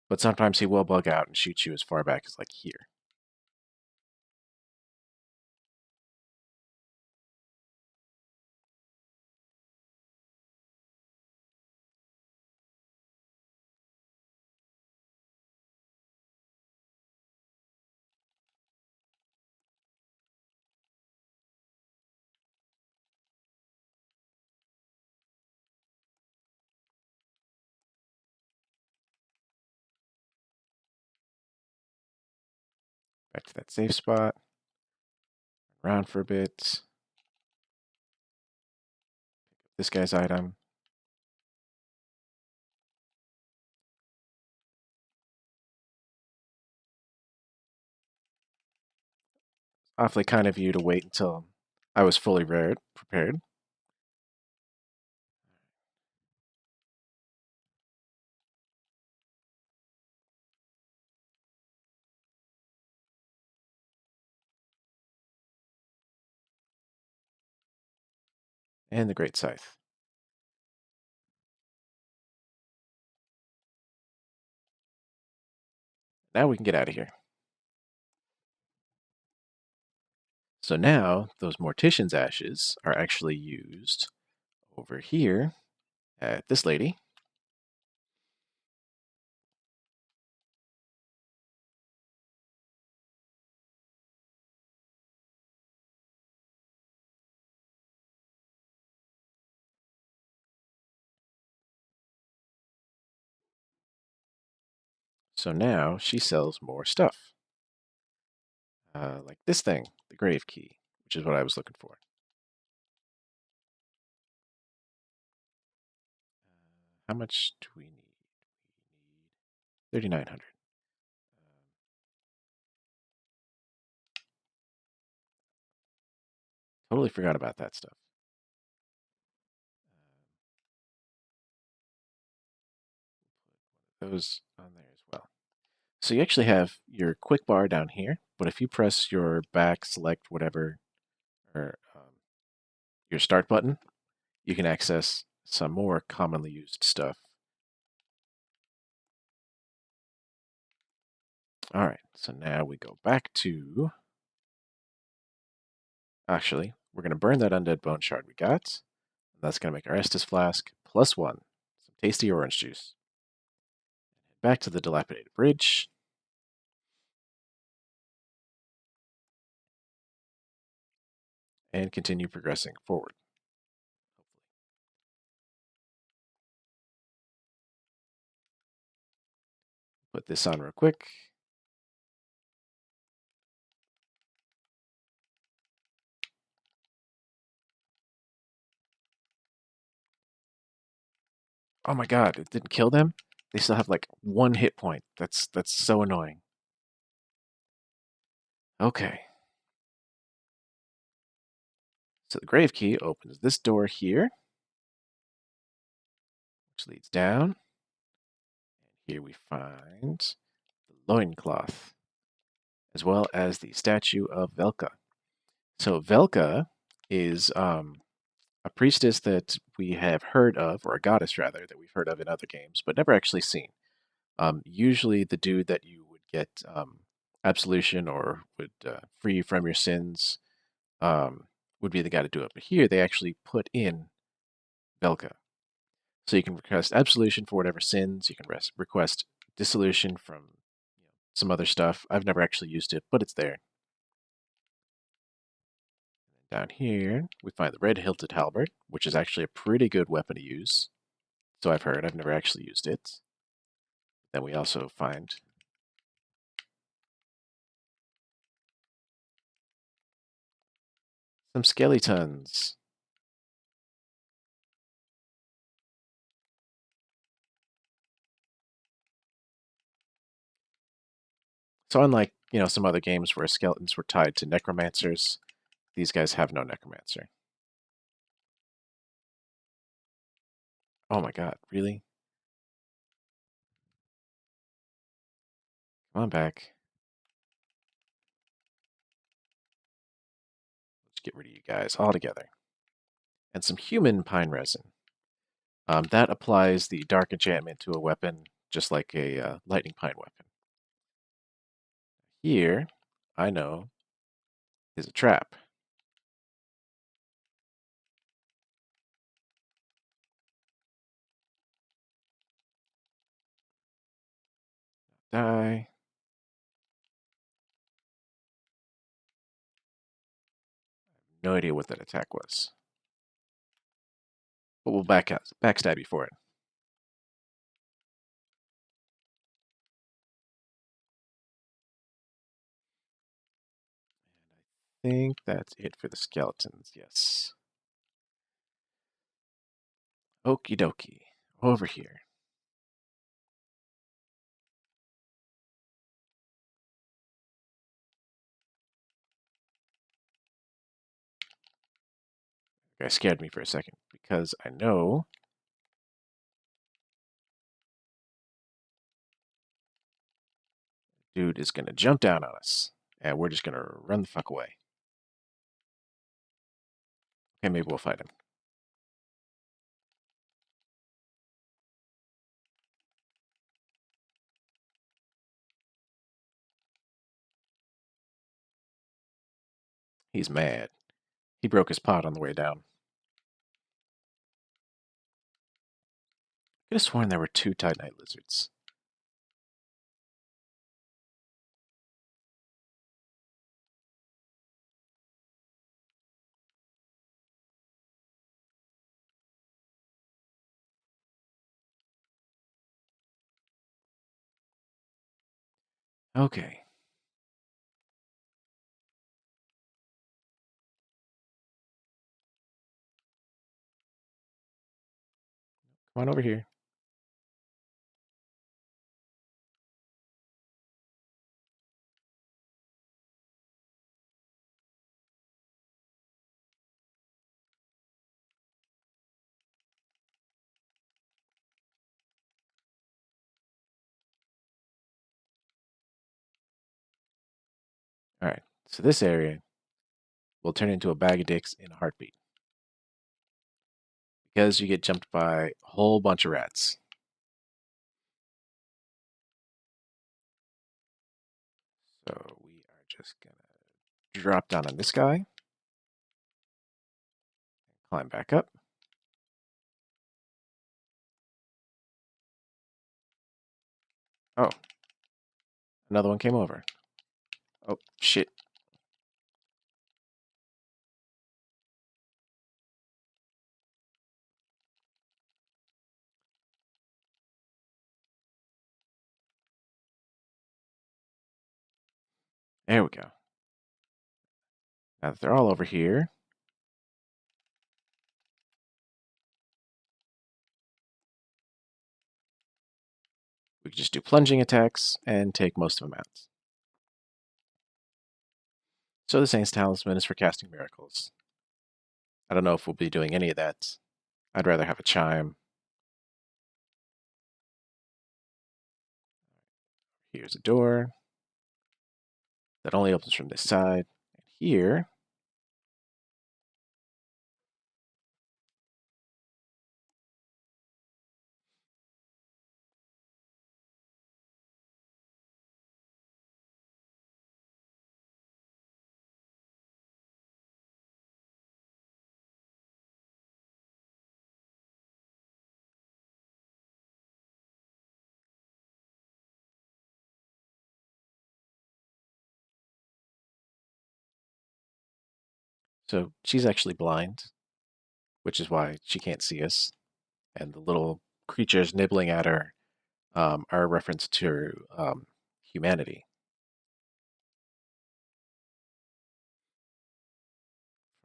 but sometimes he will bug out and shoot you as far back as, like, here. Back to that safe spot. Around for a bit. This guy's item. Awfully kind of you to wait until I was fully prepared. And the Great Scythe. Now we can get out of here. So now those Mortician's Ashes are actually used over here at this lady. So now she sells more stuff. Like this thing, the Grave Key, which is what I was looking for. How much do we need? We need 3,900. Totally forgot about that stuff. Put those on there as well. So you actually have your quick bar down here, but if you press your back, select whatever, or your start button, you can access some more commonly used stuff. All right, so now we go back to. Actually, we're going to burn that undead bone shard we got. That's going to make our Estus flask +1. Some tasty orange juice. Back to the dilapidated bridge. And continue progressing forward. Put this on real quick. Oh my god, it didn't kill them? They still have like 1 hit point. That's so annoying. Okay. So the grave key opens this door here, which leads down. And here we find the loincloth, as well as the statue of Velka. So Velka is a priestess that we have heard of, or a goddess rather, that we've heard of in other games, but never actually seen. Usually the dude that you would get absolution or would free you from your sins would be the guy to do it. But here they actually put in Velka. So you can request absolution for whatever sins. You can request dissolution from some other stuff. I've never actually used it, but it's there. Down here, we find the red hilted halberd, which is actually a pretty good weapon to use. So I've heard. I've never actually used it. Then we also find some skeletons. So unlike, some other games where skeletons were tied to necromancers, these guys have no necromancer. Oh my god, really? Come on back. Let's get rid of you guys all together. And some human pine resin. That applies the dark enchantment to a weapon, just like a lightning pine weapon. Here, I know, is a trap. Die. No idea what that attack was, but we'll backstab you for it. I think that's it for the skeletons. Yes. Okie dokie. Over here. Guy scared me for a second because I know dude is gonna jump down on us, and we're just gonna run the fuck away. Okay, maybe we'll fight him. He's mad. He broke his pot on the way down. Could have sworn there were two Titanite lizards. Okay. Come on over here. Alright, so this area will turn into a bag of dicks in a heartbeat. Because you get jumped by a whole bunch of rats. So we are just gonna drop down on this guy. Climb back up. Oh. Another one came over. Oh, shit. There we go. Now that they're all over here, we can just do plunging attacks and take most of them out. So the Saint's Talisman is for casting miracles. I don't know if we'll be doing any of that. I'd rather have a chime. Here's a door that only opens from this side. And here, so she's actually blind, which is why she can't see us. And the little creatures nibbling at her are a reference to humanity,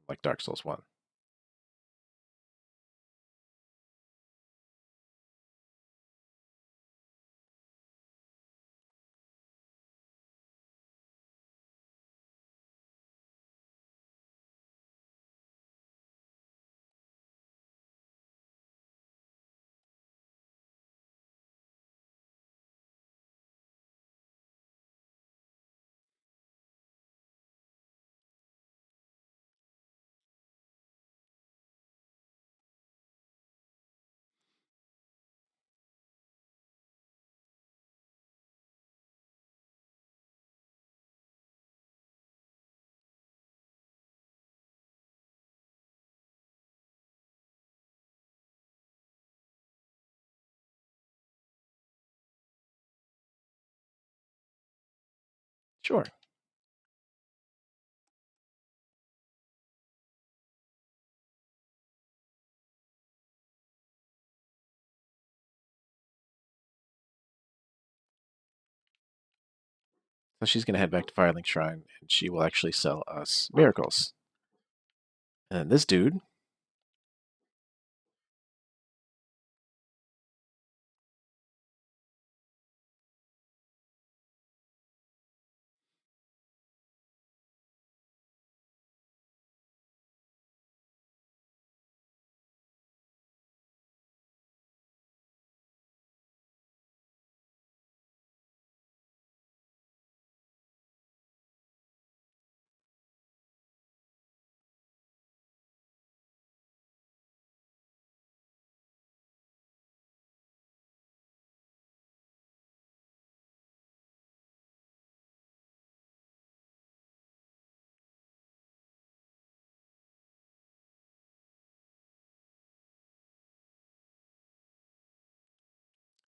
like Dark Souls 1. Sure. So she's going to head back to Firelink Shrine, and she will actually sell us miracles. And then this dude.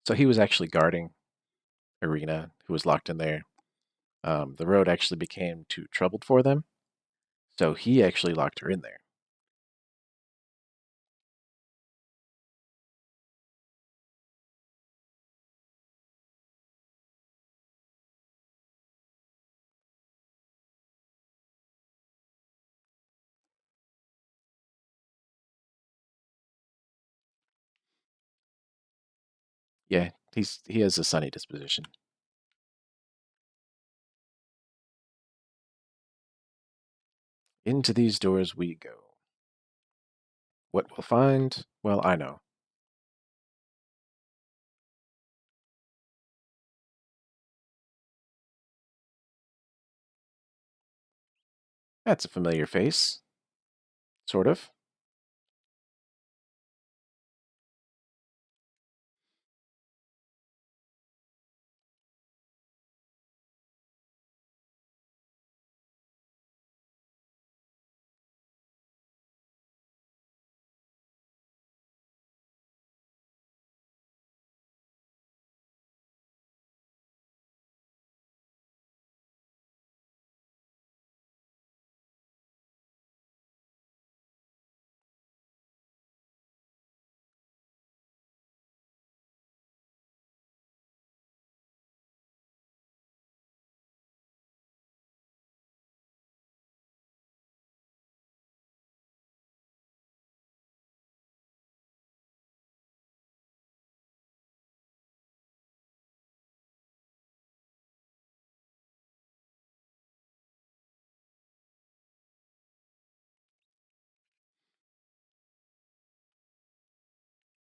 So he was actually guarding Irina, who was locked in there. The road actually became too troubled for them, so he actually locked her in there. Yeah, he has a sunny disposition. Into these doors we go. What we'll find? Well, I know. That's a familiar face. Sort of.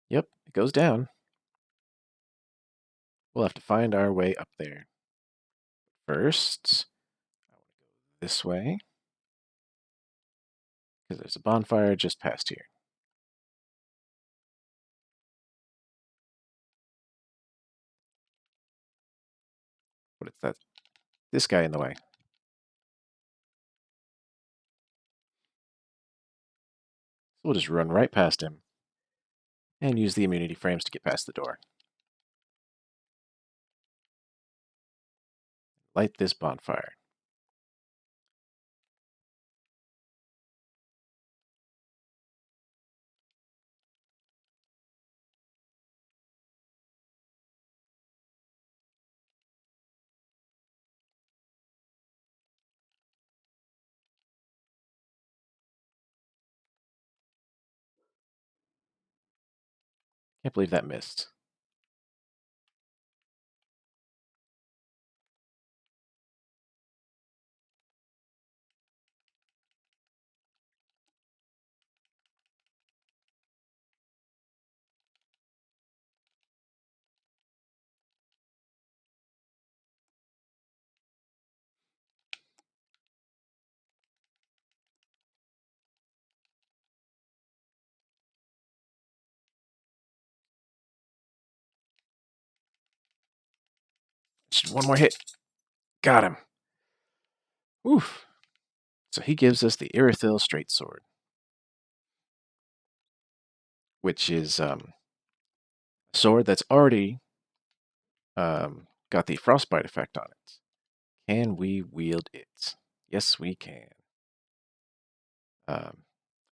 Yep, it goes down. We'll have to find our way up there. First, I want to go this way, because there's a bonfire just past here. But it's this guy in the way. So we'll just run right past him and use the immunity frames to get past the door. Light this bonfire. Can't believe that missed. Just one more hit. Got him. Oof. So he gives us the Irithyll Straight Sword, which is a sword that's already got the frostbite effect on it. Can we wield it? Yes, we can. It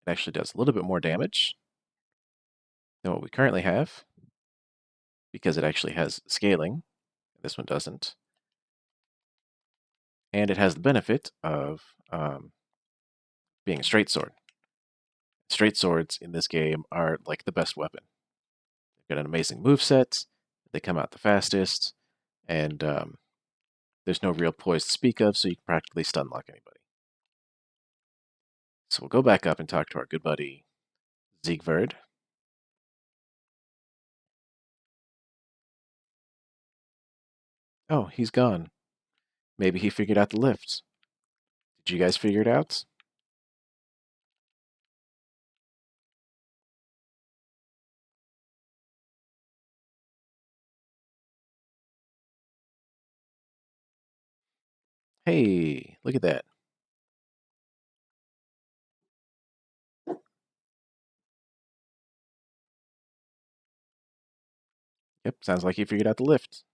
actually does a little bit more damage than what we currently have because it actually has scaling. This one doesn't. And it has the benefit of being a straight sword. Straight swords in this game are like the best weapon. They've got an amazing moveset, they come out the fastest, and there's no real poise to speak of, so you can practically stun lock anybody. So we'll go back up and talk to our good buddy Siegvard. Oh, he's gone. Maybe he figured out the lift. Did you guys figure it out? Hey, look at that. Yep, sounds like he figured out the lift.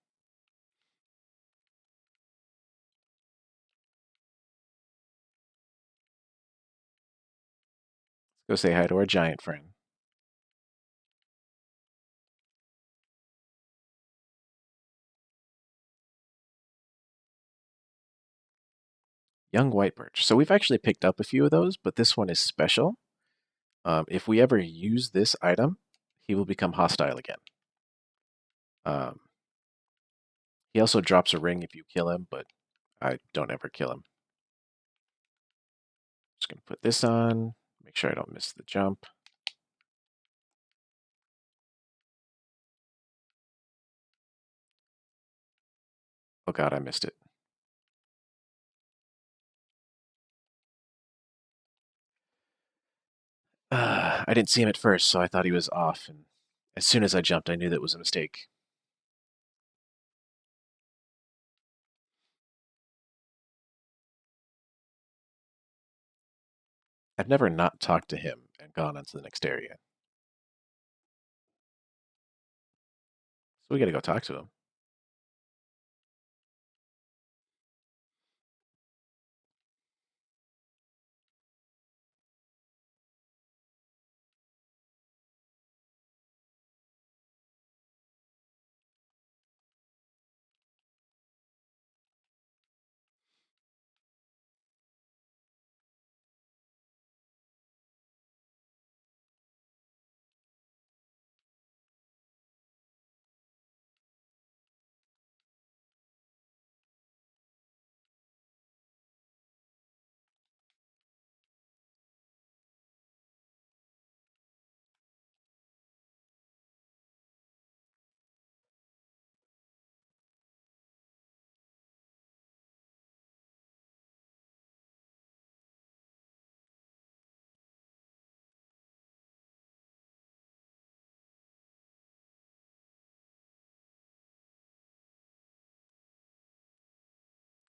Let's go say hi to our giant friend. Young white birch. So we've actually picked up a few of those, but this one is special. If we ever use this item, he will become hostile again. He also drops a ring if you kill him, but I don't ever kill him. Just going to put this on, make sure I don't miss the jump. Oh god, I missed it. I didn't see him at first, so I thought he was off, and as soon as I jumped, I knew that was a mistake. I've never not talked to him and gone on to the next area. So we gotta go talk to him.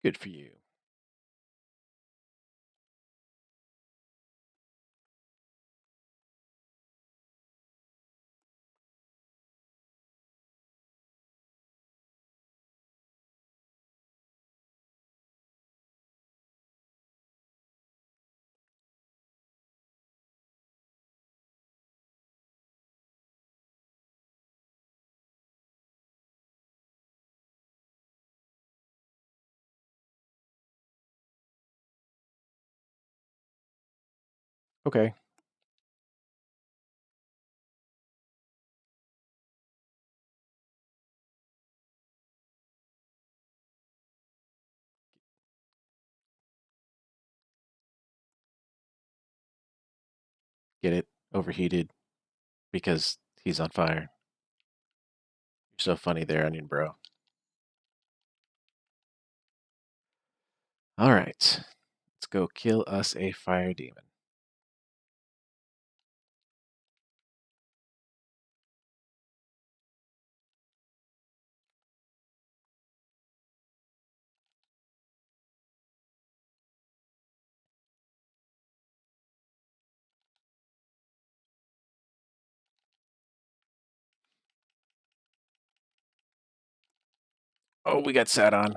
Good for you. Okay. Get it? Overheated because he's on fire. You're so funny there, Onion Bro. Alright. Let's go kill us a fire demon. Oh, we got sat on.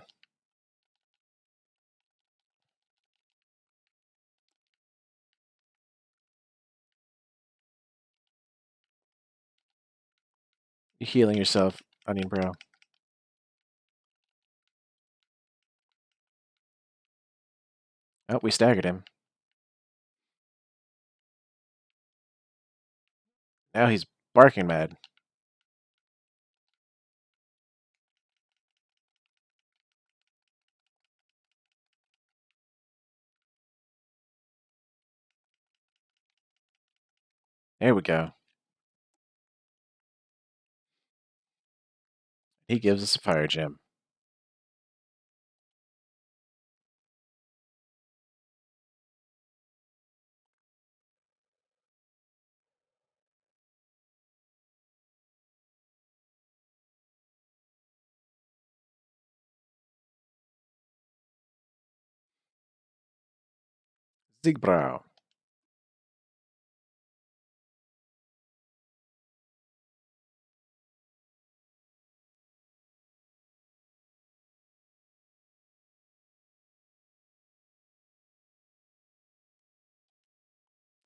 You healing yourself, Onion Bro. Oh, we staggered him. Now he's barking mad. There we go. He gives us a fire gem. Ziegbrow.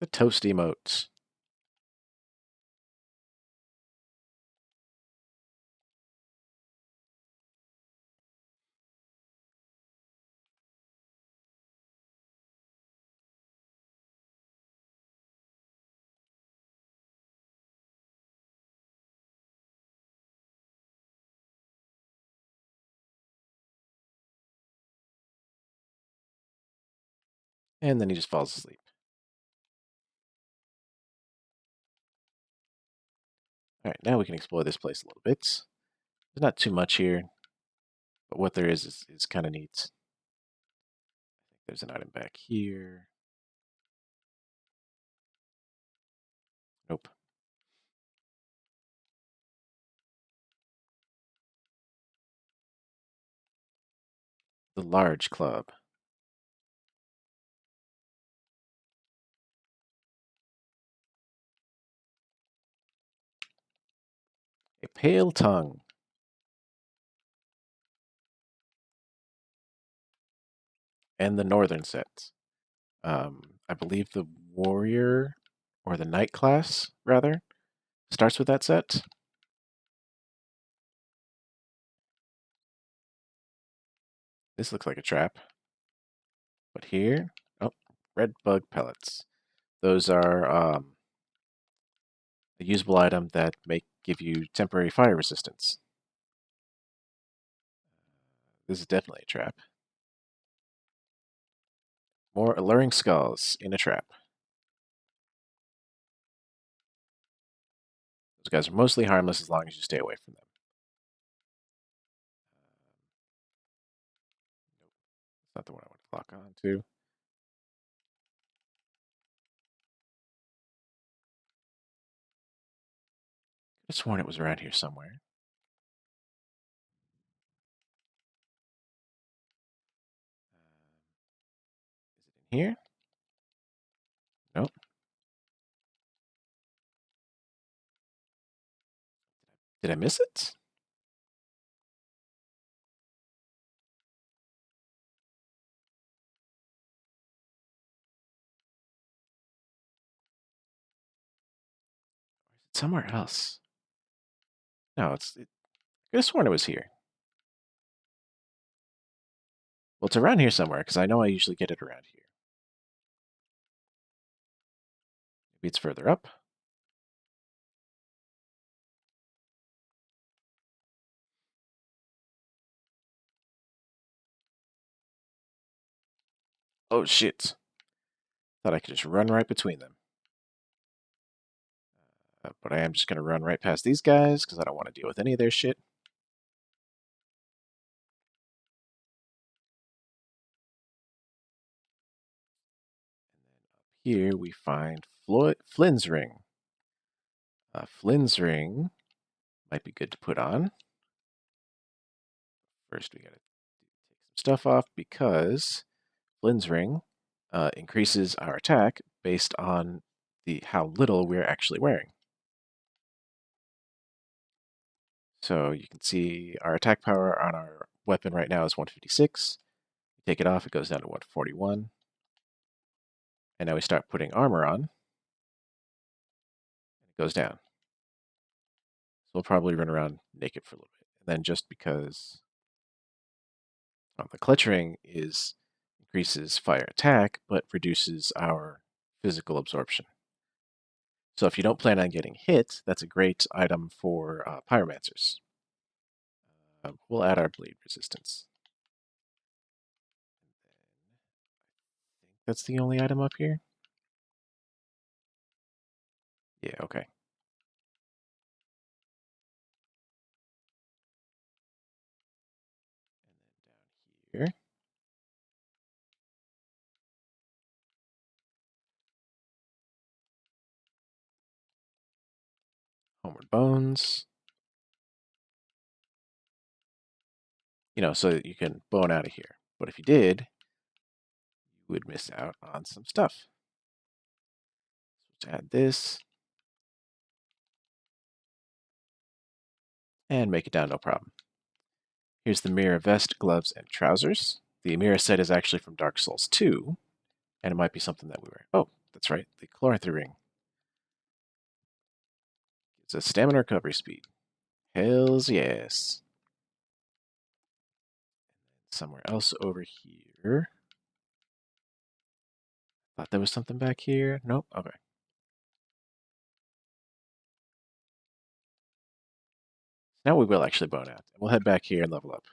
The toast emotes. And then he just falls asleep. Alright, now we can explore this place a little bit. There's not too much here, but what there is kind of neat. There's an item back here. Nope. The large club. A pale tongue. And the northern set. I believe the warrior, or the knight class, rather, starts with that set. This looks like a trap. But here, oh, red bug pellets. Those are a usable item that may give you temporary fire resistance. This is definitely a trap. More alluring skulls in a trap. Those guys are mostly harmless as long as you stay away from them. Nope, that's not the one I want to lock on to. I sworn it was around here somewhere. Is it in here? Nope. Did I miss it? Or is it somewhere else? No, I could have sworn it was here. Well, it's around here somewhere, because I know I usually get it around here. Maybe it's further up. Oh, shit. Thought I could just run right between them. But I am just going to run right past these guys, because I don't want to deal with any of their shit. And then up here we find Flynn's ring. Flynn's ring might be good to put on. First, we got to take some stuff off because Flynn's ring increases our attack based on how little we're actually wearing. So you can see our attack power on our weapon right now is 156. You take it off, it goes down to 141. And now we start putting armor on, and it goes down. So we'll probably run around naked for a little bit. And then just because the clutch ring increases fire attack, but reduces our physical absorption. So if you don't plan on getting hit, that's a great item for pyromancers. We'll add our bleed resistance. I think that's the only item up here. Yeah, okay. And then down here. Homeward Bones. So that you can bone out of here. But if you did, you would miss out on some stuff. So let's add this. And make it down, no problem. Here's the Mirror Vest, Gloves, and Trousers. The Mirror set is actually from Dark Souls 2, and it might be something that we were... Oh, that's right, the Chloranthy Ring. It's a stamina recovery speed. Hells yes. Somewhere else over here. Thought there was something back here. Nope, okay. Now we will actually bone out. We'll head back here and level up.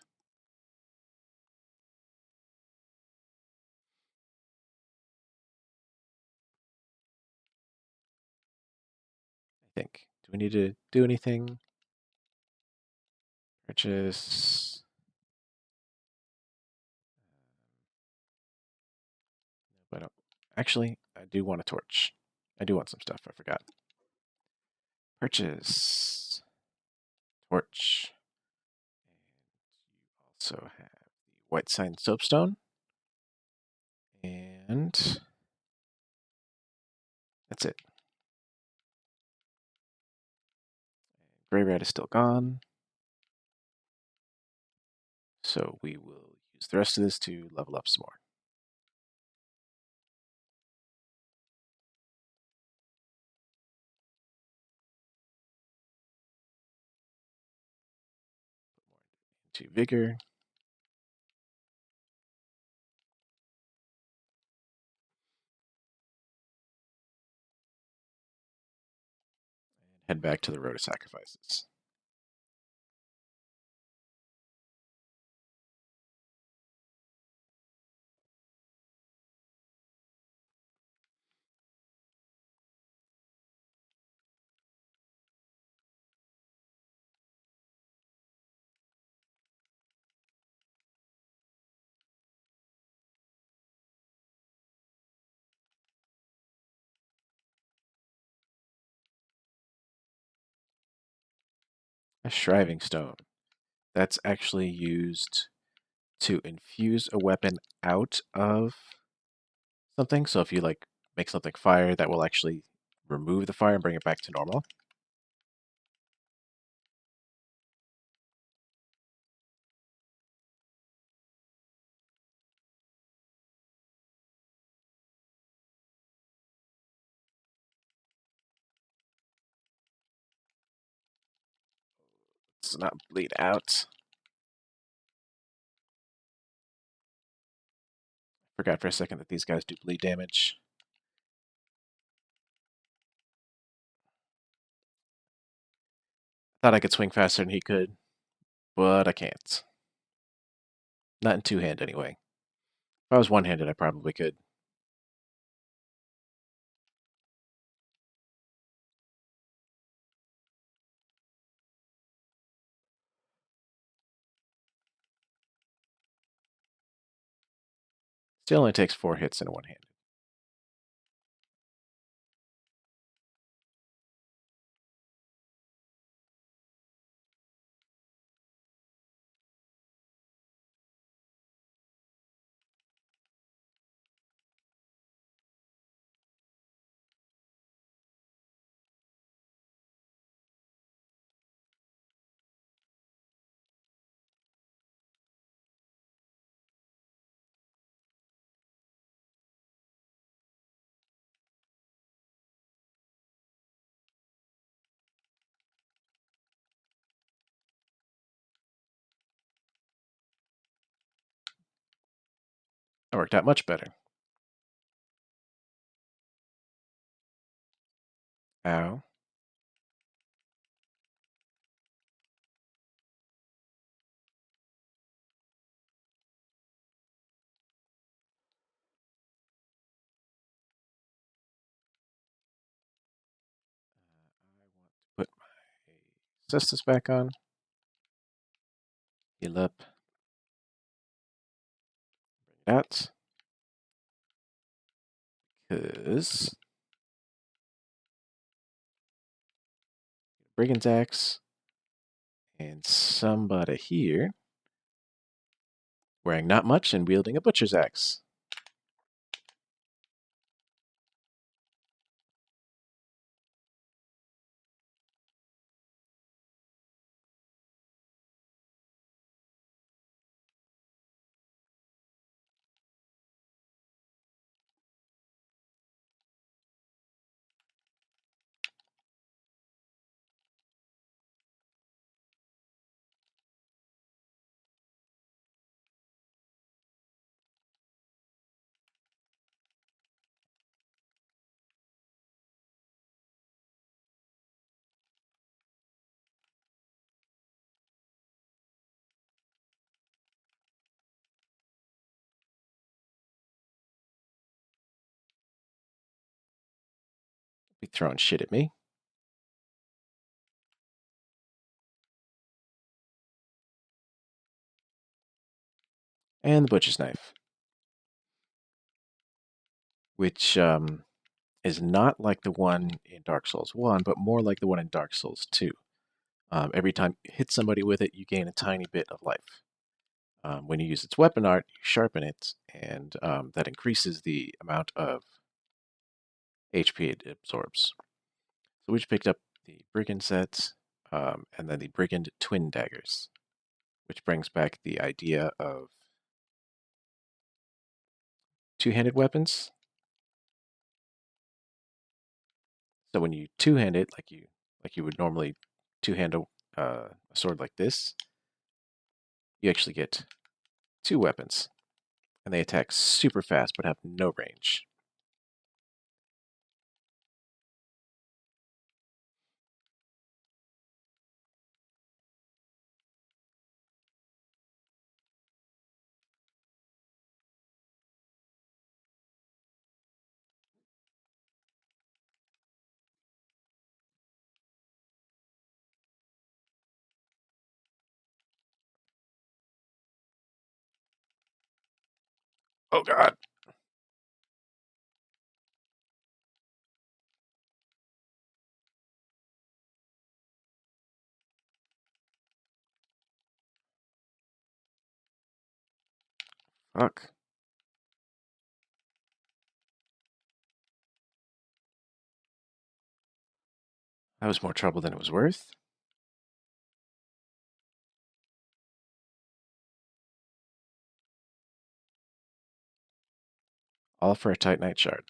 I think. Do we need to do anything? Purchase. But actually, I do want a torch. I do want some stuff. I forgot. Purchase. Torch. And you also have the White Sign Soapstone. And that's it. Gray Rat is still gone. So we will use the rest of this to level up some more. Put more into Vigor. And head back to the Road of Sacrifices. A Shriving Stone. That's actually used to infuse a weapon out of something. So if you make something fire, that will actually remove the fire and bring it back to normal. Let's not bleed out. Forgot for a second that these guys do bleed damage. Thought I could swing faster than he could, but I can't. Not in two-hand anyway. If I was one-handed, I probably could. Still only takes 4 hits in a one-handed. That worked out much better. Ow. I want to put my cestus back on. Heal up. Bring it out. Because Brigand's Axe and somebody here wearing not much and wielding a Butcher's Axe. Be throwing shit at me. And the Butcher's Knife, which is not like the one in Dark Souls 1, but more like the one in Dark Souls 2. Every time you hit somebody with it, you gain a tiny bit of life. When you use its weapon art, you sharpen it, and that increases the amount of HP it absorbs. So we just picked up the Brigand set, and then the Brigand Twin Daggers, which brings back the idea of two-handed weapons. So when you two-hand it, like you would normally two-hand a sword like this, you actually get two weapons, and they attack super fast but have no range. Oh god! Fuck. That was more trouble than it was worth. All for a Titanite shard.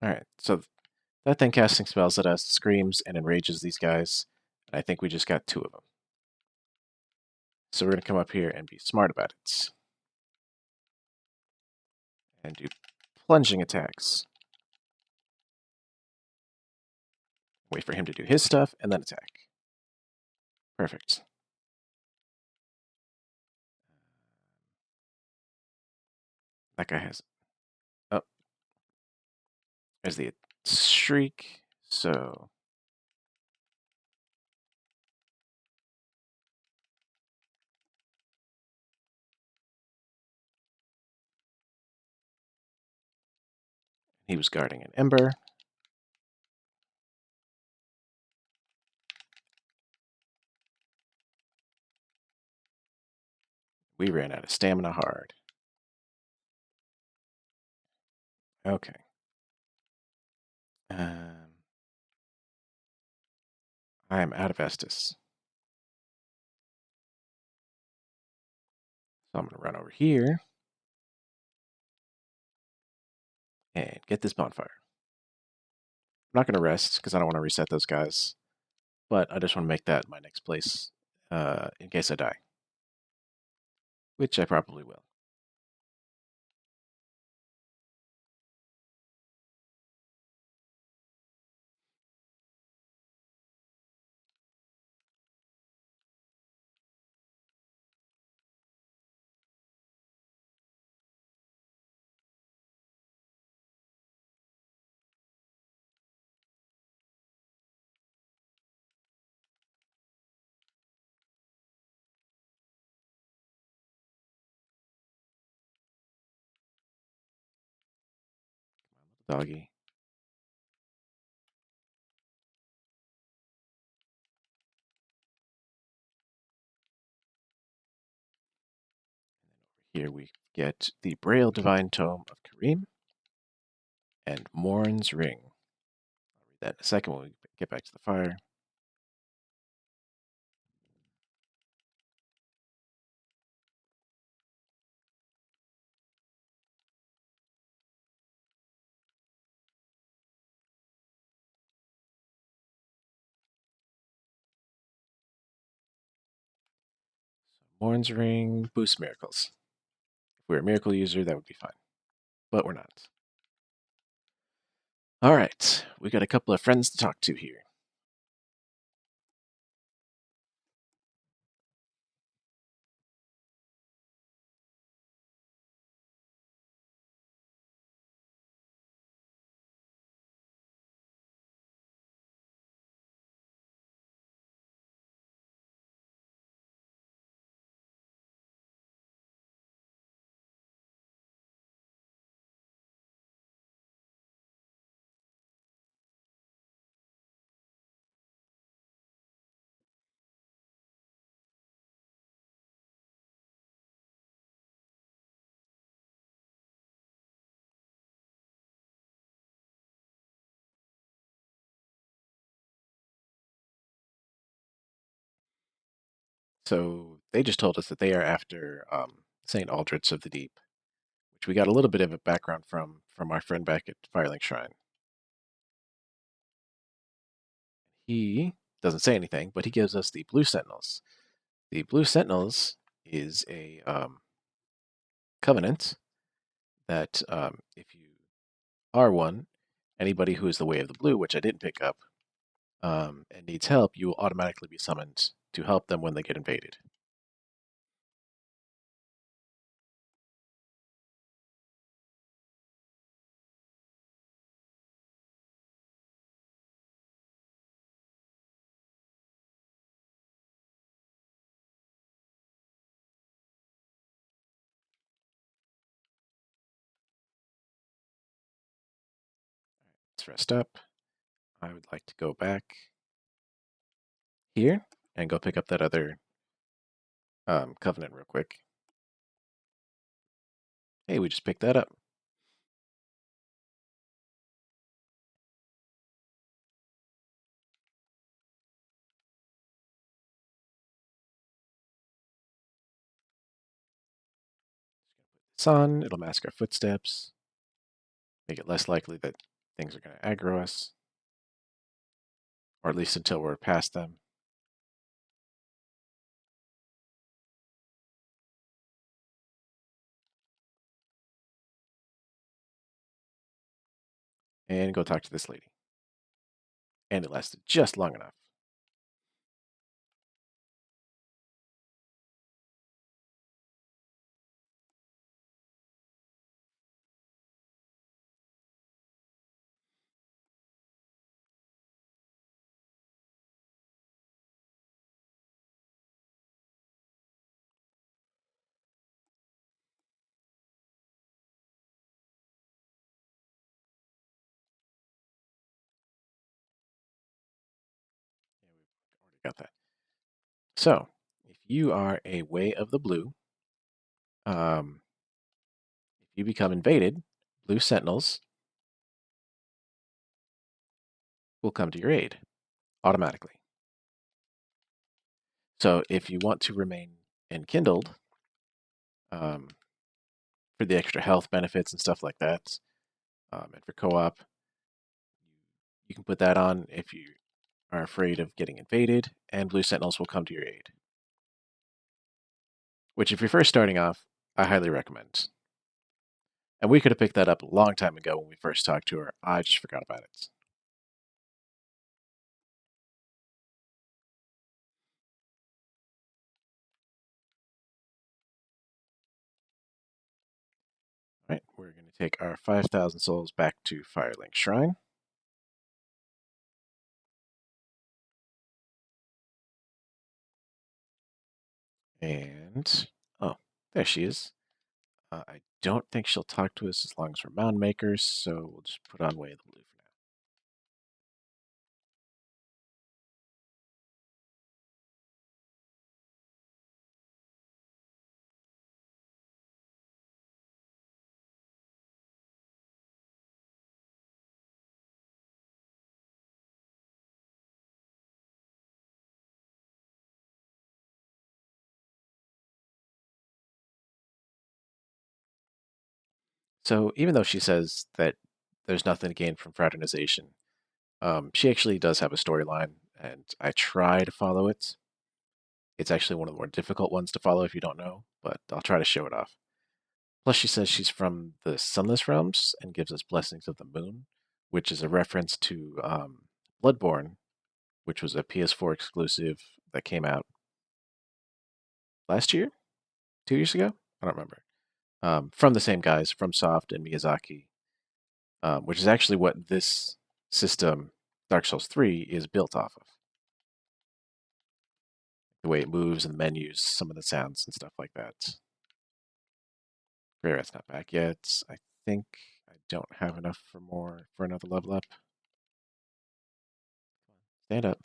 Alright, so that thing casting spells at us, screams, and enrages these guys. And I think we just got two of them. So we're going to come up here and be smart about it. And do plunging attacks. Wait for him to do his stuff, and then attack. Perfect. That guy has... Oh. There's the shriek. So... He was guarding an ember. We ran out of stamina hard. Okay. I am out of Estus. So I'm going to run over here and get this bonfire. I'm not going to rest because I don't want to reset those guys, but I just want to make that my next place in case I die, which I probably will. Doggy. Here we get the Braille Divine Tome of Kareem and Morn's Ring. I'll read that in a second when we get back to the fire. Morn's Ring boosts miracles. If we were a miracle user, that would be fine, but we're not. All right, we got a couple of friends to talk to here. So they just told us that they are after St. Aldrich of the Deep, which we got a little bit of a background from our friend back at Firelink Shrine. He doesn't say anything, but he gives us the Blue Sentinels. The Blue Sentinels is a covenant that if you are one, anybody who is the Way of the Blue, which I didn't pick up, and needs help, you will automatically be summoned to help them when they get invaded. Let's rest up. I would like to go back here and go pick up that other covenant real quick. Hey, we just picked that up. This on, it'll mask our footsteps, make it less likely that things are going to aggro us, or at least until we're past them. And go talk to this lady. And it lasted just long enough. Yeah, we've already got that. So, if you are a Way of the Blue, if you become invaded, Blue Sentinels will come to your aid automatically. So if you want to remain enkindled, for the extra health benefits and stuff like that, and for co-op, you can put that on if you are afraid of getting invaded, and Blue Sentinels will come to your aid. Which, if you're first starting off, I highly recommend. And we could have picked that up a long time ago when we first talked to her. I just forgot about it. Alright, we're going to take our 5,000 souls back to Firelink Shrine. And, oh, there she is. I don't think she'll talk to us as long as we're mound makers, so we'll just put on Way of the Blue for now. So even though she says that there's nothing to gain from fraternization, she actually does have a storyline, and I try to follow it. It's actually one of the more difficult ones to follow if you don't know, but I'll try to show it off. Plus, she says she's from the Sunless Realms and gives us Blessings of the Moon, which is a reference to Bloodborne, which was a PS4 exclusive that came out last year, 2 years ago. I don't remember. From the same guys, FromSoft and Miyazaki, which is actually what this system, Dark Souls 3, is built off of. The way it moves and the menus, some of the sounds and stuff like that. Greyrat's not back yet. I think I don't have enough for another level up. Stand up.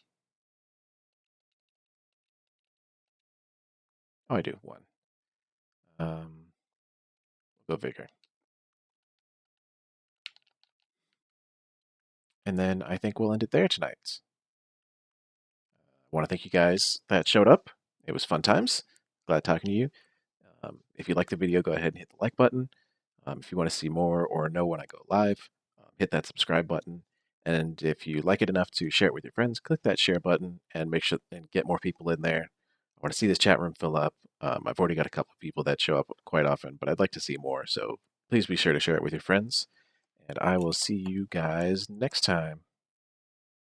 Oh, I do. One. We'll go Vigor. And then I think we'll end it there tonight. I want to thank you guys that showed up. It was fun times. Glad talking to you. If you liked the video, go ahead and hit the like button. If you want to see more or know when I go live, hit that subscribe button. And if you like it enough to share it with your friends, click that share button and make sure and get more people in there. I want to see this chat room fill up. I've already got a couple of people that show up quite often, but I'd like to see more. So please be sure to share it with your friends. And I will see you guys next time.